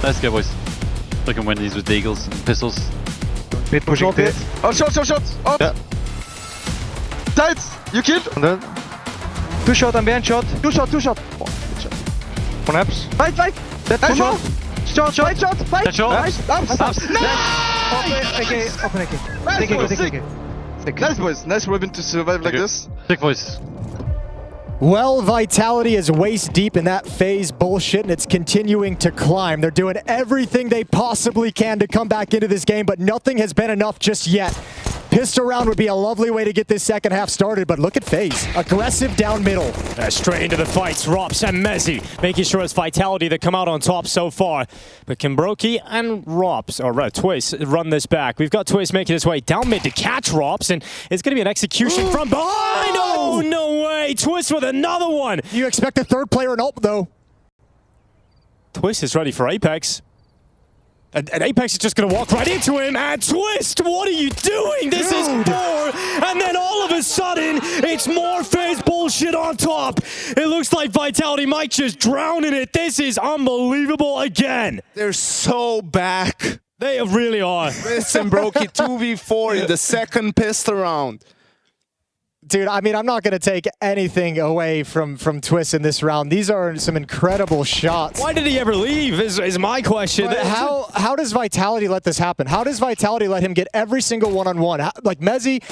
Nice guy, boys. Look at when he's with deagles and pistols. Pit pushing pit. Oh, shot. Oh. Yeah. Tight. You killed. And then 2 shot and behind shot. 2 shot. Oh, good shot. one apps. Fight. Dead Nice shot. Shot. Fight. Dead shot. Nice. Open again. Nice, boys. Nice, boys. Nice Robin to survive like this. Sick, boys. Well, Vitality is waist deep in that FaZe bullshit, and it's continuing to climb. They're doing everything they possibly can to come back into this game, but nothing has been enough just yet. Pistol round would be a lovely way to get this second half started, but look at FaZe. Aggressive down middle. Straight into the fights, Rops and Mezzi, making sure it's Vitality that come out on top so far. But can broky and Rops, or Twist, run this back? We've got Twist making his way down mid to catch Rops, and it's going to be an execution from behind. Oh, no way. Twist with another one. You expect a third player in ult, though. Twist is ready for Apex. And Apex is just going to walk right into him. And Twist, what are you doing? This is more. And then all of a sudden, it's more FaZe bullshit on top. It looks like Vitality might just drown in it. This is unbelievable again. They're so back. They really are. Twist and broky 2v4 in the second pistol round. Dude, I mean, I'm not going to take anything away from Twist in this round. These are some incredible shots. Why did he ever leave is my question. But how does Vitality let this happen? How does Vitality let him get every single one-on-one? Like Mezzi,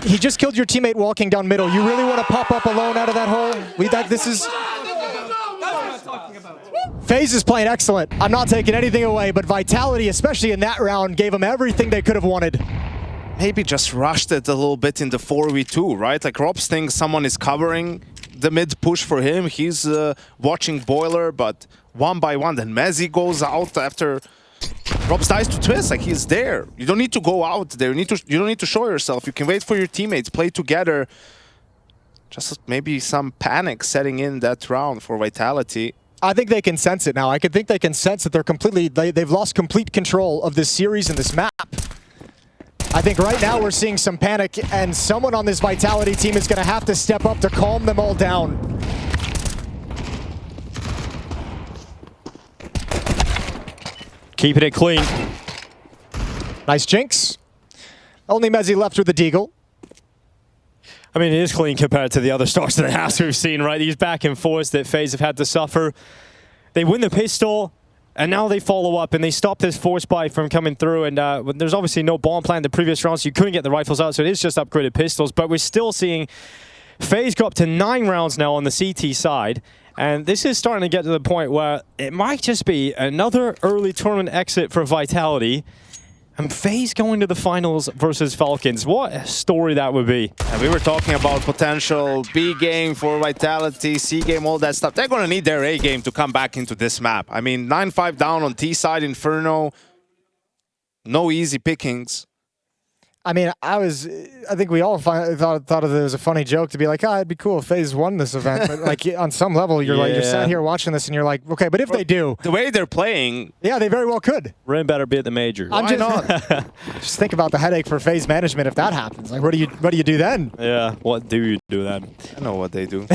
he just killed your teammate walking down middle. You really want to pop up alone out of that hole? FaZe is playing excellent. I'm not taking anything away, but Vitality, especially in that round, gave him everything they could have wanted. Maybe just rushed it a little bit in the 4v2, right? Like Robs thinks someone is covering the mid push for him. He's watching Boiler, but one by one, then Mezzi goes out after Robs dies to Twist. Like he's there. You don't need to go out there. You don't need to show yourself. You can wait for your teammates, play together. Just maybe some panic setting in that round for Vitality. I think they can sense it now. I think they can sense that they've lost complete control of this series and this map. I think right now we're seeing some panic, and someone on this Vitality team is going to have to step up to calm them all down. Keeping it clean. Nice jinx. Only Mezzi left with the deagle. I mean, it is clean compared to the other stars of the house we've seen, right? These back and forths that FaZe have had to suffer. They win the pistol. And now they follow up and they stop this force buy from coming through. And there's obviously no bomb plan in the previous rounds, so you couldn't get the rifles out, so it is just upgraded pistols. But we're still seeing FaZe go up to 9 rounds now on the CT side. And this is starting to get to the point where it might just be another early tournament exit for Vitality. And FaZe going to the finals versus Falcons. What a story that would be. And we were talking about potential B game for Vitality, C game, all that stuff. They're going to need their A game to come back into this map. I mean, 9-5 down on T side, Inferno. No easy pickings. I mean, I think we all thought of it as a funny joke to be like, it'd be cool if FaZe won this event. But like on some level, you're like, you're sat here watching this and you're like, okay, but if they do. The way they're playing. Yeah, they very well could. Ren better be at the major. Why not? Just think about the headache for FaZe management if that happens. Like, what do you do then? Yeah, what do you do then? I know what they do.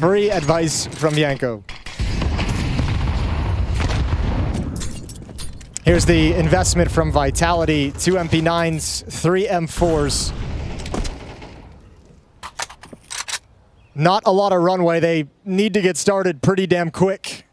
Free advice from Yanko. Here's the investment from Vitality. 2 MP9s, 3 M4s. Not a lot of runway. They need to get started pretty damn quick.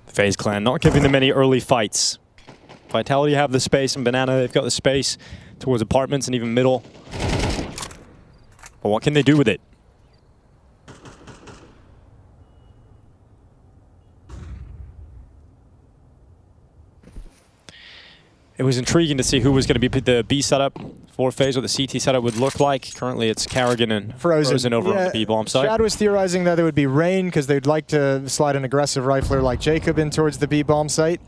FaZe clan not giving them any early fights. Vitality have the space, and Banana, they've got the space towards apartments and even middle. But what can they do with it? It was intriguing to see who was going to be the B setup for FaZe, what the CT setup would look like. Currently, it's Carrigan and Frozen over on the B bomb side. Chad was theorizing that it would be Rain because they'd like to slide an aggressive rifler like Jacob in towards the B bomb site.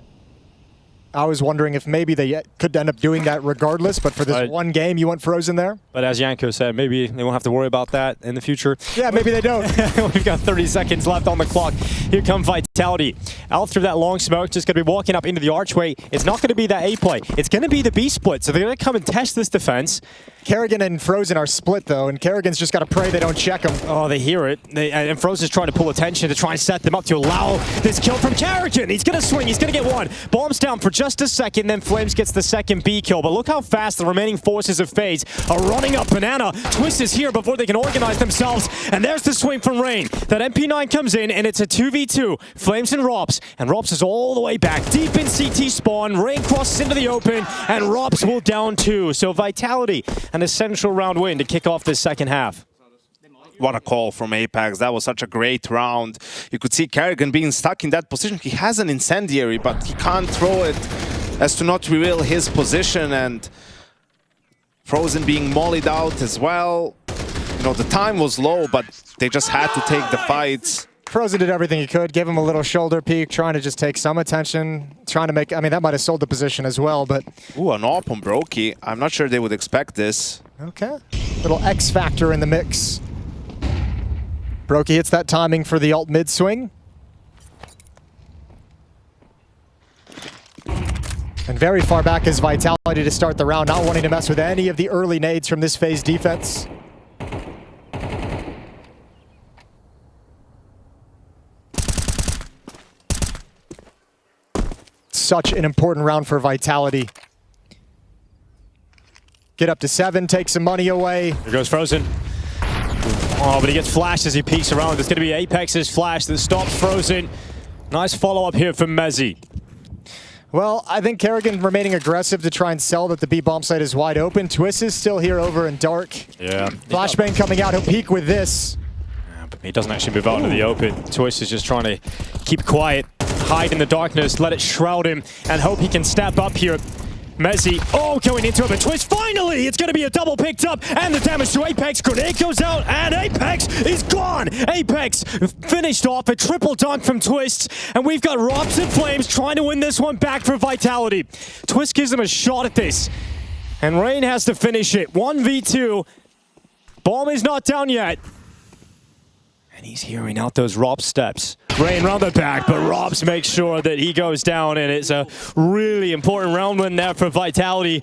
I was wondering if maybe they could end up doing that regardless, but for this one game, you want Frozen there? But as Yanko said, maybe they won't have to worry about that in the future. Yeah, maybe they don't. We've got 30 seconds left on the clock. Here come Vitality. Out through that long smoke, just going to be walking up into the archway. It's not going to be that A play. It's going to be the B split. So they're going to come and test this defense. Kerrigan and Frozen are split, though, and Kerrigan's just got to pray they don't check him. Oh, they hear it. And Frozen's trying to pull attention to try and set them up to allow this kill from Kerrigan. He's going to swing. He's going to get one. Bombs down for just a second, then Flames gets the second B kill. But look how fast the remaining forces of FaZe are running up. Banana. Twist is here before they can organize themselves. And there's the swing from Rain. That MP9 comes in, and it's a 2v2. Flames and Rops. And Rops is all the way back deep in CT spawn. Rain crosses into the open, and Rops will down 2. So Vitality, an essential round win to kick off this second half. What a call from Apex. That was such a great round. You could see Kerrigan being stuck in that position. He has an incendiary, but he can't throw it as to not reveal his position. And Frozen being mollied out as well. You know, the time was low, but they just had to take the fights. Frozen did everything he could, give him a little shoulder peek, trying to just take some attention, trying to make, I mean, that might have sold the position as well, but... Ooh, an AWP on broky. I'm not sure they would expect this. Okay. Little X factor in the mix. broky hits that timing for the alt mid swing. And very far back is Vitality to start the round, not wanting to mess with any of the early nades from this FaZe defense. Such an important round for Vitality. Get up to 7, take some money away. Here goes Frozen. Oh, but he gets flashed as he peeks around. It's going to be Apex's flash that stops Frozen. Nice follow-up here from Mezzi. Well, I think Kerrigan remaining aggressive to try and sell that the B bomb site is wide open. Twist is still here over in dark. Yeah. Flashbang coming out, he'll peek with this. Yeah, but he doesn't actually move out into the open. Twist is just trying to keep quiet, hide in the darkness, let it shroud him, and hope he can step up here. Mezzi, oh, going into it, but Twist, finally! It's going to be a double picked up, and the damage to Apex. Grenade goes out, and Apex is gone! Apex finished off a triple dunk from Twist, and we've got Robs and Flames trying to win this one back for Vitality. Twist gives them a shot at this, and Rain has to finish it. 1v2. Bomb is not down yet. And he's hearing out those Robs steps. Rain round the back, but Robs makes sure that he goes down, and it's a really important round win there for Vitality.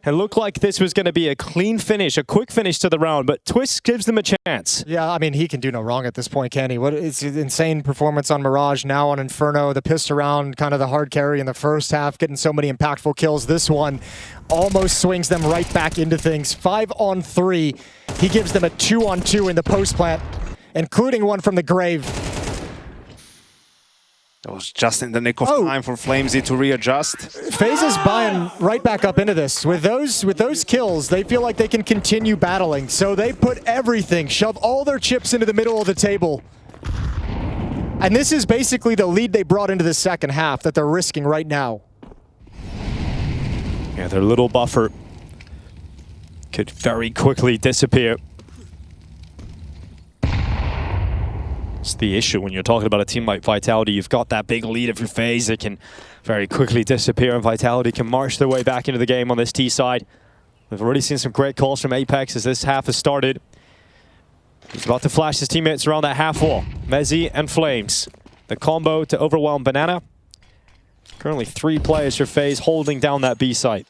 It looked like this was going to be a clean finish, a quick finish to the round, but Twist gives them a chance. Yeah, I mean, he can do no wrong at this point, can he? It's an insane performance on Mirage, now on Inferno, the pissed around, kind of the hard carry in the first half, getting so many impactful kills. This one almost swings them right back into things. 5-on-3. He gives them a 2-on-2 in the post plant, including one from the grave. That was just in the nick of time for Flamesy to readjust. FaZe is buying right back up into this. With those kills, they feel like they can continue battling. So they put everything, shove all their chips into the middle of the table. And this is basically the lead they brought into the second half that they're risking right now. Yeah, their little buffer could very quickly disappear. It's the issue when you're talking about a team like Vitality. You've got that big lead of your FaZe that can very quickly disappear, and Vitality can march their way back into the game on this T side. We've already seen some great calls from Apex as this half has started. He's about to flash his teammates around that half wall. Mezzi and Flames. The combo to overwhelm Banana. Currently 3 players for FaZe holding down that B site.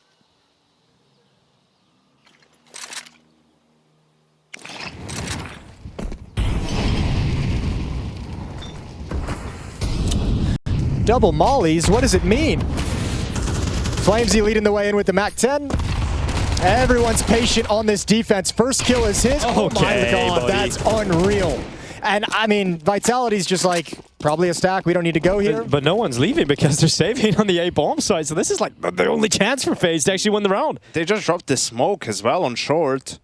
Double mollies, what does it mean? Flamesy leading the way in with the MAC-10. Everyone's patient on this defense. First kill is his. Oh my god, buddy. That's unreal. And I mean, Vitality's just like, probably a stack, we don't need to go here. But no one's leaving because they're saving on the A bomb side, so this is like the only chance for FaZe to actually win the round. They just dropped the smoke as well on short.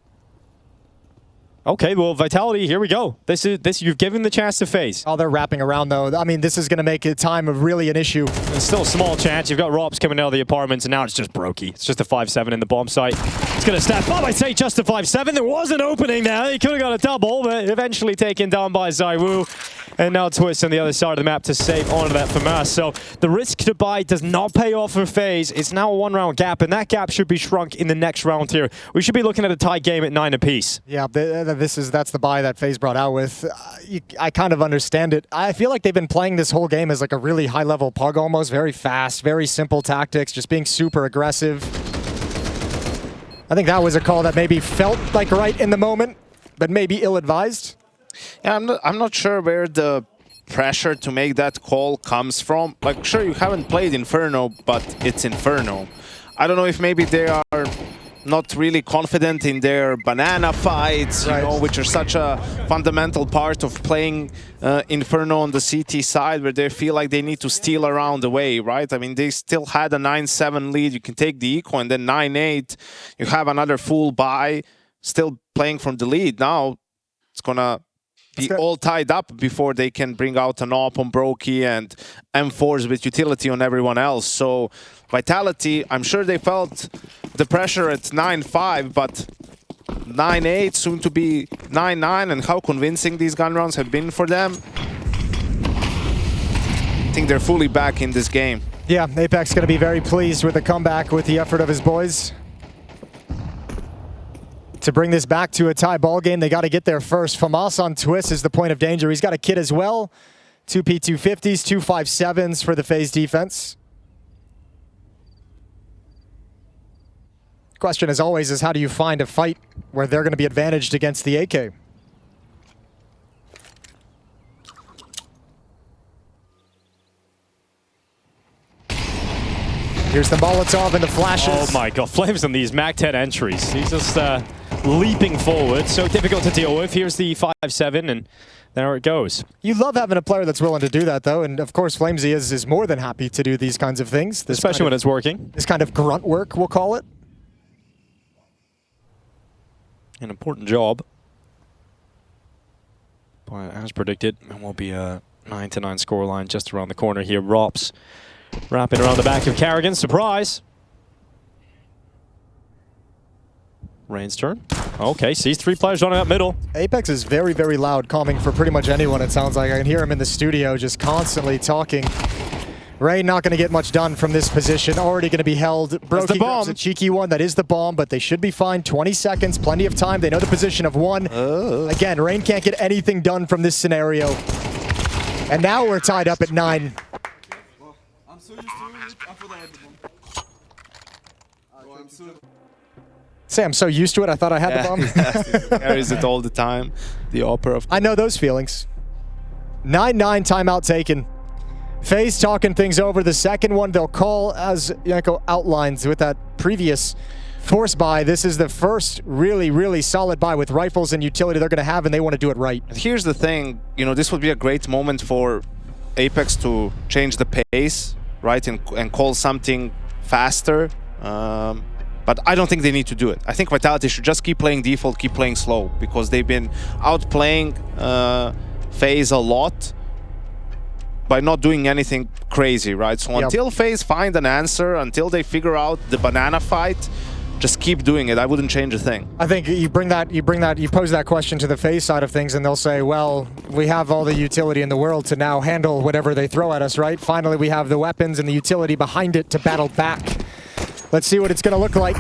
Okay, well, Vitality, here we go. This you've given the chance to FaZe. Oh, they're wrapping around though. I mean, this is going to make a time of really an issue. There's still a small chance. You've got Robs coming out of the apartments, and now it's just broky. It's just a 5-7 in the bomb site. It's going to step up. I say just a 5-7. There was an opening there. He could have got a double, but eventually taken down by ZywOo. And now Twist on the other side of the map to save onto that FAMAS. So the risk to buy does not pay off for FaZe. It's now a 1-round gap, and that gap should be shrunk in the next round here. We should be looking at a tie game at 9 apiece. Yeah, that's the buy that FaZe brought out with. I kind of understand it. I feel like they've been playing this whole game as like a really high-level pug almost. Very fast, very simple tactics, just being super aggressive. I think that was a call that maybe felt like right in the moment, but maybe ill-advised. Yeah, I'm not sure where the pressure to make that call comes from. Like, sure, you haven't played Inferno, but it's Inferno. I don't know if maybe they are not really confident in their banana fights, you know, which are such a fundamental part of playing Inferno on the CT side, where they feel like they need to steal around the way, right? I mean, they still had a 9-7 lead. You can take the eco, and then 9-8. You have another full buy, still playing from the lead. Now it's gonna be all tied up before they can bring out an AWP on broky and M4s with utility on everyone else. So Vitality, I'm sure they felt the pressure at 9-5, but 9-8, soon to be 9-9, and how convincing these gun rounds have been for them. I think they're fully back in this game. Yeah, Apex going to be very pleased with the comeback, with the effort of his boys. To bring this back to a tie ball game, they got to get there first. FAMAS on Twist is the point of danger. He's got a kit as well. 2 P250s, 2 5.7s for the FaZe defense. Question, as always, is how do you find a fight where they're going to be advantaged against the AK? Here's the Molotov and the flashes. Oh my god, Flames on these Mac 10 entries. He's just leaping forward. So difficult to deal with. Here's the 5-7, and there it goes. You love having a player that's willing to do that, though. And of course, Flamesy is more than happy to do these kinds of things. Especially when it's working. This kind of grunt work, we'll call it. An important job. But as predicted, it will be a 9-9 scoreline just around the corner here. Rops wrapping around the back of Carrigan. Surprise! Rain's turn. Okay, sees 3 players running up middle. Apex is very, very loud, calming for pretty much anyone, it sounds like. I can hear him in the studio just constantly talking. Rain not going to get much done from this position. Already going to be held. broky grabs a cheeky one. That is the bomb, but they should be fine. 20 seconds, plenty of time. They know the position of 1. Again, Rain can't get anything done from this scenario. And now we're tied up at 9. I'm so used to it. I thought I had the bomb. I'm so... Say, I'm so used to it, I thought I had the bomb. Carries it all the time. The opera of... I know those feelings. 9-9 timeout taken. FaZe talking things over. The second one they'll call, as Yanko outlines with that previous force buy. This is the first really, really solid buy with rifles and utility they're going to have, and they want to do it right. Here's the thing, you know, this would be a great moment for Apex to change the pace, right, and call something faster. But I don't think they need to do it. I think Vitality should just keep playing default, keep playing slow, because they've been outplaying FaZe a lot by not doing anything crazy, right? So until FaZe find an answer, until they figure out the banana fight, just keep doing it. I wouldn't change a thing. I think you pose that question to the FaZe side of things, and they'll say, well, we have all the utility in the world to now handle whatever they throw at us, right? Finally, we have the weapons and the utility behind it to battle back. Let's see what it's going to look like.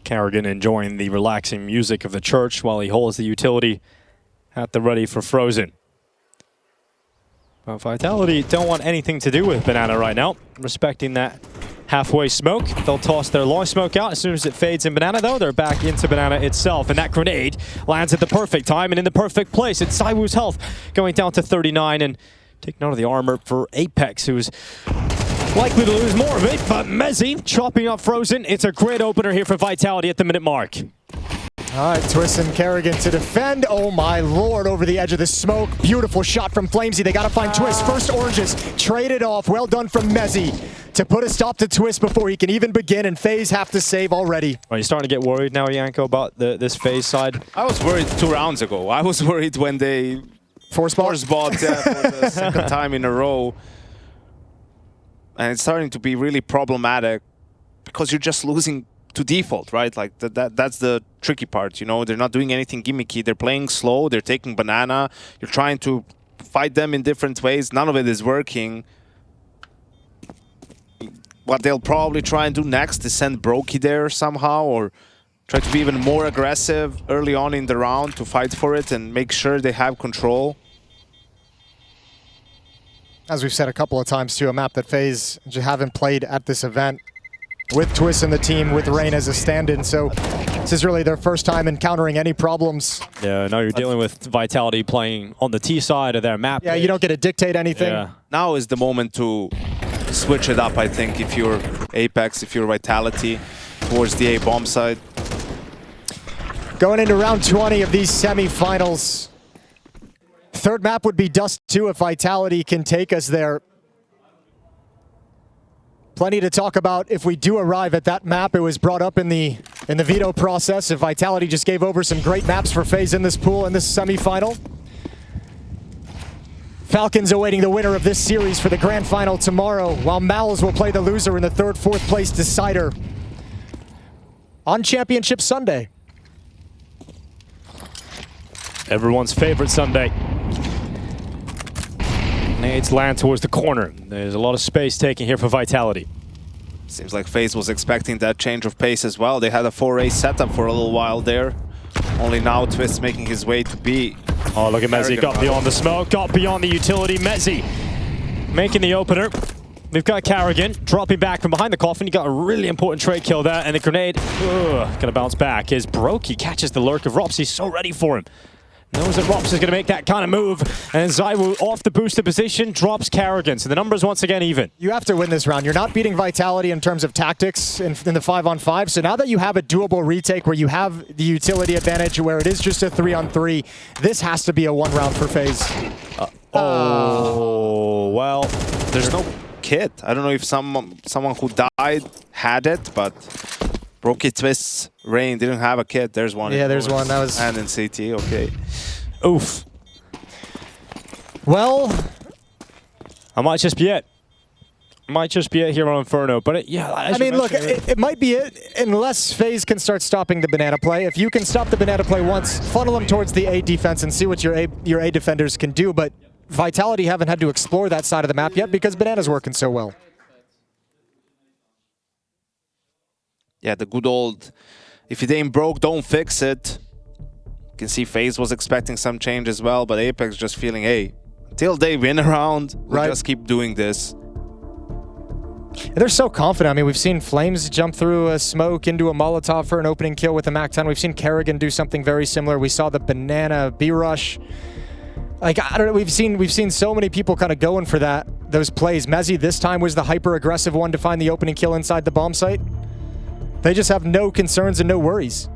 Carrigan enjoying the relaxing music of the church while he holds the utility at the ready for Frozen. But Vitality don't want anything to do with Banana right now. Respecting that halfway smoke. They'll toss their long smoke out. As soon as it fades in Banana, though, they're back into Banana itself. And that grenade lands at the perfect time and in the perfect place. It's Saiwoo's health going down to 39. And take note of the armor for Apex, who's likely to lose more of it, but Mezzy chopping up Frozen. It's a great opener here for Vitality at the minute mark. All right, Twist and Carrigan to defend. Oh my lord, over the edge of the smoke. Beautiful shot from Flamesy. They got to find Twist. First oranges traded off. Well done from Mezzy to put a stop to Twist before he can even begin, and FaZe have to save already. Are you starting to get worried now, Yanko, about this FaZe side? I was worried 2 rounds ago. I was worried when they force bought for the second time in a row. And it's starting to be really problematic because you're just losing to default, right? Like that's the tricky part, you know? They're not doing anything gimmicky. They're playing slow. They're taking Banana. You're trying to fight them in different ways. None of it is working. What they'll probably try and do next is send broky there somehow, or try to be even more aggressive early on in the round to fight for it and make sure they have control. As we've said a couple of times too, a map that FaZe just haven't played at this event with Twist in the team, with Rain as a stand-in. So this is really their first time encountering any problems. Yeah, now you're dealing with Vitality playing on the T side of their map. Yeah, you don't get to dictate anything. Yeah. Now is the moment to switch it up, I think, if you're Apex, if you're Vitality, towards the A bomb side. Going into round 20 of these semifinals. Third map would be Dust2 if Vitality can take us there. Plenty to talk about if we do arrive at that map. It was brought up in the veto process. If Vitality just gave over some great maps for FaZe in this pool in this semifinal. Falcons awaiting the winner of this series for the grand final tomorrow, while Mals will play the loser in the third, fourth place decider on Championship Sunday. Everyone's favorite Sunday. Nades land towards the corner. There's a lot of space taken here for Vitality. Seems like FaZe was expecting that change of pace as well. They had a 4A setup for a little while there. Only now Twist making his way to B. Oh, look at Mezzi, got beyond the smoke, got beyond the utility. Mezzi making the opener. We've got Carrigan dropping back from behind the coffin. He got a really important trade kill there, and the grenade, gonna bounce back. As broky catches the lurk of Rops. He's so ready for him. Knows that Rops is gonna make that kind of move, and ZywOo off the booster position drops Carrigan. So the numbers once again even. You have to win this round. You're not beating Vitality in terms of tactics in the 5-on-5. So now that you have a doable retake where you have the utility advantage, where it is just a 3-on-3, this has to be a 1 round for FaZe. Oh, well, There's no kit. I don't know if someone who died had it, but broky, Twist, Rain didn't have a kit. There's one. Yeah, there's one. That was... And in CT, okay. oof. Well, I might just be it. Might just be it here on Inferno, but yeah. I mean, look, it might be it unless FaZe can start stopping the banana play. If you can stop the banana play once, funnel them towards the A defense and see what your A defenders can do. But Vitality haven't had to explore that side of the map yet because banana's working so well. Yeah, the good old, if it ain't broke, don't fix it. You can see FaZe was expecting some change as well, but Apex just feeling, hey, until they win a round, we'll just keep doing this. They're so confident. I mean, we've seen Flames jump through a smoke into a Molotov for an opening kill with a MAC-10. We've seen Carrigan do something very similar. We saw the banana B-rush. Like, I don't know, we've seen so many people kind of going for those plays. Mezzi this time was the hyper-aggressive one to find the opening kill inside the bomb site. They just have no concerns and no worries.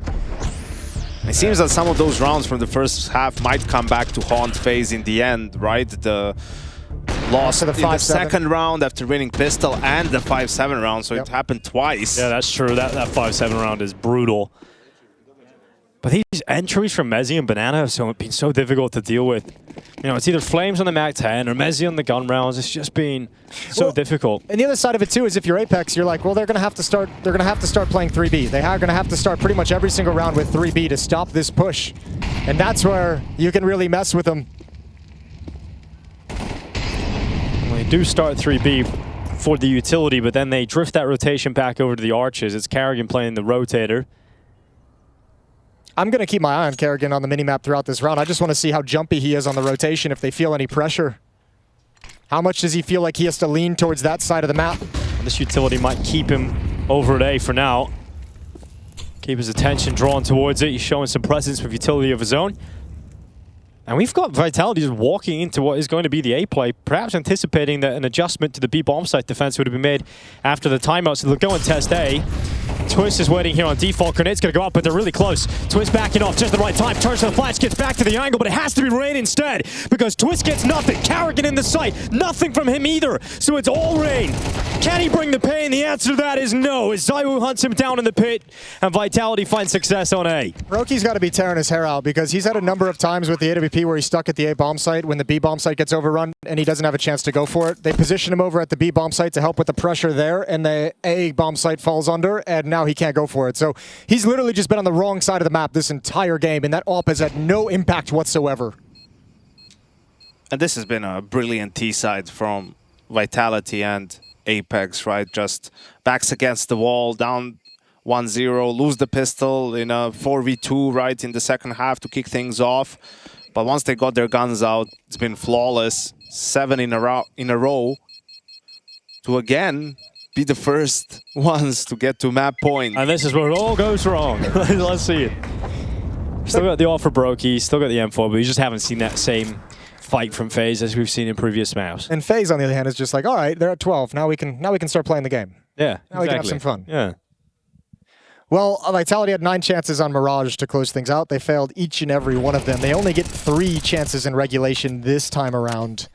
It seems that some of those rounds from the first half might come back to haunt FaZe in the end, right? The loss in the second round after winning pistol and the 5-7 round, so it happened twice. Yeah, that's true. That 5-7 round is brutal. But these entries from Mezzi and Banana have been so difficult to deal with. You know, it's either Flames on the MAC-10 or Mezzi on the gun rounds. It's just been so difficult. And the other side of it too is if you're Apex, you're like, well, they're gonna have to start playing 3B. They are gonna have to start pretty much every single round with 3B to stop this push. And that's where you can really mess with them. Well, they do start 3B for the utility, but then they drift that rotation back over to the arches. It's Carrigan playing the rotator. I'm going to keep my eye on Carrigan on the minimap throughout this round. I just want to see how jumpy he is on the rotation, if they feel any pressure. How much does he feel like he has to lean towards that side of the map? This utility might keep him over at A for now. Keep his attention drawn towards it. He's showing some presence with utility of his own. And we've got Vitality just walking into what is going to be the A play, perhaps anticipating that an adjustment to the B bomb site defense would have been made after the timeout. So they'll go and test A. Twist is waiting here on default. Grenade's going to go up, but they're really close. Twist backing off just the right time. Turns to the flash, gets back to the angle, but it has to be Rain instead because Twist gets nothing. Carrigan in the sight. Nothing from him either. So it's all Rain. Can he bring the pain? The answer to that is no. As ZywOo hunts him down in the pit and Vitality finds success on A. broky's got to be tearing his hair out because he's had a number of times with the AWP where he's stuck at the A bomb site when the B bomb site gets overrun and he doesn't have a chance to go for it. They position him over at the B bomb site to help with the pressure there, and the A bomb site falls under, and now he can't go for it. So he's literally just been on the wrong side of the map this entire game, and that AWP has had no impact whatsoever. And this has been a brilliant T-side from Vitality and Apex, right? Just backs against the wall, down 1-0, lose the pistol in a 4v2, right, in the second half to kick things off. But once they got their guns out, it's been flawless. 7 in a row to again be the first ones to get to map point. And this is where it all goes wrong. Let's see it. Still got the all for broky, still got the M4, but we just haven't seen that same fight from FaZe as we've seen in previous maps. And FaZe, on the other hand, is just like, all right, they're at 12. Now we can start playing the game. Yeah, now we can have some fun. Yeah. Well, Vitality had 9 chances on Mirage to close things out. They failed each and every one of them. They only get 3 chances in regulation this time around.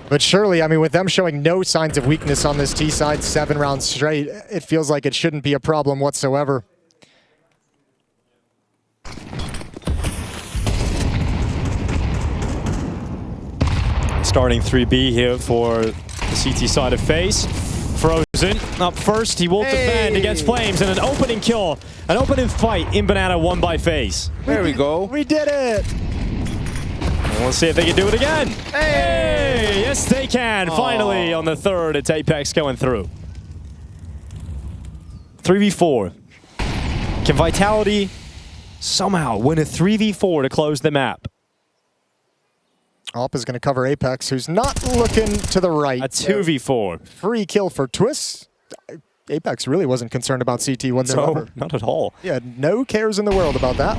But surely, I mean, with them showing no signs of weakness on this T side 7 rounds straight, it feels like it shouldn't be a problem whatsoever. Starting 3B here for the CT side of FaZe. Frozen up first, he will defend against Flames, and an opening kill, an opening fight in Banana won by FaZe. There we go. We did it! We'll see if they can do it again. Hey! Yes, they can. Finally, on the third, it's Apex going through. 3v4. Can Vitality somehow win a 3v4 to close the map? Alp is going to cover Apex, who's not looking to the right. A 2v4. Free kill for Twist. Apex really wasn't concerned about CT whatsoever. No, not at all. Yeah, no cares in the world about that.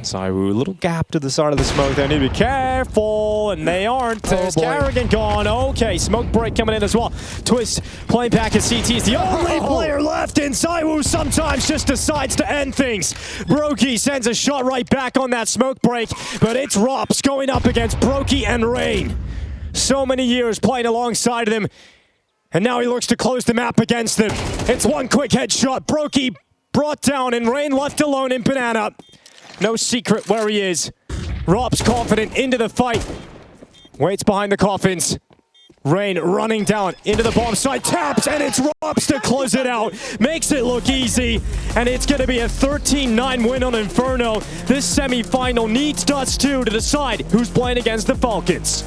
Saiwu, little gap to the side of the smoke. They need to be careful, and they aren't. There's Carrigan gone. Okay, smoke break coming in as well. Twist playing back at CT. Is the only player left, and Saiwu sometimes just decides to end things. broky sends a shot right back on that smoke break, but it's Rops going up against broky and Rain. So many years playing alongside them, and now he looks to close the map against them. It's one quick headshot. broky brought down, and Rain left alone in Banana. No secret where he is. Rops confident into the fight. Waits behind the coffins. Rain running down into the bomb site. Taps, and it's Rops to close it out. Makes it look easy. And it's going to be a 13-9 win on Inferno. This semi-final needs Dust2 to decide who's playing against the Falcons.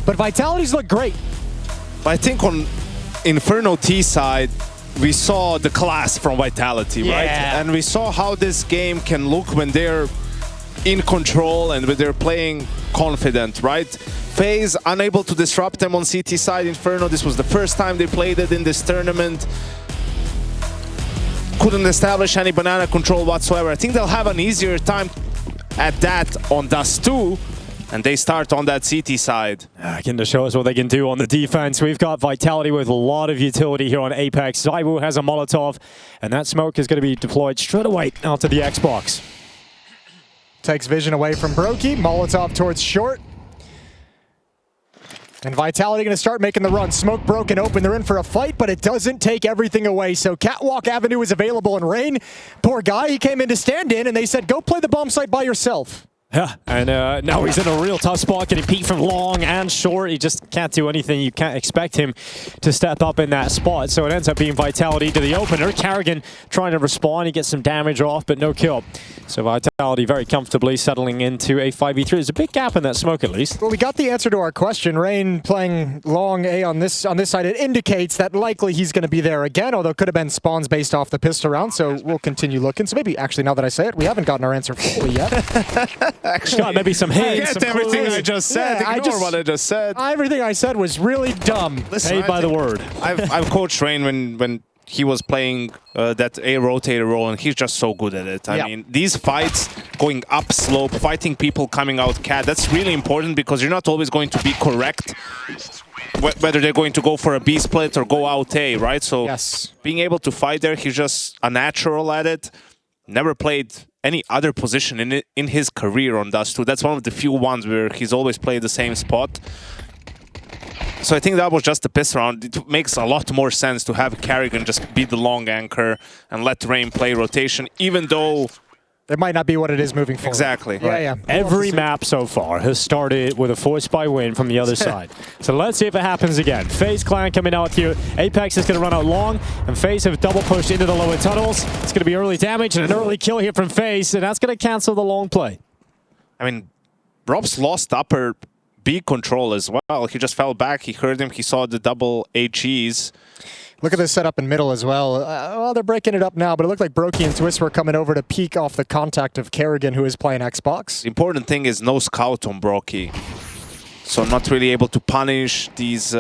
But Vitality's look great. I think on Inferno T side, we saw the class from Vitality, right? And we saw how this game can look when they're in control and when they're playing confident, right? FaZe unable to disrupt them on CT side. Inferno, this was the first time they played it in this tournament. Couldn't establish any banana control whatsoever. I think they'll have an easier time at that on Dust2. And they start on that CT side. Again, to show us what they can do on the defense. We've got Vitality with a lot of utility here on Apex. Saiwu has a Molotov, and that smoke is going to be deployed straight away out to the Xbox. Takes vision away from broky. Molotov towards short. And Vitality going to start making the run. Smoke broken open. They're in for a fight, but it doesn't take everything away. So Catwalk Avenue is available in Rain. Poor guy, he came in to stand in, and they said, go play the bomb site by yourself. Yeah, and now he's in a real tough spot, getting peeked from long and short. He just can't do anything. You can't expect him to step up in that spot. So it ends up being Vitality to the opener. Carrigan trying to respond. He gets some damage off, but no kill. So Vitality very comfortably settling into a 5v3. There's a big gap in that smoke, at least. Well, we got the answer to our question. Rain playing long A on this side. It indicates that likely he's going to be there again, although it could have been spawns based off the pistol round. So we'll continue looking. So maybe, actually, now that I say it, we haven't gotten our answer fully yet. Actually, got maybe some hints. Forget everything I just said. Yeah, Ignore what I just said. Everything I said was really dumb. Listen, paid by the word. I've coached Rain when he was playing that A rotator role, and he's just so good at it. I mean, these fights, going up slope, fighting people coming out cat, that's really important because you're not always going to be correct whether they're going to go for a B split or go out A, right? So being able to fight there, he's just a natural at it. Never played any other position in his career on Dust2. That's one of the few ones where he's always played the same spot. So I think that was just a piss round. It makes a lot more sense to have Carrigan just be the long anchor and let Rain play rotation, even though It might not be what it is moving forward. Exactly. Yeah. Every map so far has started with a force by win from the other side. So let's see if it happens again. FaZe Clan coming out here. Apex is going to run out long, and FaZe have double pushed into the lower tunnels. It's going to be early damage and an early kill here from FaZe, and that's going to cancel the long play. I mean, Rob's lost upper B control as well. He just fell back. He heard him. He saw the double HEs. Look at this setup in middle as well. Well, they're breaking it up now, but it looked like broky and Twist were coming over to peek off the contact of Kerrigan, who is playing Xbox. The important thing is no scout on broky. So not really able to punish these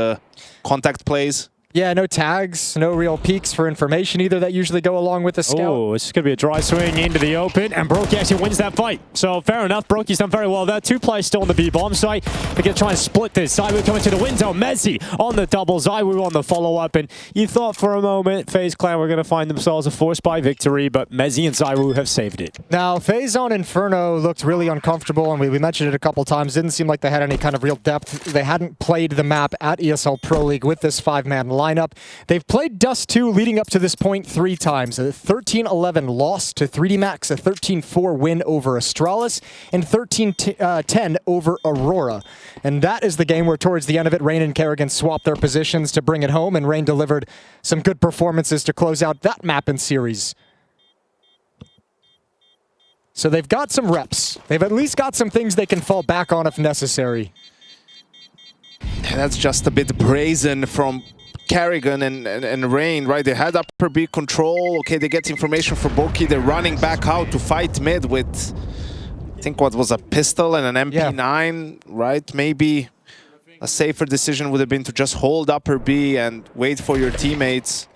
contact plays. Yeah, no tags, no real peaks for information either that usually go along with the scout. Oh, it's going to be a dry swing into the open, and broky actually wins that fight. So fair enough, broky's done very well there. 2 players still on the B-bomb site. They're going to try and split this. ZywOo coming to the window. Mezzi on the double. ZywOo on the follow-up, and you thought for a moment FaZe Clan were going to find themselves a force by victory, but Mezzi and ZywOo have saved it. Now, FaZe on Inferno looked really uncomfortable, and we mentioned it a couple times. Didn't seem like they had any kind of real depth. They hadn't played the map at ESL Pro League with this 5-man lineup. They've played Dust2 leading up to this point 3 times. A 13-11 loss to 3D Max, a 13-4 win over Astralis, and 13-10 over Aurora. And that is the game where towards the end of it, Rain and Kerrigan swapped their positions to bring it home, and Rain delivered some good performances to close out that map and series. So they've got some reps. They've at least got some things they can fall back on if necessary. That's just a bit brazen from Kerrigan and Rain, right? They had upper B control. Okay, they get information from broky. They're running back out to fight mid with, I think, what was a pistol and an MP9, right? Maybe a safer decision would have been to just hold upper B and wait for your teammates.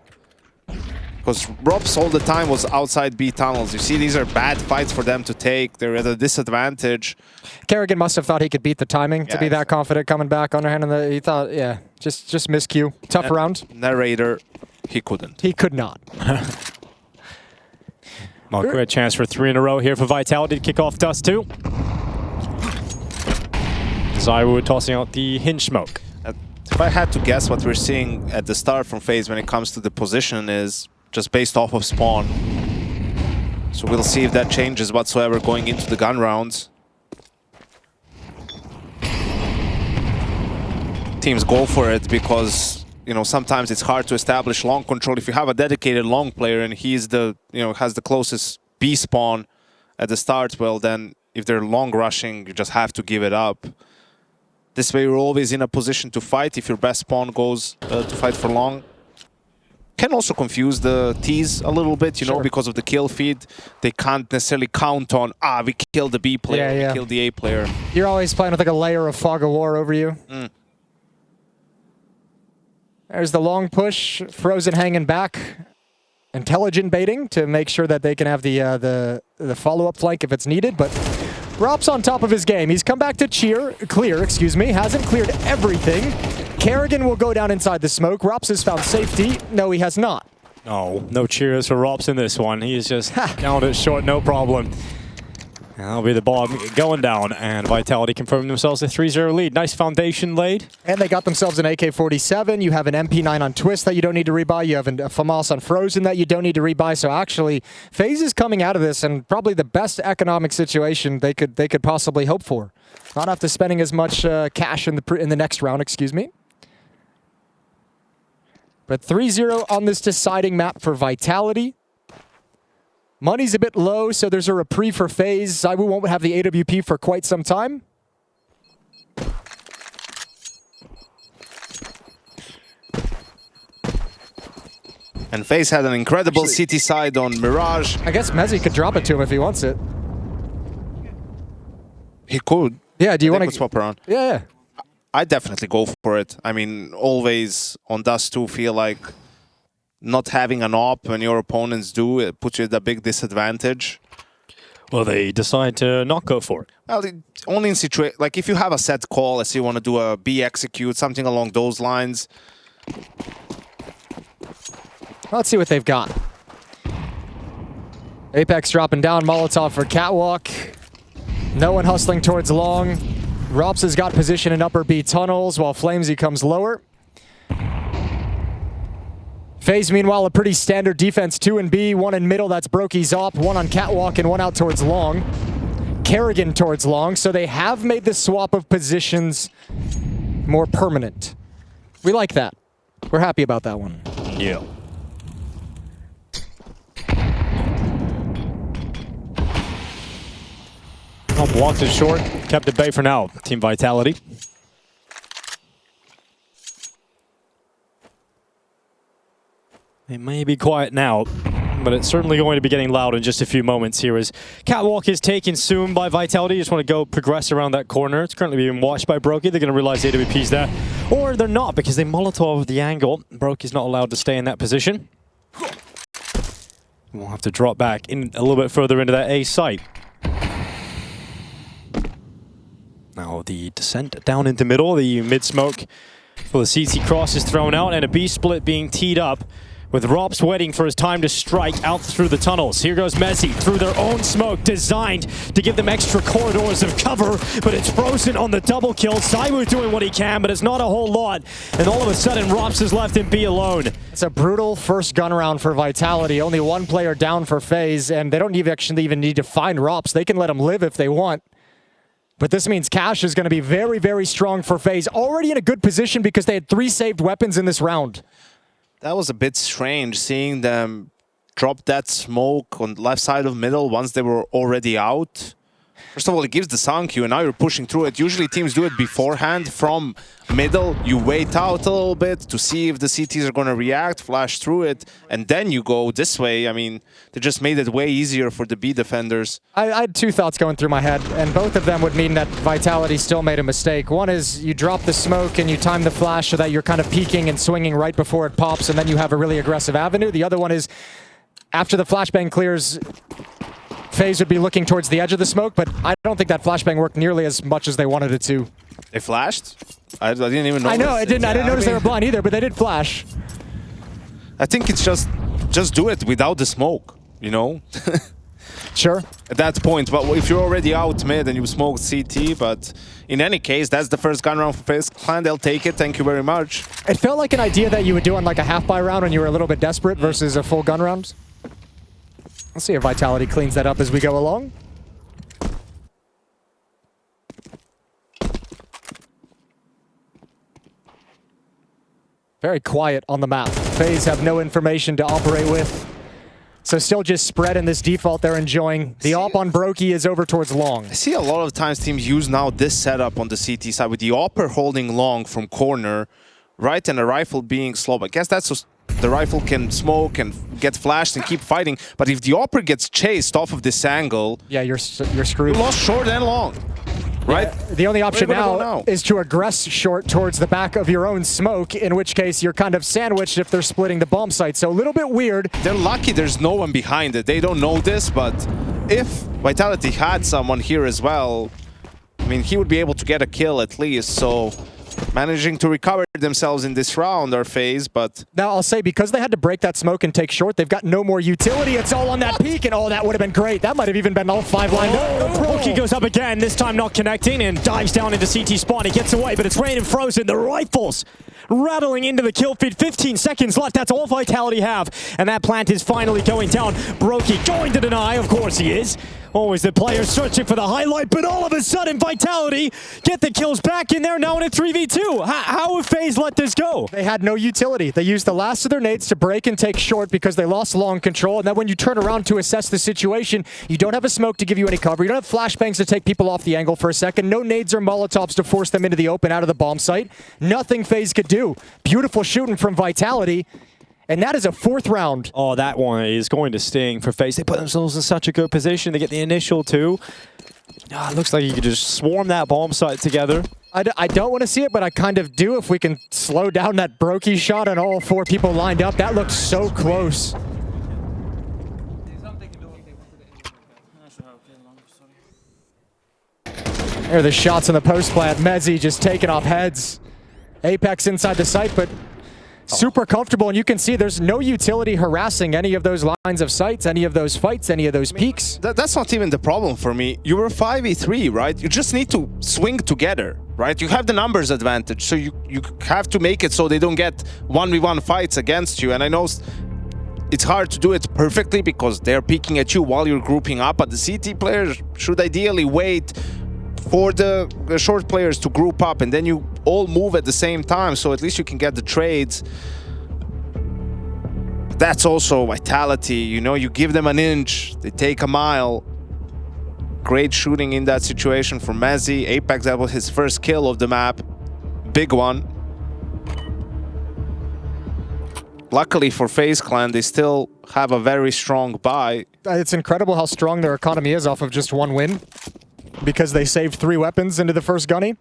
Because Robs all the time was outside B tunnels. You see, these are bad fights for them to take. They're at a disadvantage. Kerrigan must have thought he could beat the timing to be that confident coming back underhand. He thought, yeah, just miscue. Tough round. Narrator, he couldn't. He could not. Well, great chance for 3 in a row here for Vitality to kick off Dust2. ZywOo tossing out the hinge smoke. If I had to guess, what we're seeing at the start from FaZe when it comes to the position is just based off of spawn. So we'll see if that changes whatsoever going into the gun rounds. Teams go for it because, you know, sometimes it's hard to establish long control. If you have a dedicated long player and he's the, you know, has the closest B spawn at the start, well then if they're long rushing, you just have to give it up. This way you're always in a position to fight if your best spawn goes to fight for long. Can also confuse the T's a little bit, you know, because of the kill feed. They can't necessarily count on, we killed the B player, we killed the A player. You're always playing with like a layer of fog of war over you. There's the long push, Frozen hanging back. Intelligent baiting to make sure that they can have the follow-up flank if it's needed, but Rop's on top of his game. He's come back to clear, excuse me. Hasn't cleared everything. Kerrigan will go down inside the smoke. Rops has found safety. No, he has not. No cheers for Rops in this one. He is just down it short, no problem. And that'll be the bomb going down, and Vitality confirming themselves a 3-0 lead. Nice foundation laid. And they got themselves an AK-47. You have an MP9 on Twist that you don't need to rebuy. You have a FAMAS on Frozen that you don't need to rebuy. So actually, FaZe is coming out of this in probably the best economic situation they could possibly hope for. Not after spending as much cash in the next round, excuse me. But 3-0 on this deciding map for Vitality. Money's a bit low, so there's a reprieve for FaZe. ZywOo won't have the AWP for quite some time. And FaZe had an incredible city side on Mirage. I guess Mezzi could drop it to him if he wants it. He could. Yeah, do you want to swap around? Yeah. I definitely go for it. I mean, always on Dust2 feel like not having an op when your opponents do, it puts you at a big disadvantage. Well, they decide to not go for it. Well, only in situation like if you have a set call, let's say you want to do a B execute, something along those lines. Let's see what they've got. Apex dropping down, Molotov for Catwalk. No one hustling towards long. Rops has got position in upper B tunnels while Flamesy comes lower. FaZe, meanwhile, a pretty standard defense. 2 and B, 1 in middle. That's broky's op. 1 on catwalk and 1 out towards long. Kerrigan towards long. So they have made the swap of positions more permanent. We like that. We're happy about that one. Yeah. Blocked it short, kept it bay for now. Team Vitality. It may be quiet now, but it's certainly going to be getting loud in just a few moments here as Catwalk is taken soon by Vitality. Just want to go progress around that corner. It's currently being watched by broky. They're going to realize AWP's there. Or they're not because they Molotov the angle. broky's not allowed to stay in that position. We'll have to drop back in a little bit further into that A site. Now the descent down into middle, the mid-smoke for the CT cross is thrown out and a B split being teed up with Rops waiting for his time to strike out through the tunnels. Here goes Messi through their own smoke designed to give them extra corridors of cover, but it's frozen on the double kill. Saimu doing what he can, but it's not a whole lot. And all of a sudden, Rops is left in B alone. It's a brutal first gun round for Vitality. Only 1 player down for FaZe, and they don't actually even need to find Rops. They can let him live if they want. But this means Cash is going to be very, very strong for FaZe. Already in a good position because they had 3 saved weapons in this round. That was a bit strange, seeing them drop that smoke on the left side of middle once they were already out. First of all, it gives the sound cue, and now you're pushing through it. Usually teams do it beforehand from middle. You wait out a little bit to see if the CTs are going to react, flash through it, and then you go this way. I mean, they just made it way easier for the B defenders. I had 2 thoughts going through my head, and both of them would mean that Vitality still made a mistake. One is you drop the smoke and you time the flash so that you're kind of peeking and swinging right before it pops, and then you have a really aggressive avenue. The other one is after the flashbang clears, FaZe would be looking towards the edge of the smoke, but I don't think that flashbang worked nearly as much as they wanted it to. They flashed? I didn't even know. I know, I didn't notice they were blind either, but they did flash. I think it's just do it without the smoke, you know? Sure. At that point, but if you're already out mid and you smoke CT, but in any case, that's the first gun round for FaZe Clan. They'll take it. Thank you very much. It felt like an idea that you would do on like a half-buy round when you were a little bit desperate versus a full gun round. Let's see if Vitality cleans that up as we go along. Very quiet on the map. FaZe have no information to operate with. So still just spread in this default they're enjoying. The op on broky is over towards long. I see a lot of times teams use now this setup on the CT side with the opper holding long from corner, right, and a rifle being slow. I guess that's just the rifle can smoke and get flashed and keep fighting. But if the opper gets chased off of this angle, yeah, you're screwed. You lost short and long. Right? Yeah, the only option now is to aggress short towards the back of your own smoke, in which case you're kind of sandwiched if they're splitting the bomb site. So a little bit weird. They're lucky there's no one behind it. They don't know this, but if Vitality had someone here as well, I mean, he would be able to get a kill at least. So managing to recover themselves in this round are FaZe, but now I'll say because they had to break that smoke and take short, they've got no more utility. It's all on that peak, and oh, that would have been great. That might have even been all 5 lined up. broky goes up again, this time not connecting, and dives down into CT spawn. He gets away, but it's raining frozen. The rifles rattling into the kill feed. 15 seconds left. That's all Vitality have, and that plant is finally going down. broky going to deny. Of course he is. Always the player searching for the highlight, but all of a sudden Vitality get the kills back in there now in a 3v2. How have FaZe let this go? They had no utility. They used the last of their nades to break and take short because they lost long control, and then when you turn around to assess the situation, you don't have a smoke to give you any cover. You don't have flashbangs to take people off the angle for a second. No nades or molotovs to force them into the open out of the bomb site. Nothing FaZe could do. Beautiful shooting from Vitality. And that is a 4th round. Oh, that one is going to sting for FaZe. They put themselves in such a good position. They get the initial 2. Oh, it looks like you could just swarm that bomb site together. I don't want to see it, but I kind of do if we can slow down that broky shot and all 4 people lined up. That looks so close. There are the shots in the post plant. Mezzi just taking off heads. Apex inside the site, but super comfortable, and you can see there's no utility harassing any of those lines of sights, any of those fights, any of those peaks. That's not even the problem for me. You were 5v3, right? You just need to swing together, right? You have the numbers advantage, so you have to make it so they don't get 1v1 fights against you. And I know it's hard to do it perfectly because they're peeking at you while you're grouping up, but the CT players should ideally wait for the short players to group up, and then you all move at the same time, so at least you can get the trades. That's also Vitality, you know, you give them an inch, they take a mile. Great shooting in that situation from Mezzi. Apex, that was his first kill of the map. Big one. Luckily for FaZe Clan, they still have a very strong buy. It's incredible how strong their economy is off of just one win, because they saved 3 weapons into the first gunny.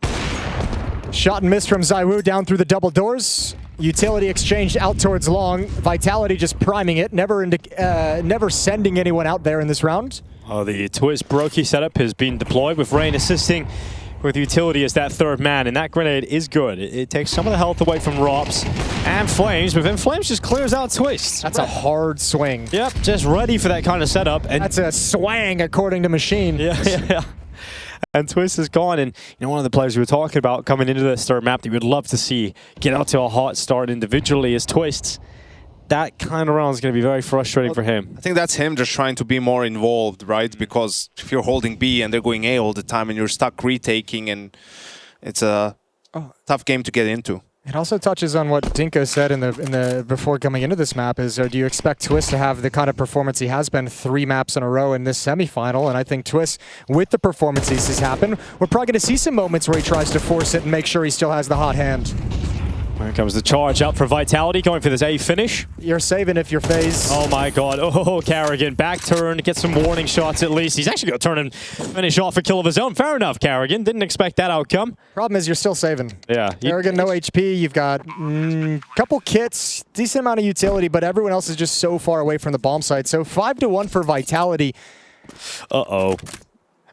Shot and miss from Zywoo down through the double doors. Utility exchanged out towards long. Vitality just priming it, never sending anyone out there in this round. Oh, the twist broky setup has been deployed with Rain assisting with Utility as that third man, and that grenade is good. It takes some of the health away from Rops and Flames, but then Flames just clears out Twist. That's a hard swing. Yep, just ready for that kind of setup. And that's a swang according to Machine. Yeah. And Twist is gone, and you know, one of the players we were talking about coming into this third map that we would love to see get out to a hot start individually is Twist. That kind of round is going to be very frustrating for him. I think that's him just trying to be more involved, right? Because if you're holding B and they're going A all the time and you're stuck retaking, and it's a tough game to get into. It also touches on what Dinko said in the before coming into this map is, do you expect Twist to have the kind of performance he has been 3 maps in a row in this semifinal? And I think Twist, with the performances he's happened, we're probably going to see some moments where he tries to force it and make sure he still has the hot hand. Here comes the charge up for Vitality, going for this A finish. You're saving if you're FaZe. Oh my god. Oh, Carrigan. Back turn, get some warning shots at least. He's actually going to turn and finish off a kill of his own. Fair enough, Carrigan. Didn't expect that outcome. Problem is you're still saving. Yeah. Carrigan, no HP. You've got couple kits, decent amount of utility, but everyone else is just so far away from the bomb site. So 5-1 for Vitality. Uh-oh.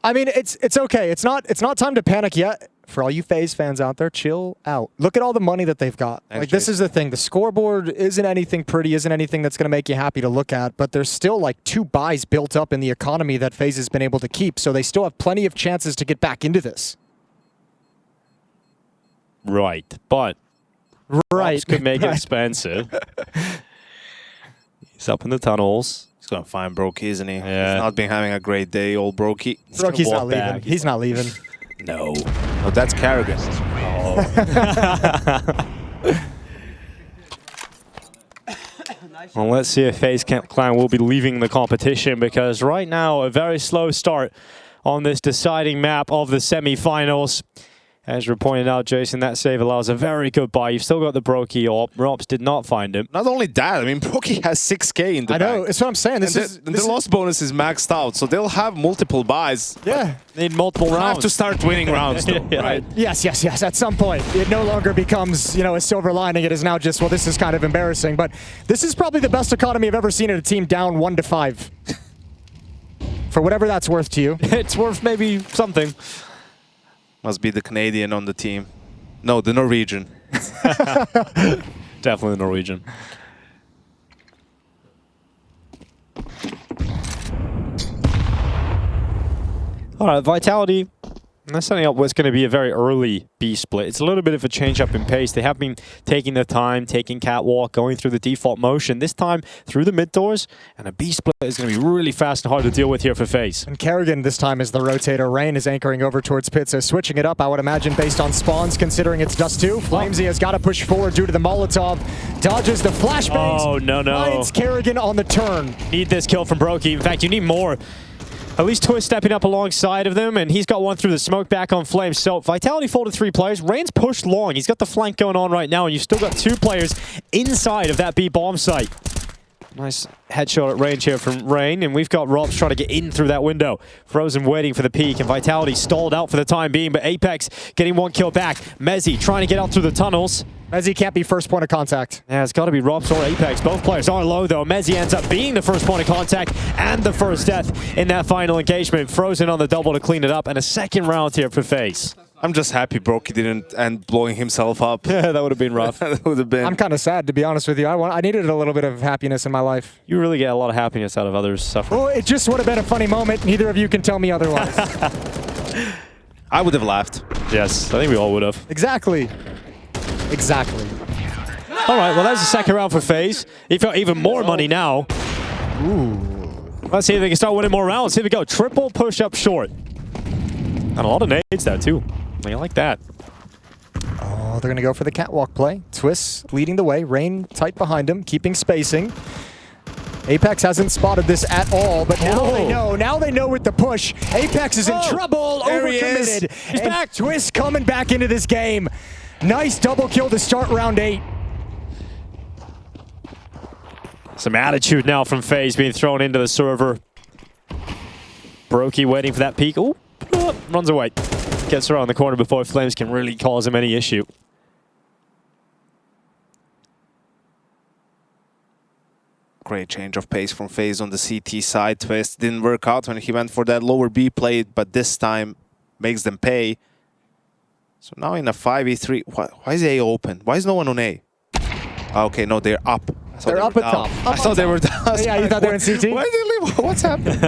I mean, it's okay. It's not time to panic yet. For all you FaZe fans out there, chill out. Look at all the money that they've got. Like, this is the thing. The scoreboard isn't anything pretty, isn't anything that's going to make you happy to look at, but there's still like 2 buys built up in the economy that FaZe has been able to keep, so they still have plenty of chances to get back into this. Right, but right could make it expensive. He's up in the tunnels. He's going to find broky, isn't he? Yeah. He's not been having a great day, old broky. Broky's not leaving. He's not leaving. No. Oh, that's Carrigan. Well, let's see if FaZe Clan will be leaving the competition, because right now, a very slow start on this deciding map of the semifinals. As you pointed out, Jason, that save allows a very good buy. You've still got the broky op. Rops did not find him. Not only that, I mean, broky has 6K in the bank. I know, that's what I'm saying. The loss bonus is maxed out, so they'll have multiple buys. Yeah. They need multiple rounds. Have to start winning rounds, though, right? Yes. At some point, it no longer becomes, you know, a silver lining. It is now just, well, this is kind of embarrassing. But this is probably the best economy I've ever seen at a team down 1-5. For whatever that's worth to you. It's worth maybe something. Must be the Canadian on the team. No, the Norwegian. Definitely the Norwegian. All right, Vitality. They're setting up what's going to be a very early B split. It's a little bit of a change up in pace. They have been taking their time, taking catwalk, going through the default motion. This time through the mid doors, and a B split is going to be really fast and hard to deal with here for FaZe. And Carrigan this time is the rotator. Rain is anchoring over towards pit, so switching it up, I would imagine, based on spawns, considering it's Dust2. Flamesy has got to push forward due to the Molotov. Dodges the flashbangs. Oh, no. Finds Carrigan on the turn. Need this kill from broky. In fact, you need more. At least Twist stepping up alongside of them, and he's got one through the smoke back on Flames. So Vitality folded 3 players. Rain's pushed long. He's got the flank going on right now, and you've still got 2 players inside of that B bomb site. Nice headshot at range here from Rain, and we've got Robs trying to get in through that window. Frozen waiting for the peek, and Vitality stalled out for the time being, but Apex getting 1 kill back. Mezzi trying to get out through the tunnels. Mezzi can't be first point of contact. Yeah, it's got to be Robs or Apex. Both players are low, though. Mezzi ends up being the first point of contact and the first death in that final engagement. Frozen on the double to clean it up, and a second round here for FaZe. I'm just happy broky didn't end blowing himself up. Yeah, that would have been rough. That would have been. I'm kind of sad, to be honest with you. I needed a little bit of happiness in my life. You really get a lot of happiness out of others suffering. Well, it just would have been a funny moment. Neither of you can tell me otherwise. I would have laughed. Yes, I think we all would have. Exactly. Exactly. All right, well, that's the second round for FaZe. They've got even more money now. Ooh. Let's see if they can start winning more rounds. Here we go. Triple push-up short. And a lot of nades there, too. I like that. Oh, they're going to go for the catwalk play. Twist leading the way. Rain tight behind him, keeping spacing. Apex hasn't spotted this at all, but now they know. Now they know with the push. Apex is in trouble. There he Overcommitted. is. He's back. Twist coming back into this game. Nice double kill to start round 8. Some attitude now from FaZe being thrown into the server. broky waiting for that peek. Ooh, runs away. Gets around the corner before Flames can really cause him any issue. Great change of pace from FaZe on the CT side. Twist didn't work out when he went for that lower B play, but this time makes them pay. So now in a 5v3, why is A open? Why is no one on A? Okay, no, they're up. They're up at top. I thought they were down. Yeah, you thought they were in CT? Why did they leave? What's happening?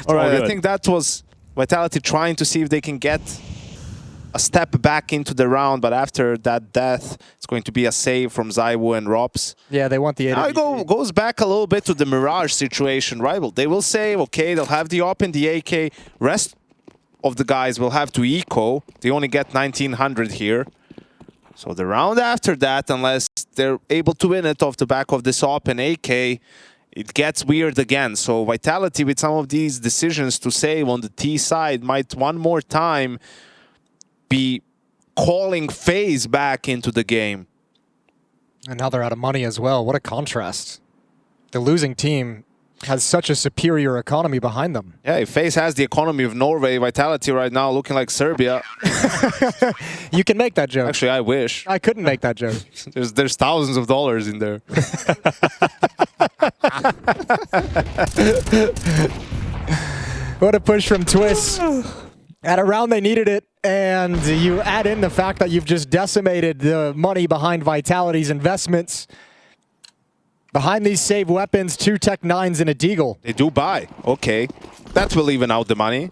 All right, I think that was Vitality trying to see if they can get a step back into the round, but after that death, it's going to be a save from ZywOo and Rops. Yeah, they want the Now it goes back a little bit to the Mirage situation, right? Well, they will save, okay, they'll have the op and the AK. Rest of the guys will have to eco. They only get 1900 here. So the round after that, unless they're able to win it off the back of this op and AK, it gets weird again. So Vitality with some of these decisions to save on the T side might one more time be calling FaZe back into the game. And now they're out of money as well. What a contrast. The losing team has such a superior economy behind them. Yeah, if FaZe has the economy of Norway, Vitality right now looking like Serbia. You can make that joke. Actually, I wish. I couldn't make that joke. There's thousands of dollars in there. What a push from Twist. At a round they needed it, and you add in the fact that you've just decimated the money behind Vitality's investments. Behind these save weapons, 2 Tech 9s and a Deagle. They do buy. Okay. That will even out the money.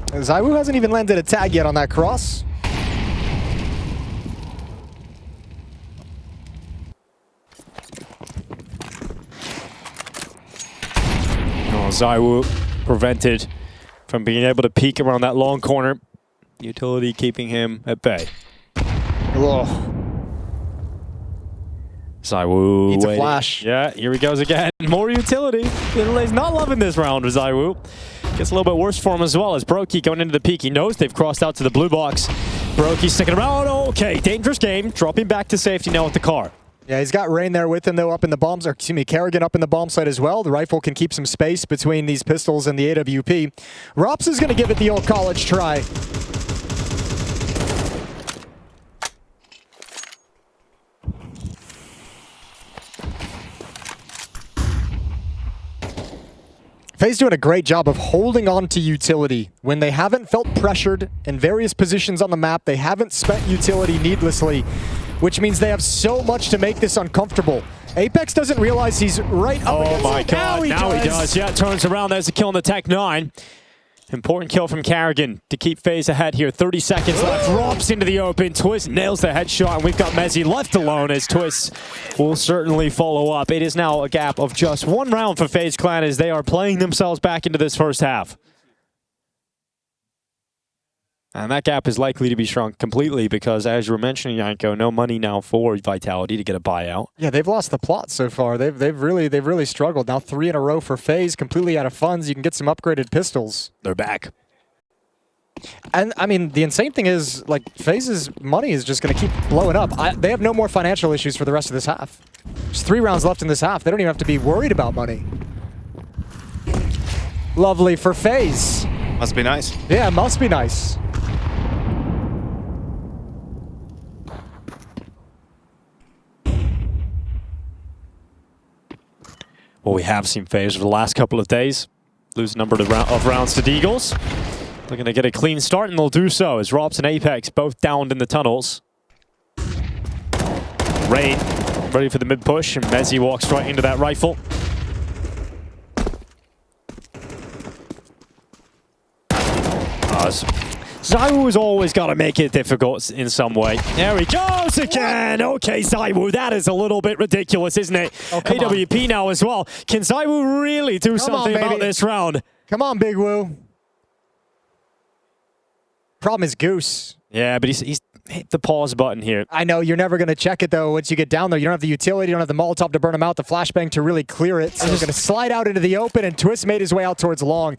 ZywOo hasn't even landed a tag yet on that cross. Oh, ZywOo prevented from being able to peek around that long corner. Utility keeping him at bay. Ugh. ZywOo Needs a flash. Yeah, here he goes again. More utility. He's not loving this round with ZywOo. Gets a little bit worse for him as well as broky going into the peak. He knows they've crossed out to the blue box. broky sticking around. Okay, dangerous game. Dropping back to safety now with the car. Yeah, he's got Rain there with him though up in the bombs, or excuse me, Kerrigan up in the bomb site as well. The rifle can keep some space between these pistols and the AWP. Rops is going to give it the old college try. FaZe doing a great job of holding on to utility. When they haven't felt pressured in various positions on the map, they haven't spent utility needlessly, which means they have so much to make this uncomfortable. Apex doesn't realize he's right up against my God, now he does. Yeah, turns around. There's a kill on the Tech 9. Important kill from Kerrigan to keep FaZe ahead here. 30 seconds left. Drops into the open. Twist nails the headshot, and we've got Mezzi left alone as Twist will certainly follow up. It is now a gap of just 1 round for FaZe Clan as they are playing themselves back into this first half. And that gap is likely to be shrunk completely because, as you were mentioning, Yanko, no money now for Vitality to get a buyout. Yeah, they've lost the plot so far. They've really struggled. Now 3 in a row for FaZe, completely out of funds. You can get some upgraded pistols. They're back. And I mean, the insane thing is, like, FaZe's money is just going to keep blowing up. They have no more financial issues for the rest of this half. There's 3 rounds left in this half. They don't even have to be worried about money. Lovely for FaZe. Must be nice. Yeah, must be nice. Well, we have seen FaZe over the last couple of days lose a number of rounds to Deagles. Looking to get a clean start, and they'll do so as Rops and Apex both downed in the tunnels. Rain ready for the mid push, and Mezzi walks right into that rifle. ZywOo's always got to make it difficult in some way. There he goes again. Okay, ZywOo, that is a little bit ridiculous, isn't it? Oh, AWP now as well. Can ZywOo really do something about this round? Come on, Big Woo. Problem is Goose. Yeah, but he's hit the pause button here. I know, you're never going to check it, though, once you get down there. You don't have the utility, you don't have the Molotov to burn him out, the flashbang to really clear it. So he's going to slide out into the open, and Twist made his way out towards long.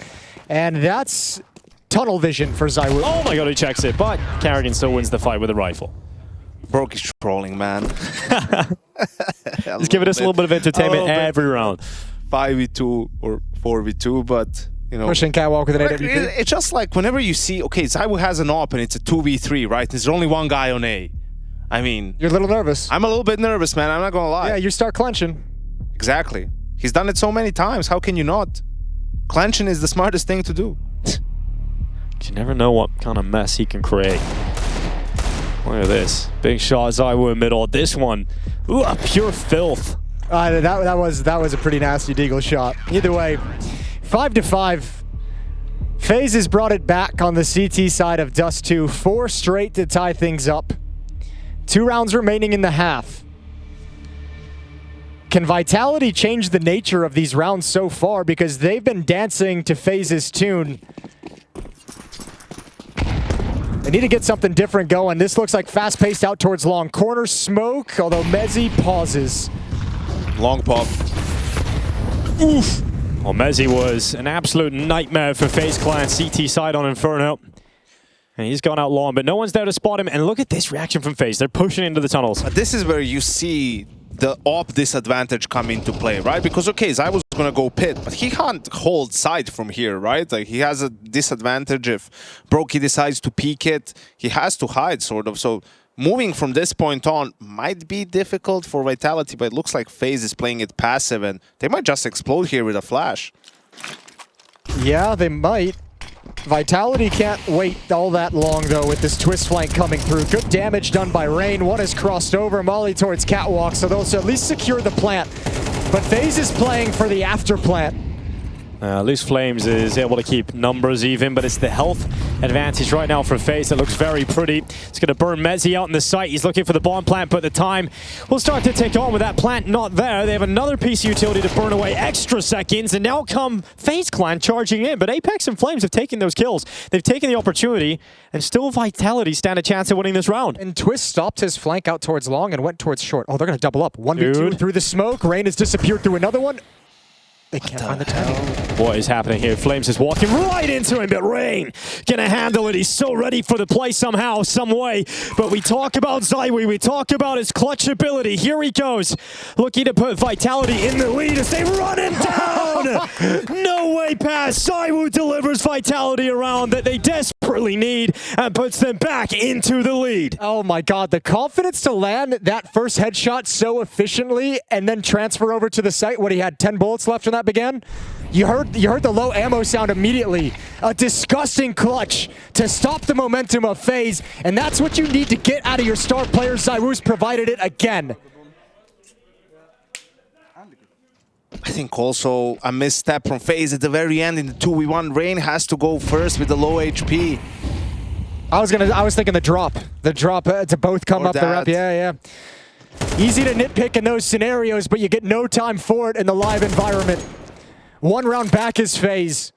And that's tunnel vision for ZywOo. Oh my god, he checks it, but Carrigan still wins the fight with a rifle. Broky's trolling, man. He's giving us a little bit of entertainment every round. 5v2 or 4v2, but... You know, pushing catwalk with an AWP. It's just like whenever you see, okay, ZywOo has an op and it's a 2v3, right? There's only one guy on A. I mean... You're a little nervous. I'm a little bit nervous, man. I'm not going to lie. Yeah, you start clenching. Exactly. He's done it so many times. How can you not? Clenching is the smartest thing to do. You never know what kind of mess he can create. Look at this. Big shot, ZywOo in middle. This one, ooh, pure filth. That was a pretty nasty deagle shot. Either way, 5-5. FaZe has brought it back on the CT side of Dust2. 4 straight to tie things up. 2 rounds remaining in the half. Can Vitality change the nature of these rounds so far? Because they've been dancing to FaZe's tune. They need to get something different going. This looks like fast-paced out towards long. Corner smoke, although Mezzi pauses. Long pop. Oof. Well, Mezzi was an absolute nightmare for FaZe Clan CT side on Inferno. And he's gone out long, but no one's there to spot him. And look at this reaction from FaZe. They're pushing into the tunnels. This is where you see the op disadvantage come into play, right? Because, okay, ZywOo's going to go pit, but he can't hold side from here, right? Like, he has a disadvantage if broky decides to peek it. He has to hide, sort of. So moving from this point on might be difficult for Vitality, but it looks like FaZe is playing it passive, and they might just explode here with a flash. Yeah, they might. Vitality can't wait all that long, though, with this twist flank coming through. Good damage done by Rain. One is crossed over, Molly towards Catwalk, so they'll at least secure the plant. But FaZe is playing for the after plant. At least Flames is able to keep numbers even, but it's the health advantage right now for FaZe that looks very pretty. It's going to burn Mezzi out in the site. He's looking for the bomb plant, but the time will start to tick on with that plant not there. They have another piece of utility to burn away extra seconds, and now come FaZe Clan charging in. But Apex and Flames have taken those kills. They've taken the opportunity, and still Vitality stand a chance at winning this round. And Twist stopped his flank out towards long and went towards short. Oh, they're going to double up. 1v2 through the smoke. Rain has disappeared through another one. They can't find the timing. What is happening here? Flames is walking right into him, but Rain gonna handle it. He's so ready for the play somehow, some way. But we talk about ZywOo, we talk about his clutch ability. Here he goes, looking to put Vitality in the lead as they run him down. No way past. ZywOo delivers Vitality around that they desperately need and puts them back into the lead. Oh my god, the confidence to land that first headshot so efficiently and then transfer over to the site when he had 10 bullets left when that began. You heard the low ammo sound immediately. A disgusting clutch to stop the momentum of FaZe, and that's what you need to get out of your star players. ZywOo's provided it again. I think also a misstep from FaZe at the very end in the 2v1. Rain has to go first with the low HP. I was thinking the drop to both come Or up the ramp. Yeah. Easy to nitpick in those scenarios, but you get no time for it in the live environment. 1 round back is FaZe.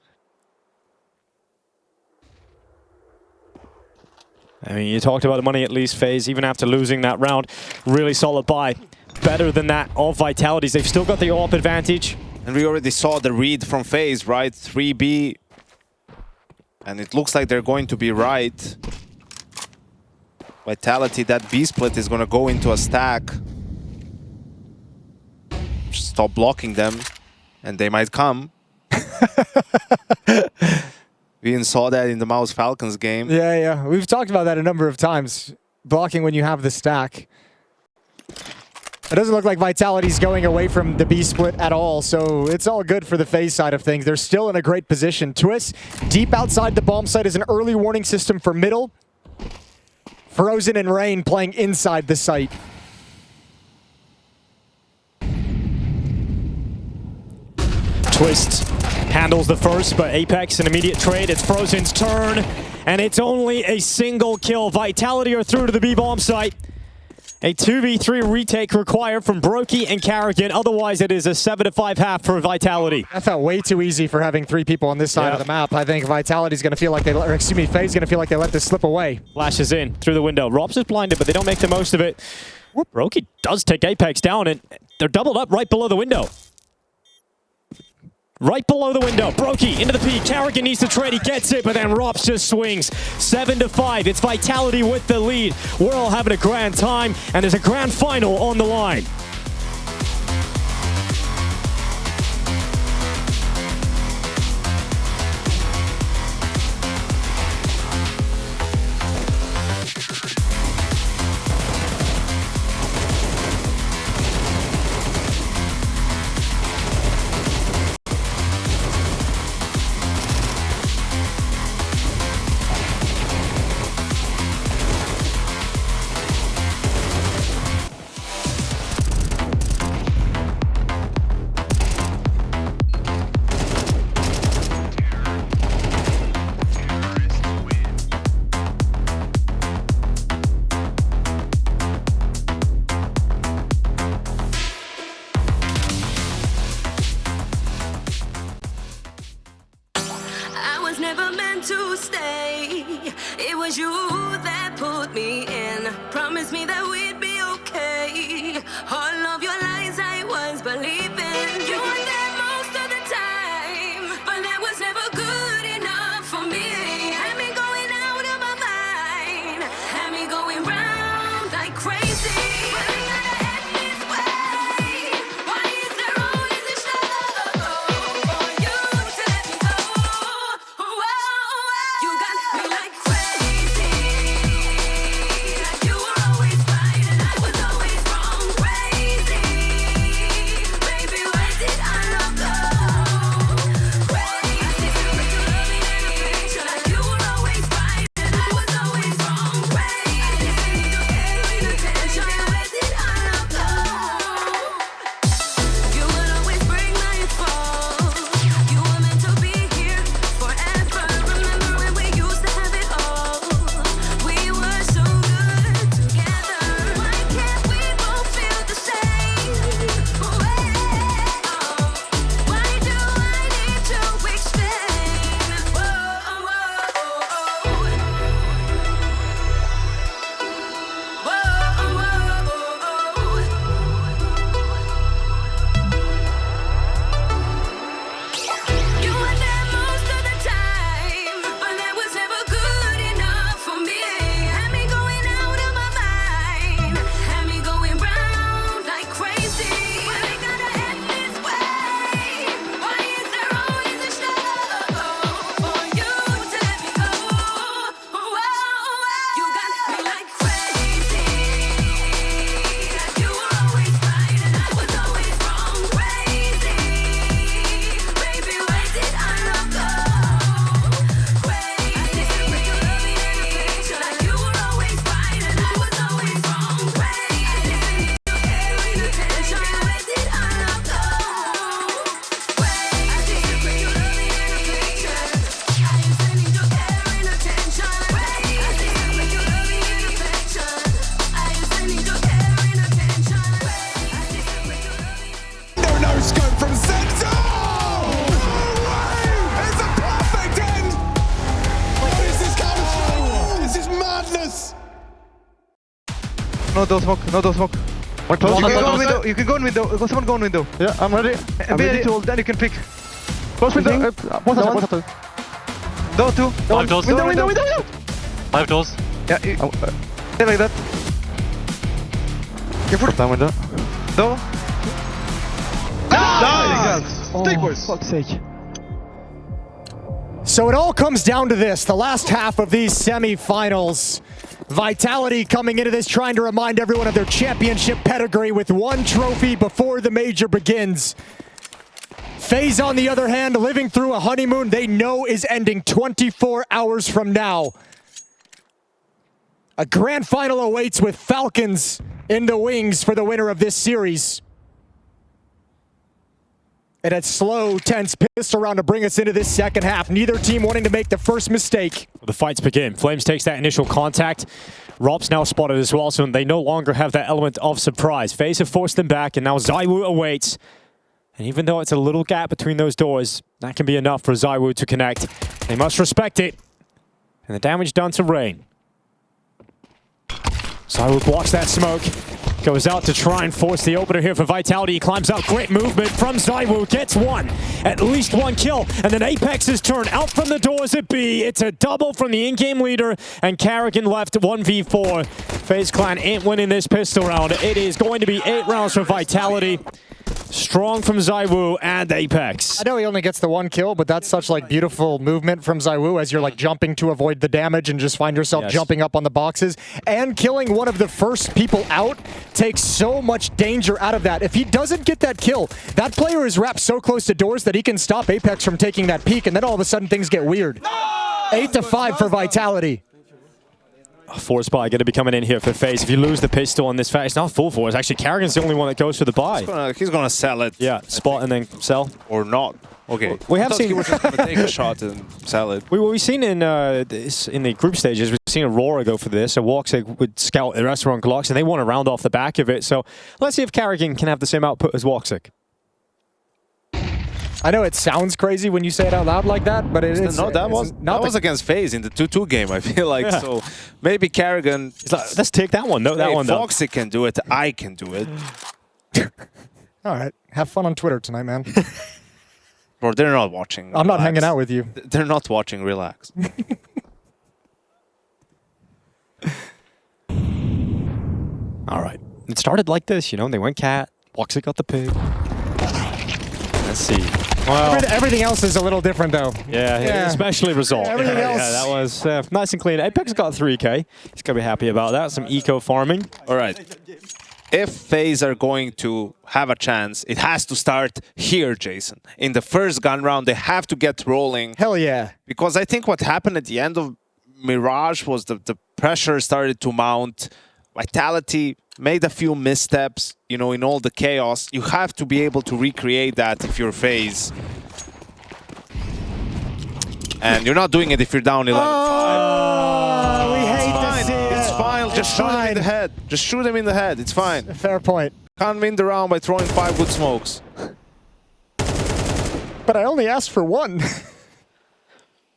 I mean, you talked about the money at least, FaZe, even after losing that round. Really solid buy. Better than that of Vitality's. They've still got the AWP advantage. And we already saw the read from FaZe, right? 3B. And it looks like they're going to be right. Vitality, that B split is going to go into a stack. Just stop blocking them, and they might come. We even saw that in the Mouse Falcons game. Yeah. We've talked about that a number of times. Blocking when you have the stack. It doesn't look like Vitality's going away from the B split at all, so it's all good for the FaZe side of things. They're still in a great position. Twist, deep outside the bomb site, is an early warning system for middle. Frozen and Rain playing inside the site. Twist handles the first, but Apex an immediate trade. It's Frozen's turn. and it's only a single kill. Vitality are through to the B-bomb site. A 2v3 retake required from broky and Carrigan. Otherwise, it is a 7-5 half for Vitality. That felt way too easy for having 3 people on this side of the map. I think Vitality's going to feel like they, or excuse me, FaZe going to feel like they let this slip away. Flashes in through the window. Robs is blinded, but they don't make the most of it. broky does take Apex down, and they're doubled up right below the window. Right below the window, broky into the peak. Carrigan needs to trade, he gets it, but then Rops just swings. 7-5, it's Vitality with the lead. We're all having a grand time, and there's a grand final on the line. Never meant to stay. It was you that put me in. Promised me that we'd be okay. All of your lies I was believing. You were there most of the time, but that was never good enough for me. Had me going out of my mind, had me going round like crazy. But I gotta end this way. Why is there always a show for you to let me go? You got me like crazy. Like you were always right and I was always wrong. Crazy. Baby, where did our love go? Crazy. Like you were always right and I was always wrong. Crazy. Attention. Where did our love go? You would always bring my fault. You were meant to be here forever. Remember when we used to have it all? We were so good together. Why can't we both feel the same way? Why do I need to explain? You were there most of the time, but that was never good enough for me. Had me going out of my mind, had me going round like crazy. But I gotta end this way. Why is there always a show for you to let me go? You got me like crazy. Like you were always right and I was always wrong. Crazy. Baby, where did our love go? Crazy. Like you were always right and I was always wrong. Crazy. Attention. Where did our love go? Crazy. Are you sending your care and attention? Crazy. Are you sending your care and attention? No scope from Senzo! No way! It's a perfect end! What is this chemistry? This is madness! No door smoke, no door smoke. You can go in window, you can go in window. Go, someone go in window. Yeah, I'm ready. I'm ready to hold, then you can pick. Close window. Door two. Five doors. Window. 5 doors. Yeah, stay like that. Careful. Down window. Door. Nice! Take boys. Fuck's sake. So it all comes down to this, the last half of these semifinals. Vitality coming into this trying to remind everyone of their championship pedigree with 1 trophy before the major begins. FaZe, on the other hand, living through a honeymoon they know is ending 24 hours from now. A grand final awaits with Falcons in the wings for the winner of this series. And a slow, tense pistol round to bring us into this second half. Neither team wanting to make the first mistake. The fights begin. Flames takes that initial contact. Rob's now spotted as well, so they no longer have that element of surprise. FaZe have forced them back, and now ZywOo awaits. And even though it's a little gap between those doors, that can be enough for ZywOo to connect. They must respect it. And the damage done to Rain. ZywOo blocks that smoke. Goes out to try and force the opener here for Vitality. He climbs out. Great movement from ZywOo. Gets one. At least one kill. And then Apex's turn out from the doors at B. It's a double from the in-game leader. And Karrigan left 1v4. FaZe Clan ain't winning this pistol round. It is going to be 8 rounds for Vitality. Strong from ZywOo and Apex. I know he only gets the one kill, but that's such like beautiful movement from ZywOo as you're like jumping to avoid the damage and just find yourself jumping up on the boxes. And killing one of the first people out takes so much danger out of that. If he doesn't get that kill, that player is wrapped so close to doors that he can stop Apex from taking that peek, and then all of a sudden things get weird. 8-5 for Vitality. Force buy going to be coming in here for FaZe. If you lose the pistol on this fight, it's not full force. Actually, Karrigan's the only one that goes for the buy. He's gonna sell it. Yeah, spot and then sell. Or not. Okay. We have seen. He was just gonna take a shot and sell it. We've seen in the group stages, we've seen Aurora go for this. So Woxic would scout the restaurant Glocks, and they want to round off the back of it. So let's see if Karrigan can have the same output as Woxic. I know it sounds crazy when you say it out loud like that, but that was against FaZe in the 2-2 game, I feel like. Yeah. So maybe Karrigan... Like, let's take that one. No, that one down. Foxy can do it. I can do it. All right. Have fun on Twitter tonight, man. Bro, they're not watching. I'm not hanging out with you. They're not watching. Relax. All right. It started like this, you know. They went cat. Woxic got the pig. Let's see. Well, everything else is a little different, though. Yeah. Especially result. Everything else. Yeah, that was nice and clean. Apex got 3K. He's going to be happy about that. Some eco farming. All right. If FaZe are going to have a chance, it has to start here, Jason. In the first gun round, they have to get rolling. Hell yeah. Because I think what happened at the end of Mirage was the pressure started to mount. Vitality made a few missteps, you know, in all the chaos. You have to be able to recreate that if you're FaZe. And you're not doing it if you're down 11-5. Oh, we hate to see it. It's fine. Just shoot him in the head. Just shoot him in the head. It's fine. Fair point. Can't win the round by throwing 5 good smokes. But I only asked for one.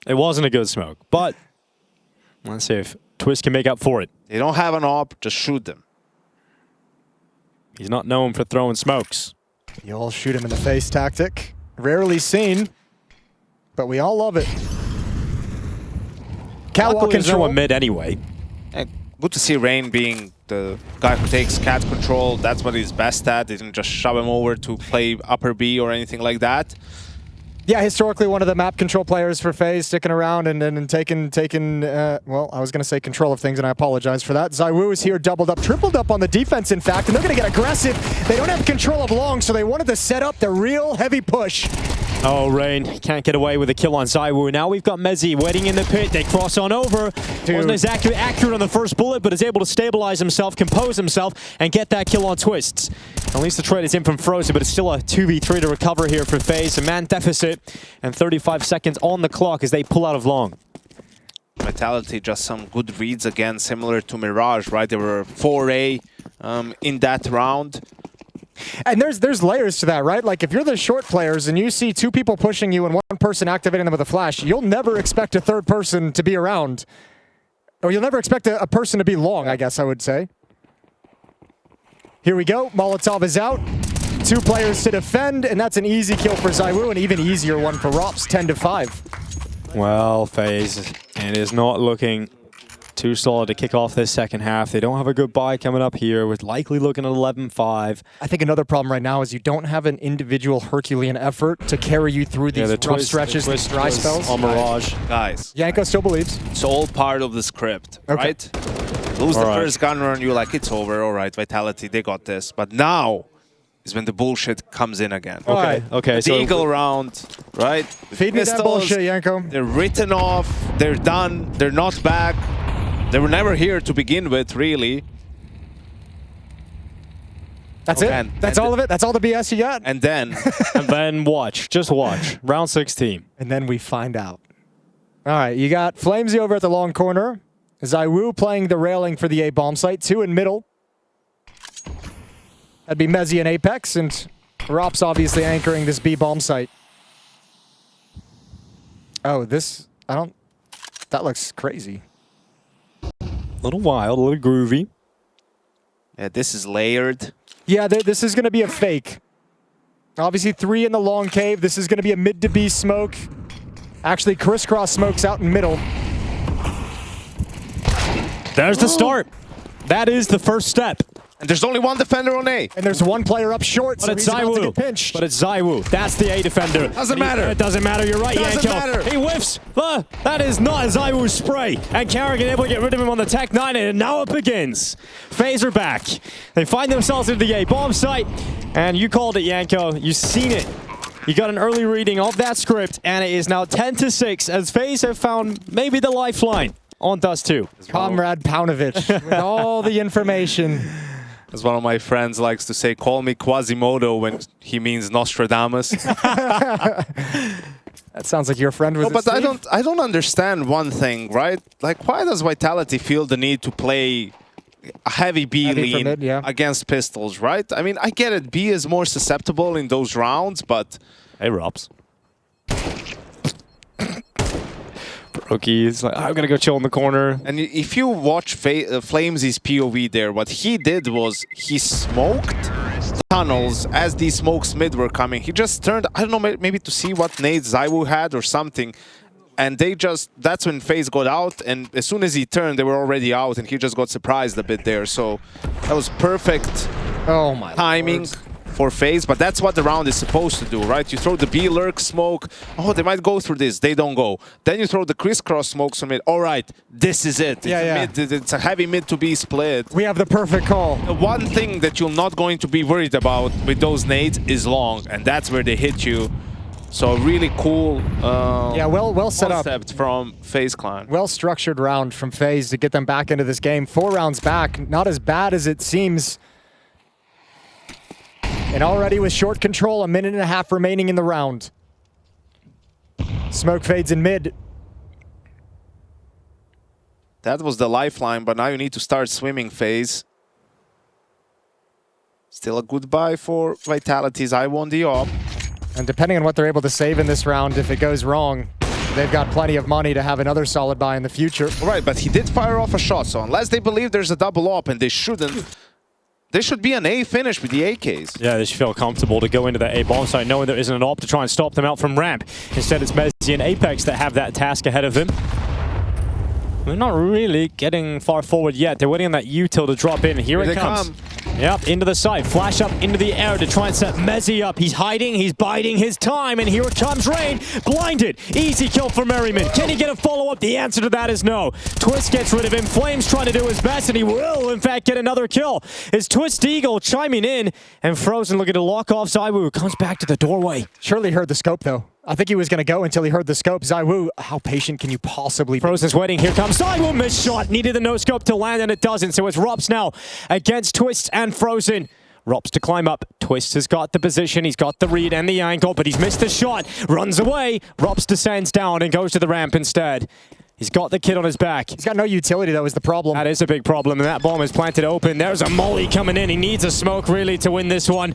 It wasn't a good smoke, but let's see if Twist can make up for it. They don't have an op. Just shoot them. He's not known for throwing smokes. You all shoot him in the face tactic. Rarely seen, but we all love it. Catwalk control mid anyway. And good to see Rain being the guy who takes cat control. That's what he's best at. They didn't just shove him over to play upper B or anything like that. Yeah, historically one of the map control players for FaZe, sticking around and taking well, I was going to say control of things, and I apologize for that. ZywOo is here, doubled up, tripled up on the defense, in fact, and they're going to get aggressive. They don't have control of long, so they wanted to set up the real heavy push. Oh, Rain can't get away with a kill on ZywOo. Now we've got Mezzy waiting in the pit. They cross on over. Wasn't as accurate on the first bullet, but is able to stabilize himself, compose himself, and get that kill on Twists. At least the trade is in from Frozen, but it's still a 2v3 to recover here for FaZe. A man deficit and 35 seconds on the clock as they pull out of long. Vitality, just some good reads again, similar to Mirage, right? There were 4A in that round. And there's layers to that, right? Like if you're the short players and you see 2 people pushing you and 1 person activating them with a flash, you'll never expect a 3rd person to be around. Or you'll never expect a person to be long, I guess I would say. Here we go. Molotov is out. 2 players to defend, and that's an easy kill for ZywOo, an even easier one for Rops, 10-5. Well, FaZe, it is not looking too solid to kick off this second half. They don't have a good buy coming up here, with likely looking at 11-5. I think another problem right now is you don't have an individual Herculean effort to carry you through these rough stretches, these dry spells. On Mirage. Guys. Yanko still believes. It's all part of the script, right? Lose the first gun run, you're like, it's over, all right, Vitality, they got this. But now is when the bullshit comes in again. Okay. The Eagle round, right? Feed me that bullshit, Yanko. They're written off, they're done, they're not back. They were never here to begin with, really. That's it? That's all of it? That's all the BS you got? And then... And then watch. Just watch. Round 16. And then we find out. All right, you got Flamesy over at the long corner. ZywOo playing the railing for the A bomb site. 2 in middle. That'd be Mezzy and Apex, and Rops obviously anchoring this B bomb site. Oh, this... I don't... That looks crazy. A little wild, a little groovy. Yeah, this is layered. Yeah, this is going to be a fake. Obviously 3 in the long cave. This is going to be a mid to B smoke. Actually, crisscross smokes out in middle. There's the start. That is the first step. And there's only one defender on A. And there's one player up short, But so it's he's about to ZywOo. get pinched. But it's ZywOo. That's the A defender. Doesn't matter. It doesn't matter. You're right, Doesn't Yanko. matter. He whiffs. That is not a ZywOo spray. And Carrigan able to get rid of him on the Tech 9, and now it begins. FaZe are back. They find themselves into the A bomb site. And you called it, Yanko. You've seen it. You got an early reading of that script, and it is now 10-6 as FaZe have found maybe the lifeline on Dust2. Comrade Paunovic with all the information. As one of my friends likes to say, call me Quasimodo when he means Nostradamus. That sounds like your friend was. No, but I don't understand one thing, right? Like, why does Vitality feel the need to play a heavy B lean mid, yeah. against pistols, right? I mean, I get it. B is more susceptible in those rounds, but... Hey, Robs. Broky is like, I'm going to go chill in the corner. And if you watch Flamesy's POV there, what he did was he smoked tunnels as these smokes mid were coming. He just turned, I don't know, maybe to see what nades ZywOo had or something. And they just, that's when FaZe got out, and as soon as he turned, they were already out, and he just got surprised a bit there. So that was perfect timing for FaZe, but that's what the round is supposed to do, right? You throw the B lurk smoke, oh, they might go through this, they don't go. Then you throw the crisscross smokes from it, all right, this is it. It's a heavy mid to B split. We have the perfect call. The one thing that you're not going to be worried about with those nades is long, and that's where they hit you. So really cool well set up from FaZe Clan. Well structured round from FaZe to get them back into this game. 4 rounds back, not as bad as it seems. And already with short control, 1.5 minutes remaining in the round. Smoke fades in mid. That was the lifeline, but now you need to start swimming, FaZe. Still a goodbye for Vitality's ZywOo on the op. And depending on what they're able to save in this round, if it goes wrong, they've got plenty of money to have another solid buy in the future. Right, but he did fire off a shot, so unless they believe there's a double op, and they shouldn't, there should be an A finish with the AKs. Yeah, they should feel comfortable to go into the A bomb site knowing there isn't an op to try and stop them out from ramp. Instead, it's Mezzy and Apex that have that task ahead of them. They're not really getting far forward yet. They're waiting on that util to drop in. Here it comes. Yep, into the site. Flash up into the air to try and set Mezzy up. He's hiding. He's biding his time. And here it comes Rain. Blinded. Easy kill for Merriman. Can he get a follow-up? The answer to that is no. Twist gets rid of him. Flames trying to do his best, and he will, in fact, get another kill. Is Twist Eagle chiming in, and Frozen looking to lock off ZywOo. Comes back to the doorway. Surely heard the scope, though. I think he was going to go until he heard the scope. ZywOo, how patient can you possibly be? Frozen's waiting. Here comes ZywOo. Missed shot. Needed the no-scope to land, and it doesn't. So it's Rops now against Twist and Frozen. Rops to climb up. Twist has got the position. He's got the read and the angle, but he's missed the shot. Runs away. Rops descends down and goes to the ramp instead. He's got the kid on his back. He's got no utility, though, is the problem. That is a big problem, and that bomb is planted open. There's a molly coming in. He needs a smoke, really, to win this one.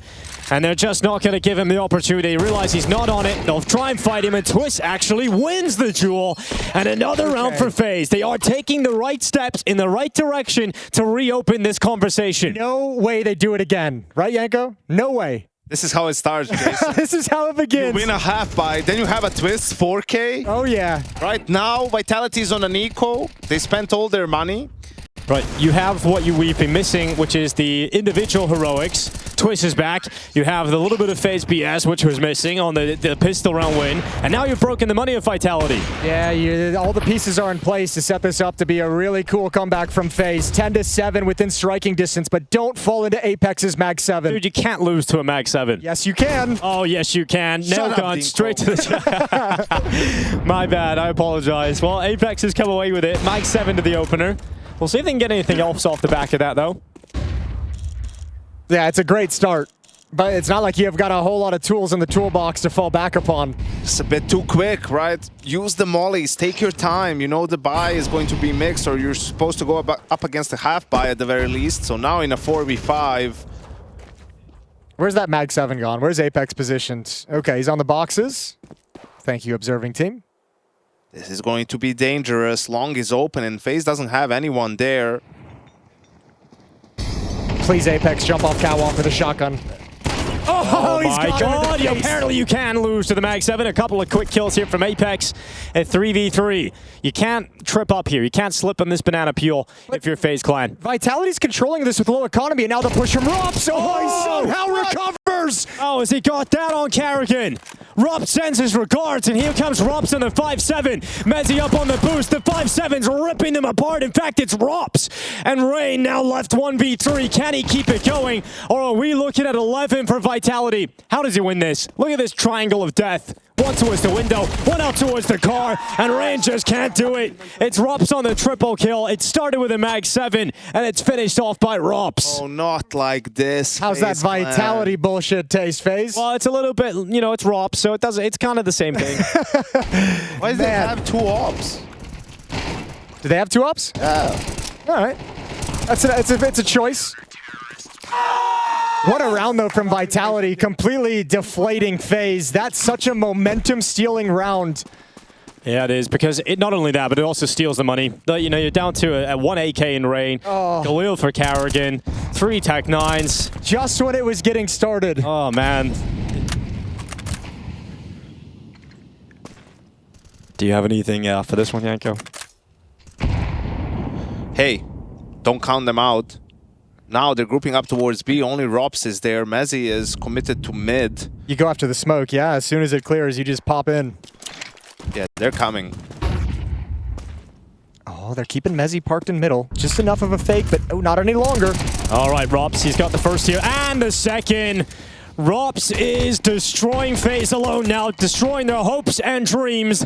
And they're just not going to give him the opportunity. They realize he's not on it. They'll try and fight him, and Twist actually wins the duel. And another round for FaZe. They are taking the right steps in the right direction to reopen this conversation. No way they do it again. Right, Yanko? No way. This is how it starts, Jason. This is how it begins. You win a half buy, then you have a Twist 4K. Oh, yeah. Right now, Vitality is on an eco. They spent all their money. Right, you have what we've been missing, which is the individual heroics. Twist is back. You have the little bit of FaZe BS, which was missing on the pistol round win. And now you've broken the money of Vitality. Yeah, all the pieces are in place to set this up to be a really cool comeback from FaZe. 10-7 within striking distance, but don't fall into Apex's Mag 7. Dude, you can't lose to a Mag 7. Yes, you can. Oh, yes, you can. Nail gun straight to the... My bad, I apologize. Well, Apex has come away with it. Mag 7 to the opener. We'll see if they can get anything else off the back of that, though. Yeah, it's a great start. But it's not like you've got a whole lot of tools in the toolbox to fall back upon. It's a bit too quick, right? Use the mollies, take your time. You know the buy is going to be mixed, or you're supposed to go up against a half buy at the very least. So now in a 4v5. Where's that Mag 7 gone? Where's Apex positioned? Okay, he's on the boxes. Thank you, observing team. This is going to be dangerous. Long is open and FaZe doesn't have anyone there. Please, Apex, jump off catwalk with a shotgun. Oh, he's my got God. him in the face. Apparently you can lose to the Mag 7. A couple of quick kills here from Apex at 3v3. You can't trip up here. You can't slip on this banana peel if you're FaZe Clan. Vitality's controlling this with low economy, and now the push from Rops. Oh, he somehow recovers. Oh, has he got that on Carrigan? Rob sends his regards, and here comes Rops in the 5-7. Mezzi up on the boost. The 5-7's ripping them apart. In fact, it's Rops. And Rain now left 1v3. Can he keep it going? Or are we looking at 11 for Vitality? How does he win this? Look at this triangle of death. One towards the window, one out towards the car, and Rain just can't do it. It's Rops on the triple kill. It started with a Mag 7, and it's finished off by Rops. Oh, not like this. How's that Vitality bullshit taste, FaZe? Well, it's a little bit, you know, it's Rops, so it doesn't. It's kind of the same thing. Why does they have 2 ops? Do they have 2 ups? Yeah. All right. It's a choice. What a round, though, from Vitality. Completely deflating FaZe. That's such a momentum-stealing round. Yeah, it is, because it not only that, but it also steals the money. You know, you're down to a 1 AK in Rain. Oh. Galil for Carrigan. 3 Tech 9s. Just when it was getting started. Oh, man. Do you have anything for this one, Yanko? Hey, don't count them out. Now they're grouping up towards B. Only Rops is there. Mezzi is committed to mid. You go after the smoke, yeah. As soon as it clears, you just pop in. Yeah, they're coming. Oh, they're keeping Mezzi parked in middle. Just enough of a fake, but oh, not any longer. All right, Rops, he's got the first here and the second. Rops is destroying FaZe alone now, destroying their hopes and dreams.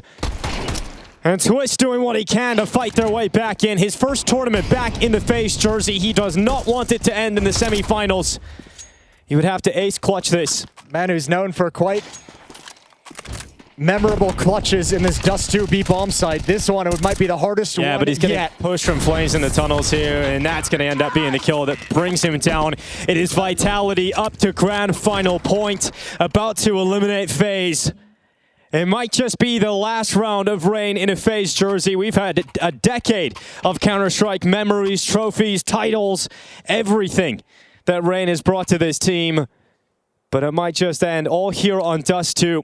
And Twist doing what he can to fight their way back in. His first tournament back in the FaZe jersey. He does not want it to end in the semifinals. He would have to ace clutch this. Man who's known for quite memorable clutches in this Dust2 B bomb site. This one, it might be the hardest one Yeah, but he's going to yet. push from Flames in the tunnels here, and that's going to end up being the kill that brings him down. It is Vitality up to grand final point, about to eliminate FaZe. It might just be the last round of Rain in a FaZe jersey. We've had a decade of Counter-Strike memories, trophies, titles, everything that Rain has brought to this team. But it might just end all here on Dust2.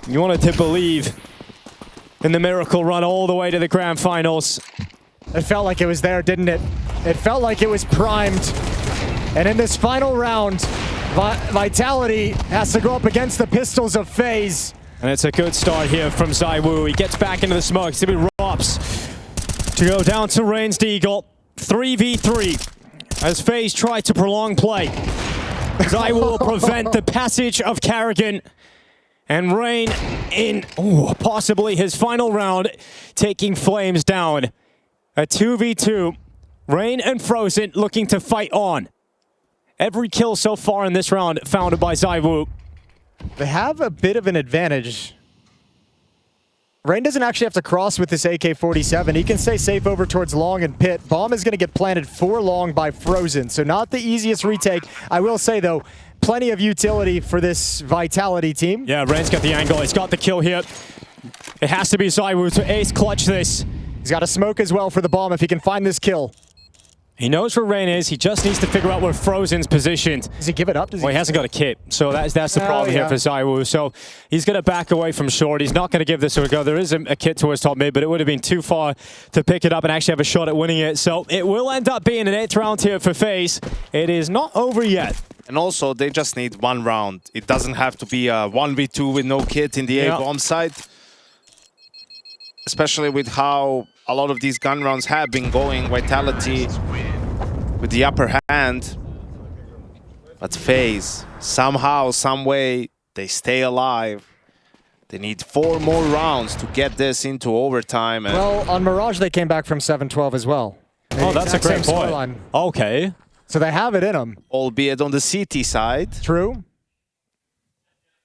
You wanted to believe in the miracle run all the way to the grand finals. It felt like it was there, didn't it? It felt like it was primed. And in this final round, Vitality has to go up against the Pistols of FaZe. And it's a good start here from ZywOo. He gets back into the smoke. It's going to be Rops to go down to Rain's Deagle. 3v3 as FaZe try to prolong play. ZywOo will prevent the passage of Carrigan. And Rain in possibly his final round, taking Flames down. A 2v2. Rain and Frozen looking to fight on. Every kill so far in this round founded by ZywOo. They have a bit of an advantage. Rain doesn't actually have to cross with this AK-47. He can stay safe over towards Long and Pit. Bomb is going to get planted for Long by Frozen, so not the easiest retake. I will say, though, plenty of utility for this Vitality team. Yeah, Rain's got the angle. He's got the kill here. It has to be ZywOo to ace clutch this. He's got a smoke as well for the bomb if he can find this kill. He knows where Rain is. He just needs to figure out where Frozen's positioned. Does he give it up? Well, he hasn't got a kit, so that's the problem here for ZywOo. So he's going to back away from short. He's not going to give this a go. There is a kit towards top mid, but it would have been too far to pick it up and actually have a shot at winning it. So it will end up being an 8th round here for FaZe. It is not over yet. And also, they just need 1 round. It doesn't have to be a 1v2 with no kit in the A-bomb site. Especially with how a lot of these gun rounds have been going. Vitality with the upper hand. But FaZe, somehow, some way, they stay alive. They need 4 more rounds to get this into overtime. And well, on Mirage, they came back from 7-12 as well. Oh, that's a Exact great same point. scoreline. Okay. So they have it in them. Albeit on the CT side. True.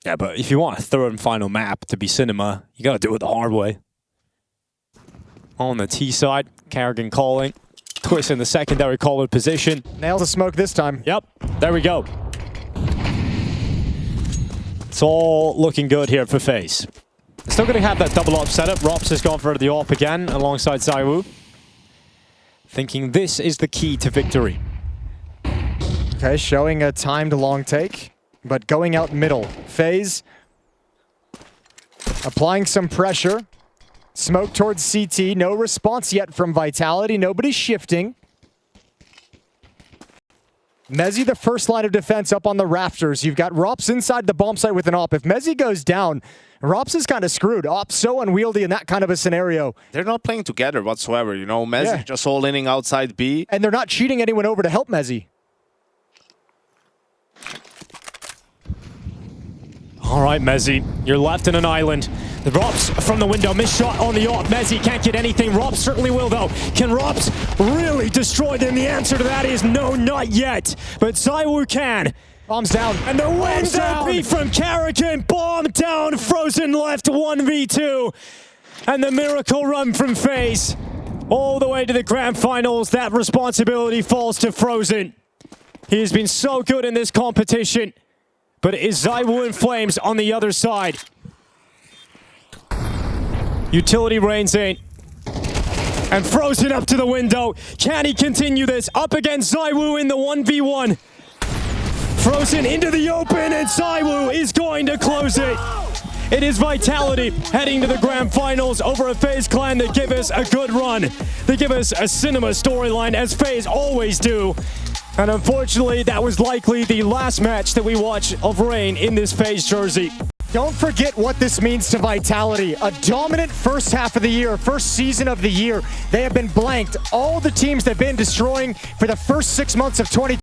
Yeah, but if you want a third and final map to be cinema, you got to do it the hard way. On the T side, Carrigan calling. Twist in the secondary caller position. Nails a smoke this time. Yep, there we go. It's all looking good here for FaZe. Still going to have that double up setup. Rops has gone for the AWP again alongside ZywOo. Thinking this is the key to victory. Okay, showing a timed long take, but going out middle. FaZe applying some pressure. Smoke towards CT. No response yet from Vitality. Nobody shifting. Mezzi, the first line of defense up on the rafters. You've got Rops inside the bomb site with an AWP. If Mezzi goes down, Rops is kind of screwed. AWP so unwieldy in that kind of a scenario. They're not playing together whatsoever, you know. Mezzi just all inning outside B. And they're not cheating anyone over to help Mezzi. All right, Mezzi, you're left in an island. The Rops from the window, missed shot on the AWP. Mezzi can't get anything. Rops certainly will, though. Can Rops really destroy them? The answer to that is no, not yet. But ZywOo can. Bombs down. And the win beat from Carrigan. Bomb down, Frozen left 1v2. And the miracle run from FaZe. All the way to the grand finals. That responsibility falls to Frozen. He has been so good in this competition. But it is ZywOo and Flames on the other side. Utility reigns in. And Frozen up to the window. Can he continue this? Up against ZywOo in the 1v1. Frozen into the open, and ZywOo is going to close it. It is Vitality heading to the grand finals over a FaZe clan that give us a good run. They give us a cinema storyline, as FaZe always do. And unfortunately, that was likely the last match that we watch of Rain in this FaZe jersey. Don't forget what this means to Vitality. A dominant first half of the year, first season of the year. They have been blanked. All the teams they've been destroying for the first 6 months of 2020.